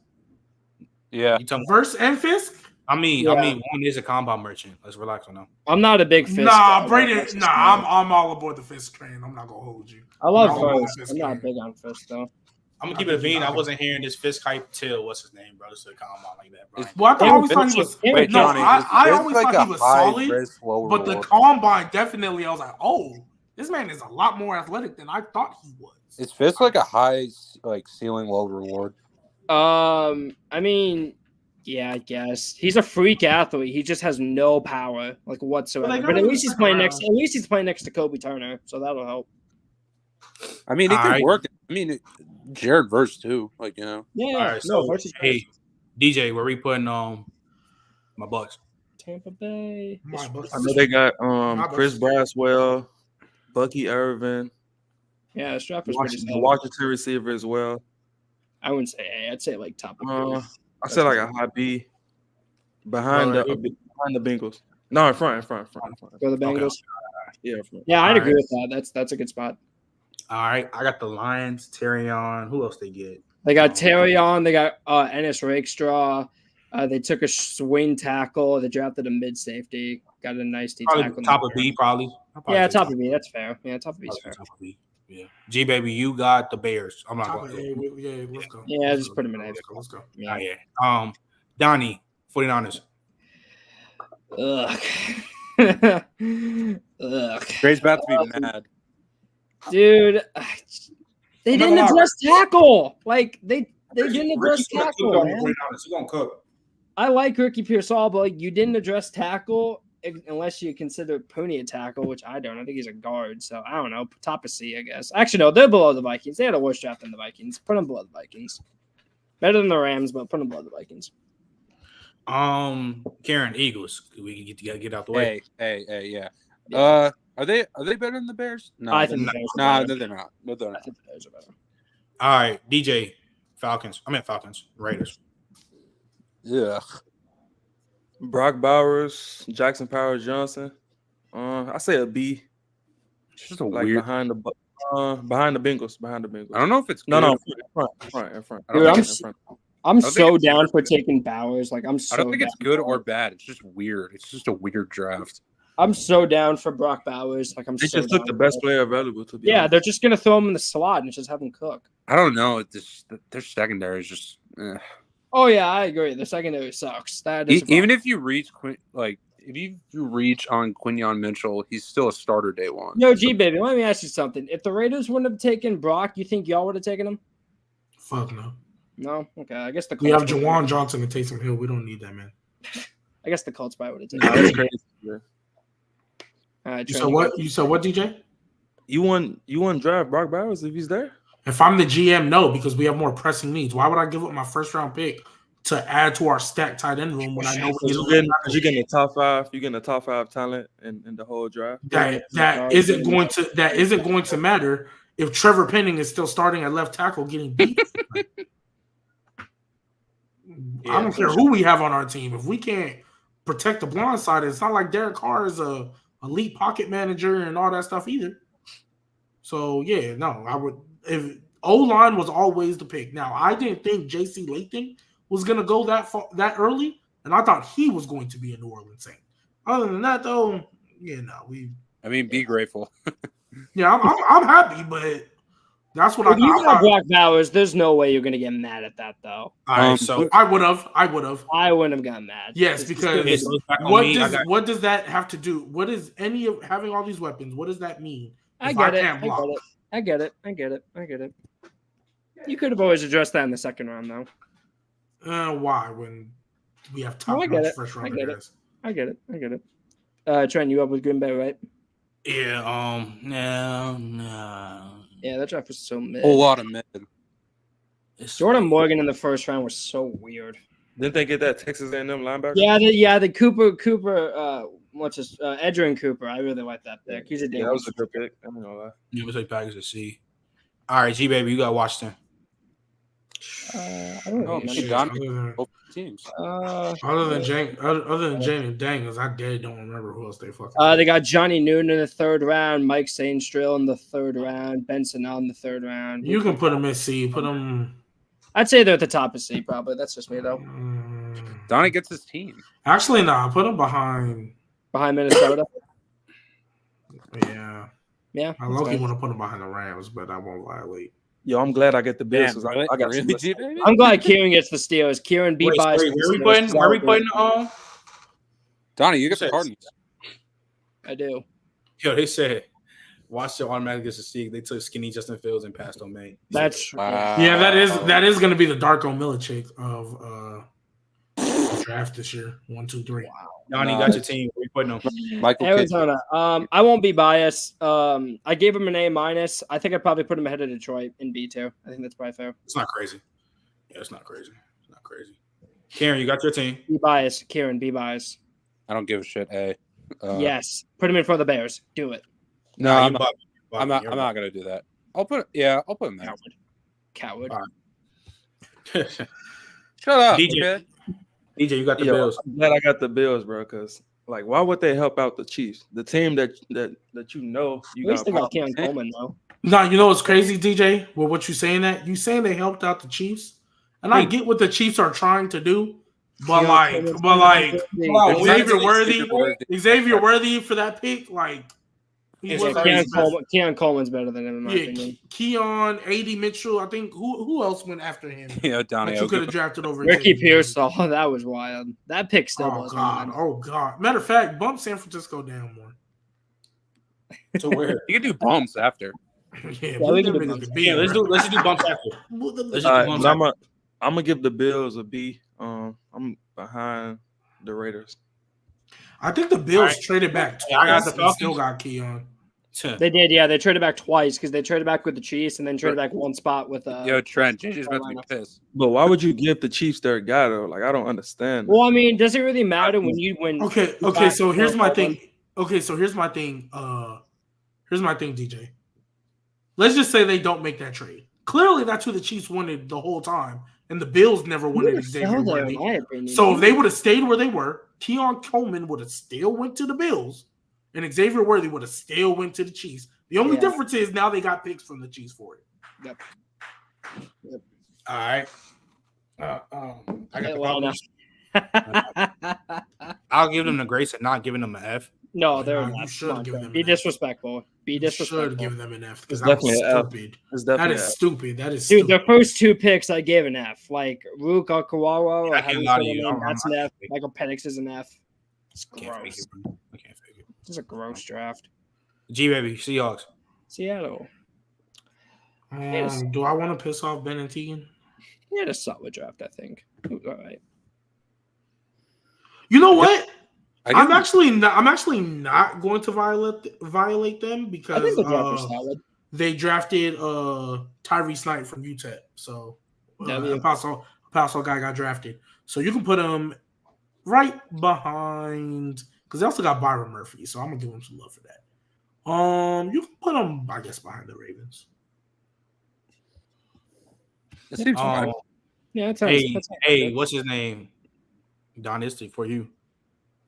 Yeah. You talking, Verse and Fisk. I mean, Yeah. one is a compound merchant. Let's relax on them. I'm not a big Fisk Nah, guy, Brady. that's just Nah, me. I'm all aboard the Fisk train. I'm not gonna hold you. I love I'm Fisk. Fisk I'm not train. big on Fisk though. I'm gonna keep it a bean. I wasn't hearing this Fisk hype till what's his name, bro. This is a compound like that, bro. Well, I always thought he was. Wait, No, Johnny, I is always like thought a he was high solid, risk, low but the reward? combine definitely. I was like, oh, this man is a lot more athletic than I thought he was. Is Fisk like a high like ceiling, low reward? I mean, yeah, I guess he's a freak athlete. He just has no power, like whatsoever. Well, they But got at him least he's second playing round. next. At least he's playing next to Kobe Turner, so that'll help. I mean, it could Alright. work. I mean, Jared Verse too. Like Yeah. All right, so hey, DJ, where we putting my Bucks? Tampa Bay. My Bucks. I know they got My Chris Bucks. Braswell, Bucky Irvin, Yeah, this draft was pretty Washington, solid. Washington receiver as well. I wouldn't say A. I'd say like top of B. I said like a high B behind the Bengals. No, in front. For the Bengals. Yeah, in front. Yeah, I'd All agree right. with that. That's a good spot. All right, I got the Lions, Terrion. Who else they get? They got Terry on. They got Ennis Rakestraw. They took a swing tackle. They drafted a mid safety. Got a nice D tackle. Probably top of B, probably. Yeah, top of B. That's fair. Yeah, top of B is fair. Top of B. Yeah. G baby, you got the Bears. I'm not Top of going. A, yeah, let's go. Yeah, Let's just go. put him in A. Let's go. Yeah. Yeah. Donnie, 49ers. Ugh. Ugh. Gray's about to be mad. Dude, they I'm not didn't gonna lie. address tackle. Like they didn't address Ricky tackle, cook on the man. 49ers. He gonna cook. I like Ricky Pearsall, but like, you didn't address tackle unless you consider Pooney a tackle, which I don't. I think he's a guard, so I don't know. Top of C, I guess. Actually, no, they're below the Vikings. They had a worse draft than the Vikings. Put them below the Vikings. Better than the Rams, but put them below the Vikings. Karen, Eagles. We can get out the way. Hey, yeah. Are they better than the Bears? No, I think the they're Bears not. are better. No, they're not. No, they're I not. think the Bears are better. All right, DJ, Falcons. Raiders. Yeah. Brock Bowers, Jackson Powers Johnson. I say a B. It's just a Like weird. behind the Bengals. I don't know if it's No, good. in front. I don't Dude, think I'm it's- I'm think so it's down good. for taking Bowers. Like I'm so I don't think it's down good for or it. bad. It's just weird. It's just a weird draft. I'm so down for Brock Bowers. Like I'm They so just took down the for best it. player available to be Yeah, honest. they're just gonna throw him in the slot and just have him cook. I don't know. Their secondary is just. Oh yeah, I agree. The secondary sucks. That is Even if you reach if you reach on Quinyon Mitchell, he's still a starter day one. Yo, G baby, let me ask you something. If the Raiders wouldn't have taken Brock, you think y'all would have taken him? Fuck no. No. Okay, I guess the We have Colts would- Jawan Johnson and Taysom Hill. We don't need that, man. I guess the Colts probably would have Nah, taken him. that's crazy. Yeah. All right, You Trent, said what? You said what, DJ? You wouldn't draft Brock Bowers if he's there? If I'm the GM, no, because we have more pressing needs. Why would I give up my first round pick to add to our stacked tight end room when I know we're You're getting the top five. You're getting the top five talent in the whole draft. that isn't going to matter if Trevor Penning is still starting at left tackle getting beat. I don't care who we have on our team. If we can't protect the blind side, it's not like Derek Carr is a elite pocket manager and all that stuff either. So yeah, no, I would. If O-line was always the pick. Now I didn't think J.C. Latham was going to go that early, and I thought he was going to be a New Orleans Saint. Other than that, though, yeah, no, Be grateful. yeah, I'm happy, but that's what If you got I Brock Bowers, there's no way you're gonna get mad at that though. All right, so I would have. I wouldn't have gotten mad. Yes, It's because just- what does that have to do? What is any of having all these weapons? What does that mean? I if get it. can't block? I get it. You could have always addressed that in the second round, though. Why when we have No, top I get it. first I round get it. guys? I get it. Trent, you up with Green Bay, right? yeah, no. Yeah, that draft was so mid. Whole lot of men. Jordan Morgan in the first round was so weird. Didn't they get that Texas A&M linebacker? Yeah, the Cooper. What's his Edgerrin Cooper? I really like that pick. He's a Yeah, that was a good pick. I'm not gonna lie. You would take Packers to C. All right, G baby, you got Washington. I don't know. Shit, both teams. Other than Jane Daniels, I dead don't remember who else they fucking. They got Johnny Newton in the third round, Mike Sainstrill in the third round, Benson out in the third round. You can put them in C. Put them. I'd say they're at the top of C, probably. That's just me, though. Donnie gets his team. Actually, no. Put them behind Minnesota. Yeah. Yeah. I low-key want to put them behind the Rams, but I won't violate. Yo, I'm glad I get the Bills. Damn, I got really deep, baby? I'm glad Kieran gets the Steelers. Kieran beat by. Where are we putting Donnie, you get the Cardinals. I do. Yo, they said Washington automatically gets a C. They took skinny Justin Fields and passed on May. That's Yeah, that is going to be the Darko Milicic of draft this year. 1, 2, 3. Wow. Donnie got your team. Where you putting them? Michael Arizona. I won't be biased. I gave him an A-. I think I'd probably put him ahead of Detroit in B2. I think that's probably fair. It's not crazy. Yeah, it's not crazy. It's not crazy. Karen, you got your team. Be biased. Kieran, be biased. I don't give a shit. A. Yes. Put him in front of the Bears. Do it. No, I'm not gonna do that. I'll put him there. Coward. Shut up, DJ. okay? DJ, you got the Yo, Bills. I'm glad I got the Bills, bro. Because like, why would they help out the Chiefs, the team that you know you At least they got got? Keon Coleman, though. No, you know what's crazy, DJ? Well, what you saying that? You saying they helped out the Chiefs? And I get what the Chiefs are trying to do, but Xavier Worthy for that pick, like he was Keon Coleman's better than him in my opinion. Keon, AD Mitchell. I think who else went after him? Yeah, Donnie. That you could have drafted over Ricky Xavier. Pearsall. That was wild. That pick still Oh was. God. Matter of fact, bump San Francisco down more. To where? You can do bumps after. Yeah, we can do bumps. Yeah, let's just do bumps after. Let's just do bumps I'm after. gonna give the Bills a B. I'm behind the Raiders. I think the Bills traded back twice. I got the and Falcons. still got Keon. They did, yeah. They traded back twice because they traded back with the Chiefs and then traded back one spot with. Yo, Trent, JJ's about to be pissed. But why would you give the Chiefs their guy though? Like, I don't understand. Well, I mean, does it really matter when you win? Okay. So here's my thing. Here's my thing, DJ. Let's just say they don't make that trade. Clearly, that's who the Chiefs wanted the whole time, and the Bills never wanted Xavier Worthy. So if they would have stayed where they were, Keon Coleman would have still went to the Bills, and Xavier Worthy would have still went to the Chiefs. The only difference is now they got picks from the Chiefs for it. Yep. All right. I got the Falcons. I'll give them the grace of not giving them an F. No, they're You should give them. be disrespectful. Be You disrespectful. should give them an F because It's that was definitely an F. stupid. It's That definitely is a- stupid. That is Dude, stupid. the first two picks I gave an F. Like Rook Okawara, or I how can't do you lie say to the you. name? I'm That's an not F. fake. Michael Penix is an F. It's I can't fake gross. it, bro. I can't fake it. This is a gross draft. G baby, Seahawks. Seattle. Do I want to piss off Ben and Tegan? He had a solid draft, I think. It was all right. You know what? I I'm give actually not going to violate them I because think the draft was solid. they drafted Tyrese Knight from UTEP. So W. Apostle guy got drafted. So you can put him right behind because they also got Byron Murphy. So I'm gonna give him some love for that. You can put him, I guess, behind the Ravens. It seems fine. Yeah, that sounds, Hey, what's his name? Don Isty for you.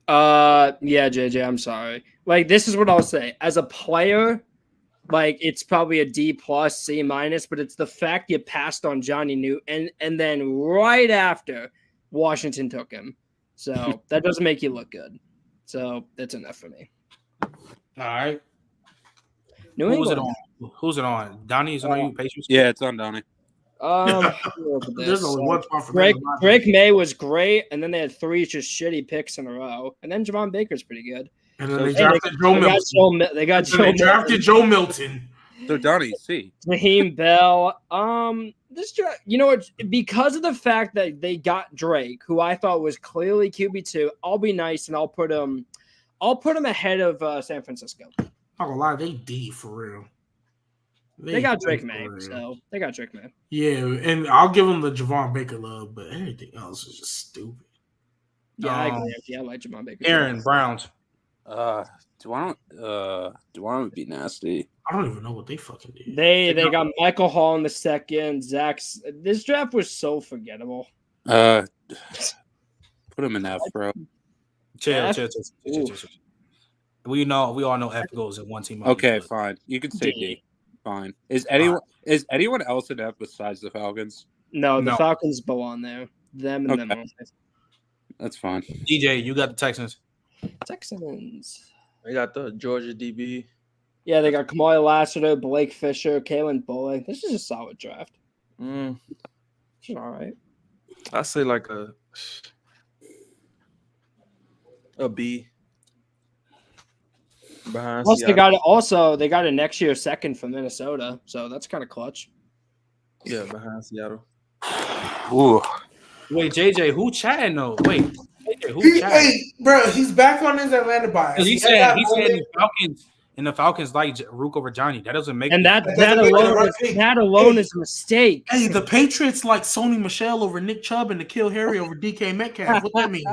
Yeah, JJ, I'm sorry. Like, this is what I'll say. As a player, like, it's probably a D plus, C minus, but it's the fact you passed on Johnny Newton and then right after Washington took him. So that doesn't make you look good. So that's enough for me. All right. New Who's it England. on? Who's it on? Donnie, is it on you? Patriots? Yeah, it's on Donnie. There's only one spot for them. Drake May was great, and then they had three just shitty picks in a row, and then Javon Baker's pretty good. And then they drafted Joe Milton. They got They drafted Joe Milton. So Donnie, C. Raheem Bell. This draft, you know what? Because of the fact that they got Drake, who I thought was clearly QB2, I'll be nice and I'll put him ahead of San Francisco. Not gonna lie, they D for real. They got Drake May, so they got Drake May. Yeah, and I'll give them the Javon Baker love, but everything else is just stupid. Yeah, I agree. Yeah, I like Javon Baker. Aaron Browns. Do I want to be nasty? I don't even know what they fucking did. They got Michael Hall in the second. Zach's this draft was so forgettable. Put him in F, bro. Chill. We all know F goes in one team. Okay, fine. You can say D. Fine. Is anyone else in F besides the Falcons? No, the Falcons belong there. Them and them. That's fine. DJ, you got the Texans. Texans. They got the Georgia DB. Yeah, they got Kamari Lassiter, Blake Fisher, Kalen Bullock. This is a solid draft. It's all right. I say like a B. Behind Plus, Seattle. they got a next year second from Minnesota, so that's kind of clutch. Yeah, behind Seattle. Ooh. Wait, JJ, who chatting though? Wait, JJ, who chatting? Hey, bro, he's back on his Atlanta bias. He said the Falcons like Rook over Johnny. That doesn't make that alone is a mistake. Hey, the Patriots like Sony Michel over Nick Chubb and N'Keal Harry over DK Metcalf. What that mean?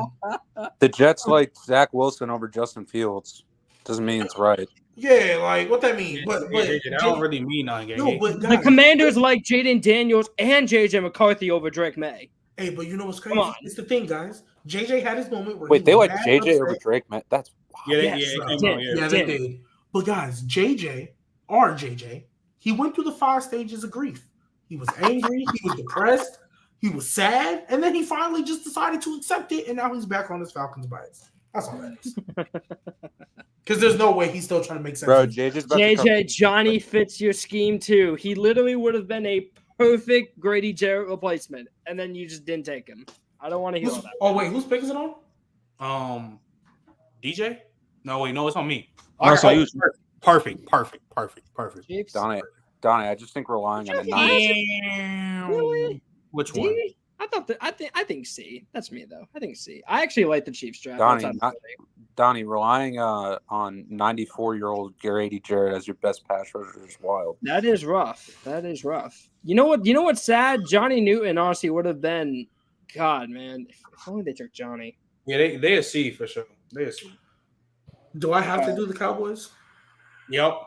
The Jets like Zach Wilson over Justin Fields. Doesn't mean it's right. Yeah, like what that mean? But that don't really mean nothing. No, but the Commanders like Jaden Daniels and JJ McCarthy over Drake May. Hey, but you know what's crazy? It's the thing, guys. JJ had his moment where they like JJ over Drake May. That's wow. They did. But guys, JJ, he went through the 5 stages of grief. He was angry, he was depressed, he was sad, and then he finally just decided to accept it, and now he's back on his Falcons bias. That's all that is. Because there's no way he's still trying to make sense. Bro, JJ, Johnny fits your scheme too. He literally would have been a perfect Grady Jarrett replacement, and then you just didn't take him. I don't want to hear all that. Oh wait, whose pick is it on? DJ? No, it's on me. Perfect. Donnie, I just think relying on the Niners. Really? Which one? I think C. That's me though. I think C. I actually like the Chiefs draft. Donnie, relying on 94-year-old Grady Jarrett as your best pass rusher is wild. That is rough. You know what's sad? Johnny Newton honestly would have been. God, man, if only they took Johnny. Yeah, they a C for sure. They a C. Do I have to do the Cowboys? Yep.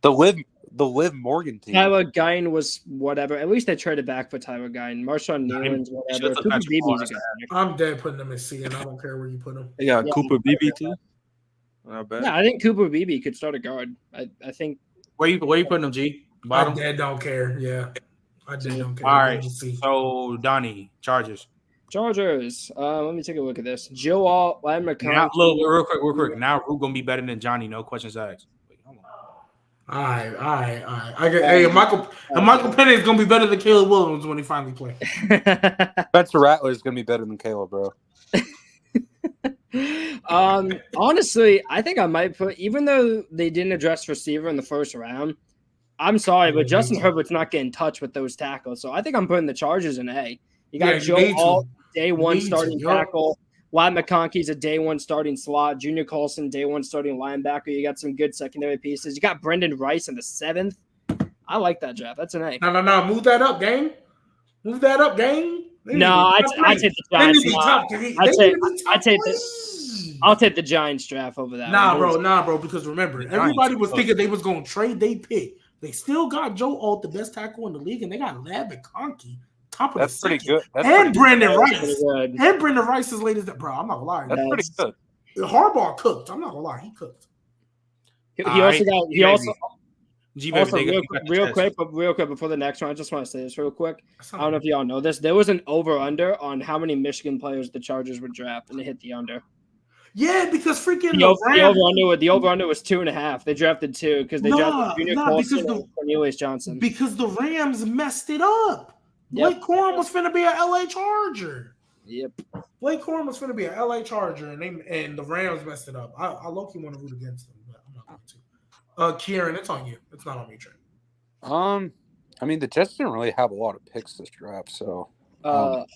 The Liv Morgan team. Tyler Guine was whatever. At least they traded back for Tyler Guine. Marshawn Newland's whatever. Cooper Beebe's a good pick. I'm dead putting them in C, and I don't care where you put them. They got Cooper Beebe too. Not bad. Yeah, I think Cooper Beebe could start a guard. I think. Where you putting them, G? Bottom? I dead don't care. Yeah, I dead don't care. All right. So Donnie, Chargers. Let me take a look at this. Joe Alt, Lamb McConkey. Real quick. Now who's gonna be better than Johnny? No questions asked. Wait, hold on. All right. Michael Penix is gonna be better than Caleb Williams when he finally plays. Spencer Rattler is gonna be better than Caleb, bro. Honestly, I think I might put, even though they didn't address receiver in the first round. I'm sorry, but Justin Herbert's not getting touched with those tackles, so I think I'm putting the Chargers in A. You got Joe Alt, day one starting tackle. Ladd McConkey's a day one starting slot. Junior Colson, day one starting linebacker. You got some good secondary pieces. You got Brendan Rice in the 7th. I like that draft. That's an A. No. Move that up, gang. No, I take the Giants. I'll take the Giants draft over that. Nah, bro. Because remember, everybody was thinking they was going to trade their pick. They still got Joe Alt, the best tackle in the league, and they got Ladd McConkey. That's pretty good. Brendan Rice. And Brendan Rice is late as that, bro. I'm not gonna lie. That's pretty good. Harbaugh cooked. I'm not gonna lie. He cooked. Real quick before the next one, I just want to say this real quick. I don't know if y'all know this. There was an over-under on how many Michigan players the Chargers would draft, and it hit the under. Yeah, because freaking the over-under was 2.5. They drafted 2 because they drafted Junior Colson and Cornelius Johnson. Because the Rams messed it up. Blake Corum was finna be an LA Charger. Yep. Blake Corum was finna be an LA Charger, and the Rams messed it up. I low-key want to root against them, but I'm not going to. Kieran, it's on you. It's not on me, Trent. I mean, the Jets didn't really have a lot of picks this draft, so.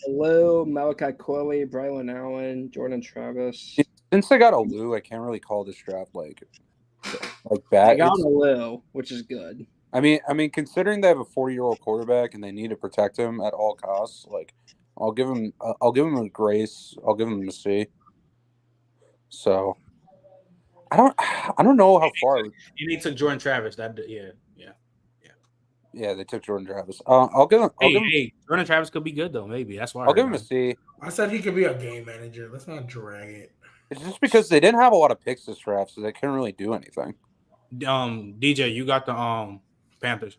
Lou, Malachi Corley, Braylon Allen, Jordan Travis. Since they got a Lou, I can't really call this draft like bad. They got a Lou, which is good. I mean, considering they have a 40-year-old quarterback and they need to protect him at all costs, like I'll give him a grace. I'll give him a C. So I don't know how far. You need to Jordan Travis. Yeah, they took Jordan Travis. I'll give him. Hey, Jordan Travis could be good though. Maybe that's why I'll give him a C. I said he could be a game manager. Let's not drag it. It's just because they didn't have a lot of picks this draft, so they couldn't really do anything. DJ, you got the Panthers.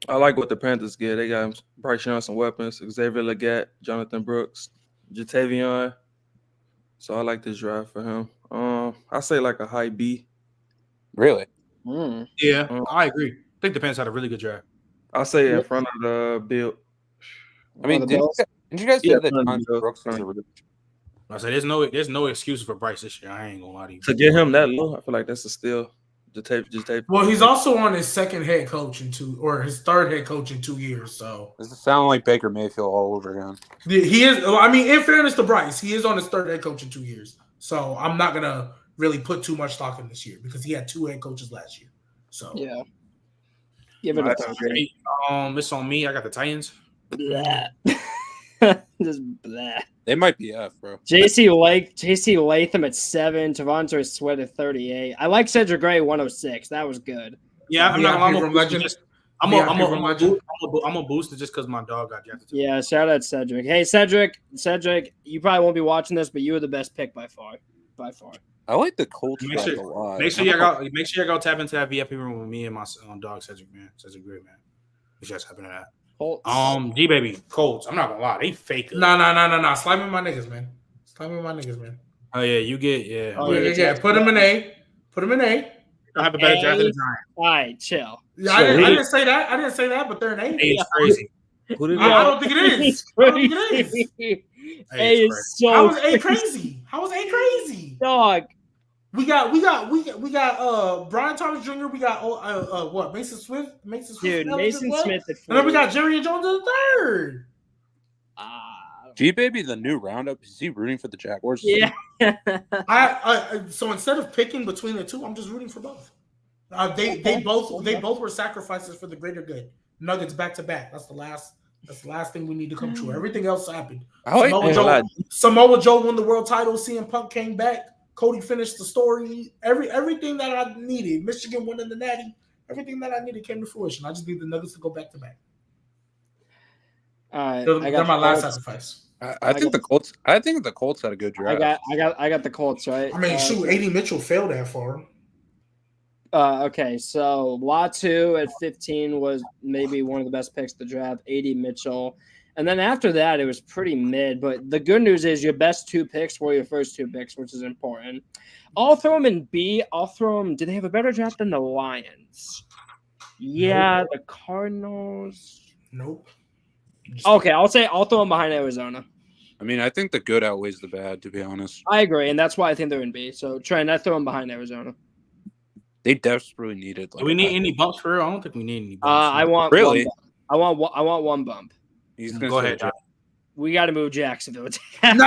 I like what the Panthers get. They got Bryce Young some weapons, Xavier Legette, Jonathan Brooks, Jatavion. So I like this draft for him. I say like a high B. Really? Yeah, I agree. I think the Panthers had a really good draft. I'll say in front of the Bill. I mean, didn't you guys say that Jonathan Brooks was a really I said there's no excuse for Bryce this year. I ain't gonna lie to you. To get him that low, I feel like that's a steal. Well, he's also on his second head coach his third head coach in 2 years. So Does it sound like Baker Mayfield all over again? he is. I mean, in fairness to Bryce, he is on his third head coach in 2 years. So I'm not gonna really put too much stock in this year because he had 2 head coaches last year. So Yeah. Give it a third grade. It's on me. I got the Titans. Blah. Just blah. They might be F, bro. JC Latham at 7, Devontae Sweat at 38. I like Cedric Gray 106. That was good. Yeah, I'm not gonna lie. I'm gonna boost it just because my dog got drafted. Yeah, shout out Cedric. Hey, Cedric, you probably won't be watching this, but you were the best pick by far. I like the Colts Make a lot. sure you go tap into that VIP room with me and my dog Cedric, man. Cedric Gray, man. We just happen to that. Colts. G baby, Colts. I'm not gonna lie, they fake. No. Slime with my niggas, man. Oh yeah, you get yeah. Oh yeah. Put him in A. I have a better draft than the Giants. All right, chill. Yeah, I didn't say that. But they're an A. A is crazy. I don't think it is. A is so. How was A crazy? Dog. We got Brian Thomas Jr. We got Mason Swift. Dude, Mason Smith at 4. And then we got Jerry Jones in the third. G baby, the new roundup. Is he rooting for the Jaguars? Yeah. So instead of picking between the two, I'm just rooting for both. They both were sacrifices for the greater good. Nuggets back to back. That's the last thing we need to come true. Everything else happened. Samoa Joe won the world title. CM Punk came back. Cody finished the story. Everything that I needed. Michigan winning the Natty. Everything that I needed came to fruition. I just need the Nuggets to go back to back. They're my last sacrifice. I think the Colts had a good draft. I got the Colts, right? I mean, AD Mitchell failed that far. Okay, so Latu at 15 was maybe one of the best picks of the draft. AD Mitchell. And then after that, it was pretty mid. But the good news is your best 2 picks were your first 2 picks, which is important. I'll throw them in B. I'll throw them. Do they have a better draft than the Lions? Yeah, the Cardinals. Nope. Okay, I'll throw them behind Arizona. I mean, I think the good outweighs the bad, to be honest. I agree, and that's why I think they're in B. So, Trent, I throw them behind Arizona. They desperately needed. Do we need any bumps for real? I don't think we need any bumps. I want really. I want one bump. He's Go ahead. John. We got to move Jacksonville. No. We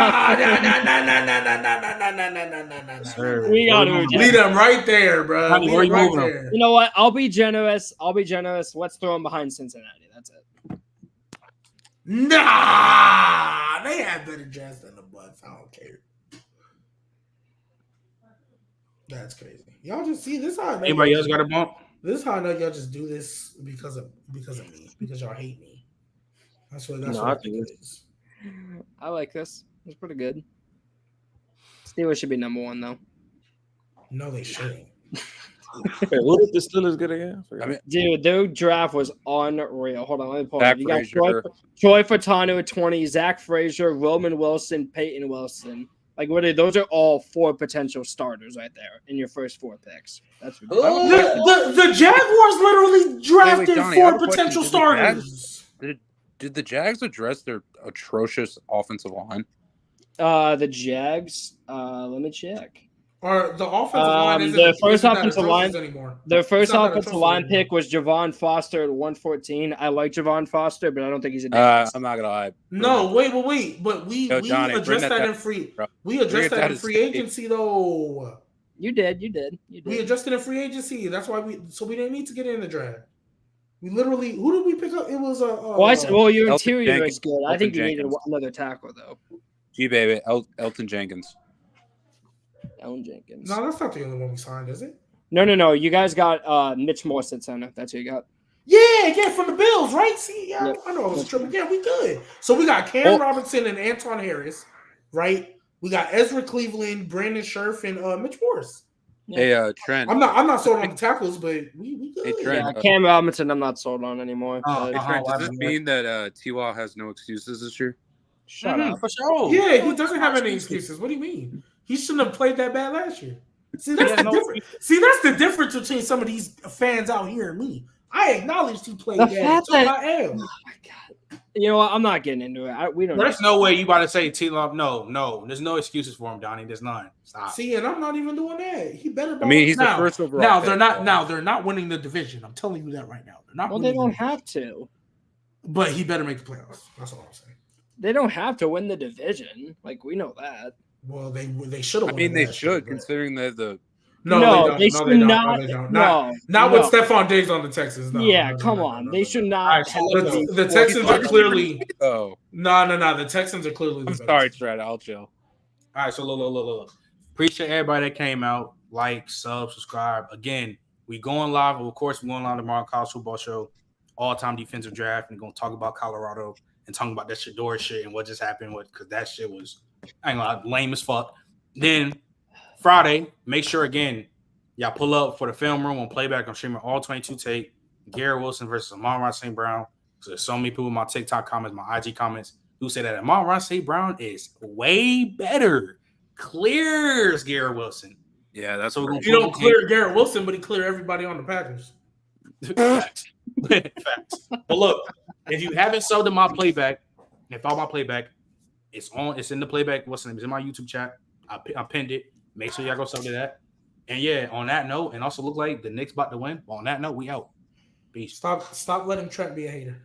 got to move. Lead them right there, bro. Where you moving them? You know what? I'll be generous. Let's throw them behind Cincinnati. That's it. Nah, they have better drafts than the Bucks. I don't care. That's crazy. Y'all just see this. How anybody else got a bump? This is how I know y'all just do this because of me, because y'all hate me. That's what I think it is. I like this. It's pretty good. Steelers should be number 1 though. No, they shouldn't. Wait, what did the Steelers get again? Dude, their draft was unreal. Hold on, let me pull it. You got Troy Fautanu at 20, Zach Frazier, Roman Wilson, Peyton Wilson. Like, those are all 4 potential starters right there in your first 4 picks. That's the Jaguars literally drafted Johnny, 4 potential starters. Did the Jags address their atrocious offensive line? The Jags. Let me check. Or the offensive line isn't their first offensive line anymore. Their first offensive line pick was Javon Foster at 114. I like Javon Foster, but I don't think he's a I'm not gonna lie. No, wait. But we Johnny, addressed that in free. We addressed that in free agency, though. You did. We addressed it in free agency. That's why we didn't need to get in the draft. We literally, who did we pick up? It was Well, your Elton interior Jenkins. is good. I Elton think you needed Jenkins. another tackle though. G baby, Elton Jenkins. Elton Jenkins. No, that's not the only one we signed, is it? No. You guys got Mitch Morse at center. That's who you got. Yeah, from the Bills, right? See, yeah, Yep. I know I was tripping. Yeah, we good. So we got Cam Robinson and Anton Harris, right? We got Ezra Cleveland, Brandon Scherf, and Mitch Morse. Hey, Trent. I'm not sold on the tackles, but we good. Hey, Trent. Cam Robinson, I'm not sold on anymore. Hey, Trent, does this mean that T-Law has no excuses this year? Shut up. For sure. Yeah, he doesn't have any excuses. What do you mean? He shouldn't have played that bad last year. See, that's the difference. See, that's the difference between some of these fans out here and me. I acknowledged he played bad. So I am. Oh my god. You know what? I'm not getting into it. We don't. There's no way you about to say T-Love. No. There's no excuses for him, Donnie. There's none. Stop. See, and I'm not even doing that. He better. I mean, he's the first overall. Now pick, they're not. Now they're not winning the division. I'm telling you that right now. They're not. Well, they don't have to. But he better make the playoffs. That's all I'm saying. They don't have to win the division. Like we know that. Well, they should have. I mean, they should, considering that the. No, they should not. Not with Stephon Diggs on the Texans. No, come on. They should not. The Texans are clearly. Oh. No. The Texans are clearly. I'm sorry, Trent. I'll chill. All right, so look. Appreciate everybody that came out. Like, subscribe. Again, we going live. Of course, we're going live tomorrow. College Football Show, all-time defensive draft. And going to talk about Colorado and talking about that Shador shit and what just happened with because that shit was lame as fuck. Then Friday, make sure again, y'all pull up for the film room on playback. I'm streaming all 22 tape. Garrett Wilson versus Amon-Ra St. Brown. So there's so many people in my TikTok comments, my IG comments, who say that Amon-Ra St. Brown is way better. Clears Garrett Wilson. Yeah, that's so you don't clear Garrett Wilson, but he clear everybody on the Packers. Facts. Facts. But look, if you haven't sold in my playback, if all my playback, it's in the playback. What's the name? It's in my YouTube chat. I pinned it. Make sure y'all go sub to that. And yeah, on that note, and also look like the Knicks about to win. On that note, we out. Peace. Stop letting Trent be a hater.